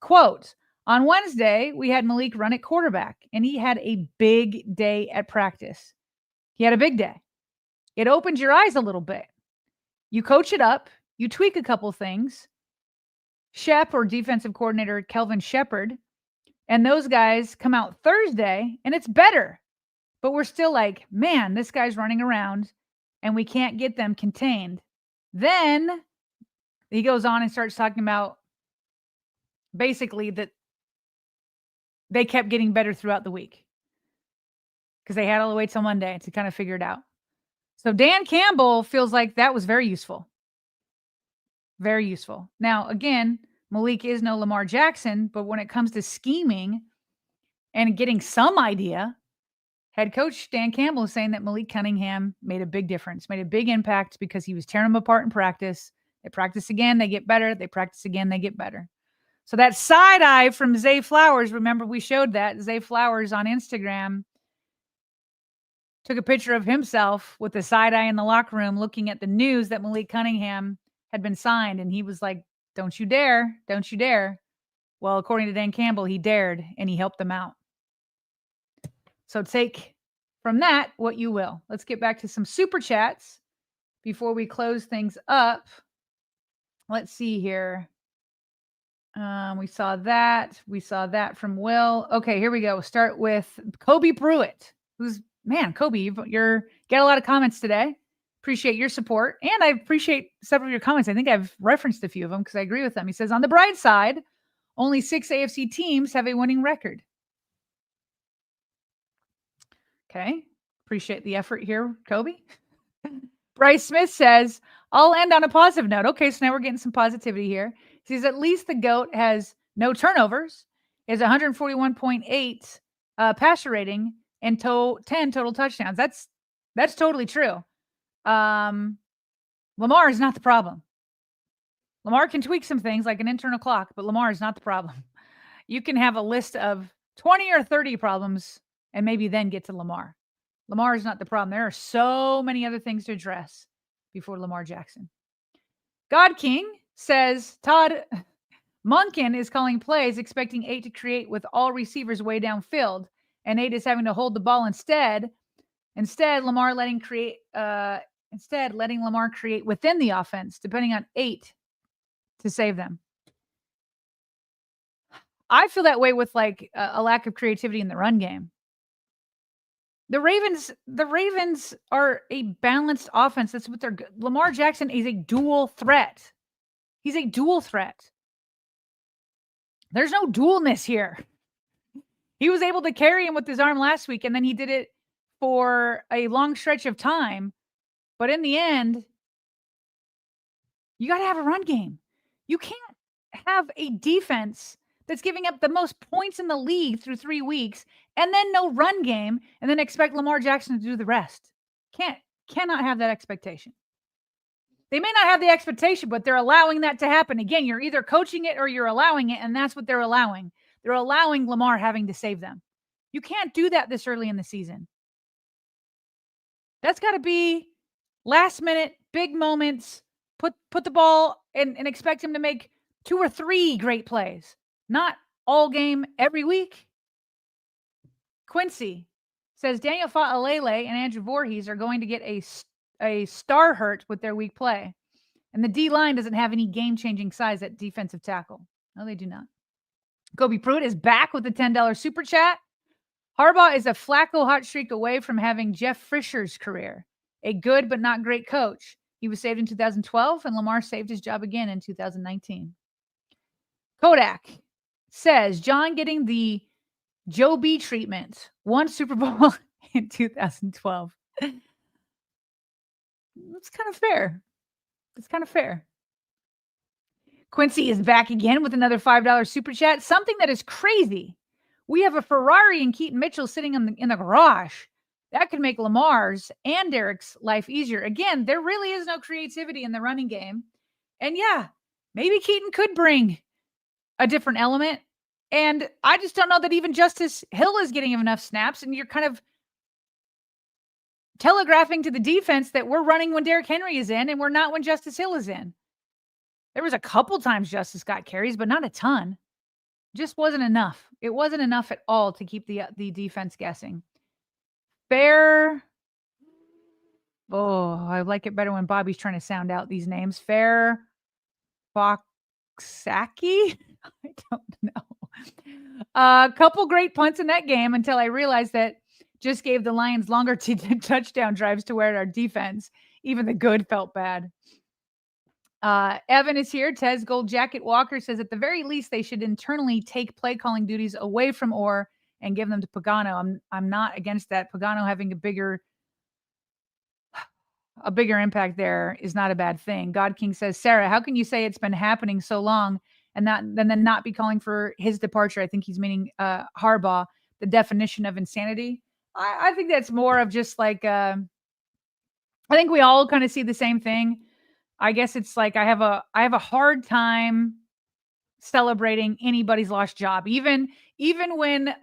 Quote, on Wednesday, we had Malik run at quarterback, and he had a big day at practice. He had a big day. It opened your eyes a little bit. You coach it up. You tweak a couple things. Shep, or defensive coordinator Kelvin Shepard, and those guys come out Thursday, and it's better. But we're still like, man, this guy's running around, and we can't get them contained. Then he goes on and starts talking about basically that they kept getting better throughout the week because they had all the way till Monday to kind of figure it out. So Dan Campbell feels like that was very useful. Very useful. Now, again, Malik is no Lamar Jackson, but when it comes to scheming and getting some idea, head coach Dan Campbell is saying that Malik Cunningham made a big difference, made a big impact because he was tearing them apart in practice. They practice again, they get better. They practice again, they get better. So that side eye from Zay Flowers, remember we showed that, Zay Flowers on Instagram. took a picture of himself with the side eye in the locker room looking at the news that Malik Cunningham had been signed. And he was like, don't you dare. Don't you dare. Well, according to Dan Campbell, he dared and he helped them out. So take from that what you will. Let's get back to some super chats before we close things up. Let's see here. We saw that. We saw that from Will. Okay, here we go. We'll start with Kobe Pruitt, who's, man, Kobe, you're get a lot of comments today. Appreciate your support. And I appreciate several of your comments. I think I've referenced a few of them because I agree with them. He says, on the bright side, only 6 AFC teams have a winning record. Okay. Appreciate the effort here, Kobe. Bryce Smith says, I'll end on a positive note. Okay, so now we're getting some positivity here. He says, at least the GOAT has no turnovers, is 141.8 passer rating, and 10 total touchdowns. That's totally true. Lamar is not the problem. Lamar can tweak some things like an internal clock, but Lamar is not the problem. You can have a list of 20 or 30 problems and maybe then get to Lamar. Lamar is not the problem. There are so many other things to address before Lamar Jackson. God King says, Todd Monken is calling plays, expecting 8 to create with all receivers way downfield, and 8 is having to hold the ball instead. Instead, letting Lamar create within the offense, depending on 8 to save them. I feel that way with like a lack of creativity in the run game. The Ravens are a balanced offense. That's what they're good. Lamar Jackson is a dual threat. He's a dual threat. There's no dualness here. He was able to carry him with his arm last week, and then he did it for a long stretch of time. But in the end, you got to have a run game. You can't have a defense that's giving up the most points in the league through 3 weeks and then no run game and then expect Lamar Jackson to do the rest. Cannot have that expectation. They may not have the expectation, but they're allowing that to happen. Again, you're either coaching it or you're allowing it, and that's what they're allowing. They're allowing Lamar having to save them. You can't do that this early in the season. That's got to be last minute, big moments, put the ball and expect him to make 2 or 3 great plays. Not all game every week. Quincy says Daniel Fa'alele and Andrew Voorhees are going to get a star hurt with their weak play. And the D-line doesn't have any game-changing size at defensive tackle. No, they do not. Kobe Pruitt is back with a $10 super chat. Harbaugh is a Flacco hot streak away from having Jeff Fisher's career. A good but not great coach. He was saved in 2012, and Lamar saved his job again in 2019. Kodak says, John getting the Joe B treatment. 1 Super Bowl in 2012. That's kind of fair. It's kind of fair. Quincy is back again with another $5 super chat. Something that is crazy. We have a Ferrari and Keaton Mitchell sitting in the garage. That could make Lamar's and Derek's life easier. Again, there really is no creativity in the running game. And yeah, maybe Keaton could bring a different element. And I just don't know that even Justice Hill is getting enough snaps. And you're kind of telegraphing to the defense that we're running when Derrick Henry is in and we're not when Justice Hill is in. There was a couple times Justice got carries, but not a ton. Just wasn't enough. It wasn't enough at all to keep the defense guessing. Fair. Oh, I like it better when Bobby's trying to sound out these names. Fair Foxaki? I don't know. A couple great punts in that game until I realized that just gave the Lions longer touchdown drives to wear our defense. Even the good felt bad. Evan is here. Tez Gold Jacket Walker says at the very least they should internally take play calling duties away from Orr and give them to Pagano. I'm not against that. Pagano having a bigger impact there is not a bad thing. God King says, Sarah, how can you say it's been happening so long and then not be calling for his departure? I think he's meaning Harbaugh, the definition of insanity. I think that's more of just like I think we all kind of see the same thing. I guess it's like I have a hard time celebrating anybody's lost job, even when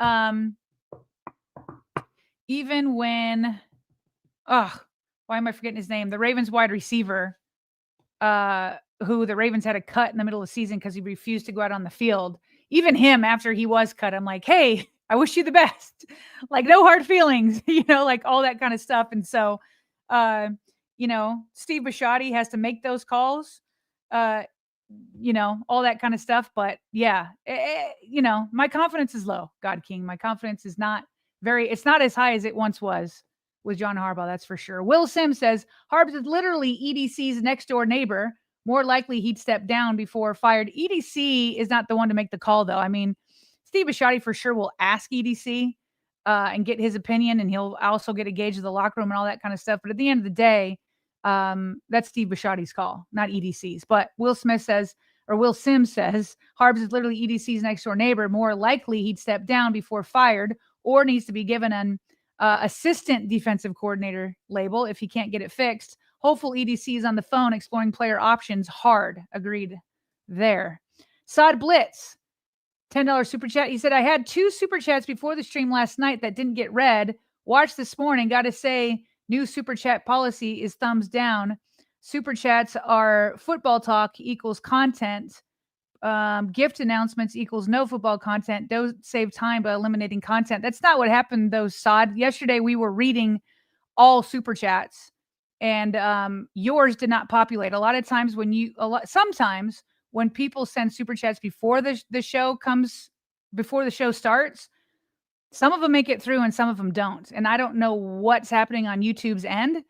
why am I forgetting his name? The Ravens wide receiver, who the Ravens had to cut in the middle of the season because he refused to go out on the field. Even him, after he was cut, I'm like, hey, I wish you the best. Like, no hard feelings, like all that kind of stuff. And so, Steve Bisciotti has to make those calls, all that kind of stuff. But yeah, my confidence is low, God King. My confidence is it's not as high as it once was with John Harbaugh, that's for sure. Will Sims says, Harbs is literally EDC's next door neighbor. More likely he'd step down before fired. EDC is not the one to make the call, though. I mean, Steve Bisciotti for sure will ask EDC and get his opinion, and he'll also get a gauge of the locker room and all that kind of stuff. But at the end of the day, that's Steve Bisciotti's call, not EDC's. But Will Sims says, Harbs is literally EDC's next door neighbor. More likely he'd step down before fired or needs to be given an assistant defensive coordinator label if he can't get it fixed. Hopeful EDC is on the phone exploring player options hard. Agreed there. Sod Blitz, $10 super chat. He said, I had 2 super chats before the stream last night that didn't get read. Watched this morning. Got to say, new super chat policy is thumbs down. Super chats are football talk equals content. Gift announcements equals no football content. Don't save time by eliminating content. That's not what happened, though, Sod. Yesterday, we were reading all super chats, and yours did not populate. A lot of times sometimes when people send super chats before the show starts, some of them make it through and some of them don't. And I don't know what's happening on YouTube's end,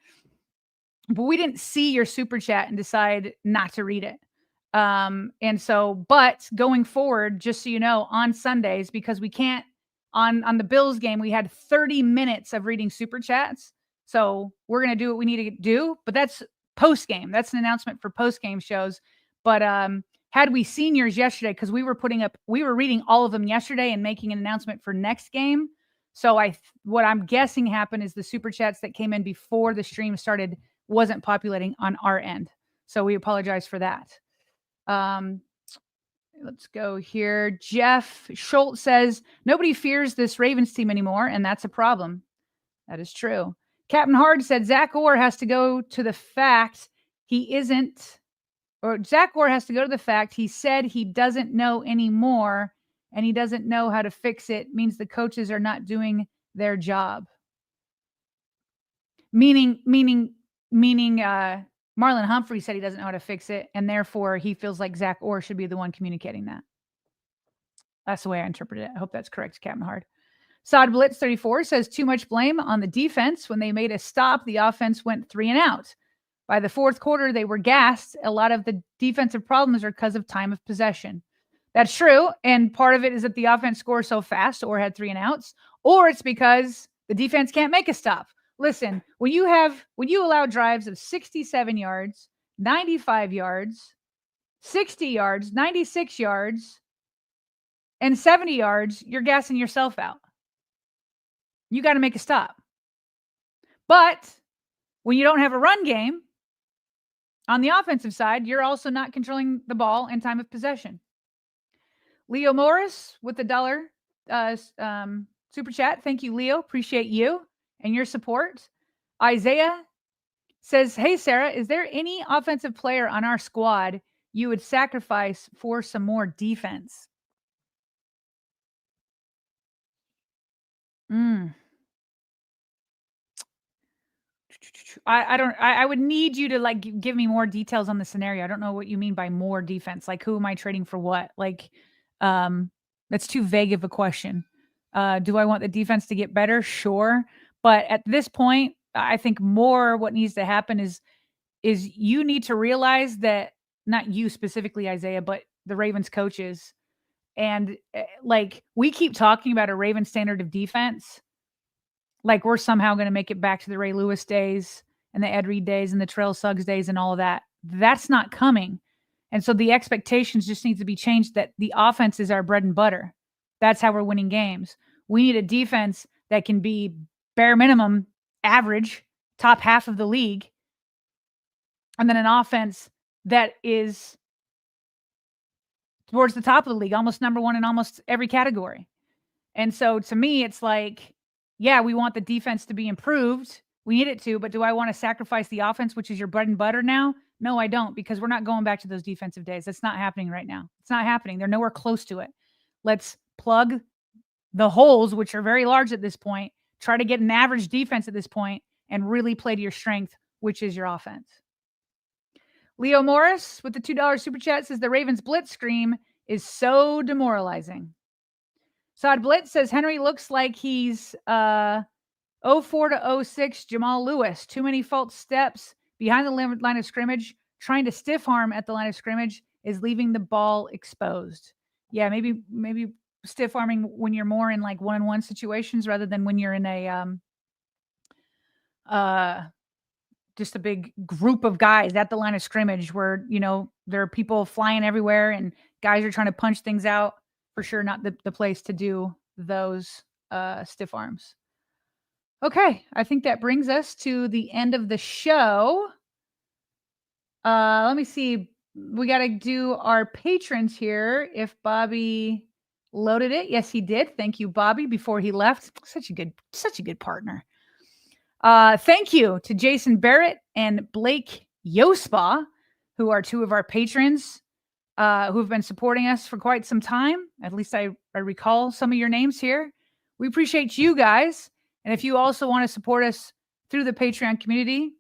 but we didn't see your super chat and decide not to read it. But going forward, just so you know, on Sundays, because we can't, on the Bills game, we had 30 minutes of reading super chats. So we're going to do what we need to do, but that's post game. That's an announcement for post game shows. But, had we seen yours yesterday, because we were reading all of them yesterday and making an announcement for next game. So what I'm guessing happened is the super chats that came in before the stream started wasn't populating on our end. So we apologize for that. Let's go here. Jeff Schultz says, nobody fears this Ravens team anymore, and that's a problem. That is true. Captain Hard said, Zach Orr has to go to the fact he said he doesn't know anymore, and he doesn't know how to fix it, means the coaches are not doing their job. Meaning, Marlon Humphrey said he doesn't know how to fix it, and therefore he feels like Zach Orr should be the one communicating that. That's the way I interpret it. I hope that's correct, Captain Hard. Sod Blitz 34 says, too much blame on the defense. When they made a stop, the offense went 3 and out. By the fourth quarter, they were gassed. A lot of the defensive problems are because of time of possession. That's true, and part of it is that the offense scores so fast or had 3 and outs, or it's because the defense can't make a stop. Listen, when you allow drives of 67 yards, 95 yards, 60 yards, 96 yards, and 70 yards, you're gassing yourself out. You got to make a stop. But when you don't have a run game, on the offensive side, you're also not controlling the ball and time of possession. Leo Morris with the $1 super chat. Thank you, Leo. Appreciate you and your support. Isaiah says, hey, Sarah, is there any offensive player on our squad you would sacrifice for some more defense? I would need you to give me more details on the scenario. I don't know what you mean by more defense. Like, who am I trading for what? That's too vague of a question. Do I want the defense to get better? Sure. But at this point, I think more what needs to happen is you need to realize that, not you specifically, Isaiah, but the Ravens coaches. And we keep talking about a Ravens standard of defense. Like we're somehow going to make it back to the Ray Lewis days and the Ed Reed days and the Terrell Suggs days and all of that. That's not coming. And so the expectations just need to be changed that the offense is our bread and butter. That's how we're winning games. We need a defense that can be bare minimum average, top half of the league. And then an offense that is towards the top of the league, almost number one in almost every category. And so to me, it's like, yeah, we want the defense to be improved We need it to, but do I want to sacrifice the offense, which is your bread and butter now? No, I don't, because we're not going back to those defensive days. That's not happening right now. It's not happening. They're nowhere close to it. Let's plug the holes, which are very large at this point, try to get an average defense at this point, and really play to your strength, which is your offense. Leo Morris with the $2 super chat says the Ravens blitz scream is so demoralizing. Saad Blitz says Henry looks like he's 04 to 06 Jamal Lewis. Too many false steps behind the line of scrimmage. Trying to stiff arm at the line of scrimmage is leaving the ball exposed. Yeah, maybe stiff arming when you're more in like one-on-one situations rather than when you're in a just a big group of guys at the line of scrimmage where, you know, there are people flying everywhere and guys are trying to punch things out. For sure, not the place to do those stiff arms. Okay, I think that brings us to the end of the show. Let me see. We got to do our patrons here. If Bobby loaded it. Yes, he did. Thank you, Bobby, before he left. Such a good partner. Thank you to Jason Barrett and Blake Yospa, who are two of our patrons who've been supporting us for quite some time. At least I recall some of your names here. We appreciate you guys. And if you also want to support us through the Patreon community,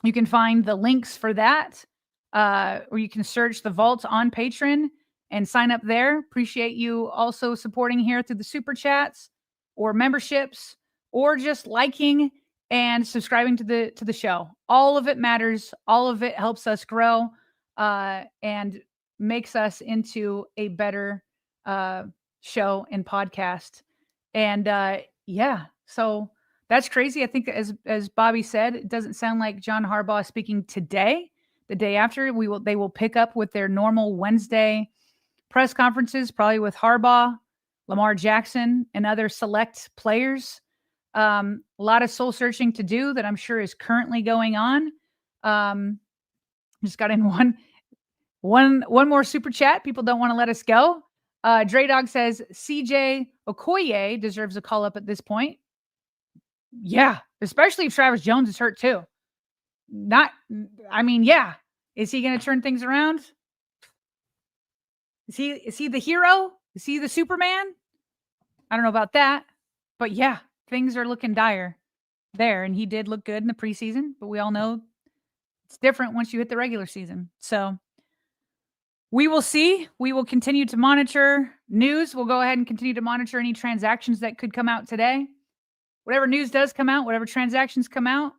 you can find the links for that, or you can search the Vault on Patreon and sign up there. Appreciate you also supporting here through the super chats or memberships or just liking and subscribing to the show. All of it matters. All of it helps us grow and makes us into a better show and podcast. And yeah, so that's crazy. I think as Bobby said, it doesn't sound like John Harbaugh is speaking today. The day after, they will pick up with their normal Wednesday press conferences, probably with Harbaugh, Lamar Jackson, and other select players. A lot of soul searching to do that I'm sure is currently going on. Just got in one more super chat. People don't want to let us go. Dre Dog says CJ Okoye deserves a call up at this point. Yeah, especially if Travis Jones is hurt too. Yeah. Is he going to turn things around? Is he the hero? Is he the Superman? I don't know about that, but yeah, things are looking dire there. And he did look good in the preseason, but we all know it's different once you hit the regular season. So we will see. We will continue to monitor news. We'll go ahead and continue to monitor any transactions that could come out today. Whatever news does come out, whatever transactions come out,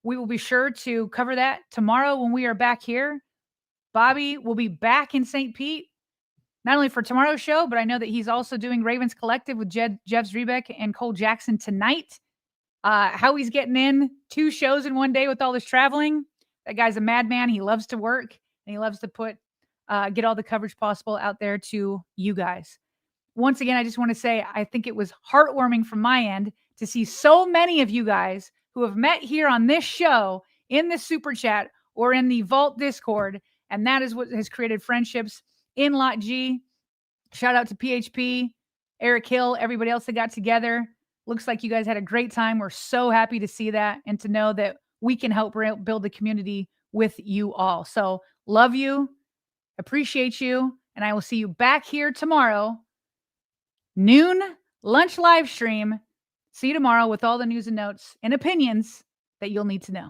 we will be sure to cover that tomorrow when we are back here. Bobby will be back in St. Pete, not only for tomorrow's show, but I know that he's also doing Ravens Collective with Jeff Zrebeck and Cole Jackson tonight. How he's getting in 2 shows in one day with all this traveling. That guy's a madman. He loves to work and he loves to get all the coverage possible out there to you guys. Once again, I just want to say, I think it was heartwarming from my end to see so many of you guys who have met here on this show, in the super chat, or in the Vault Discord. And that is what has created friendships in Lot G. Shout out to PHP, Eric Hill, everybody else that got together. Looks like you guys had a great time. We're so happy to see that and to know that we can help build the community with you all. So love you, appreciate you, and I will see you back here tomorrow, noon, lunch live stream. See you tomorrow with all the news and notes and opinions that you'll need to know.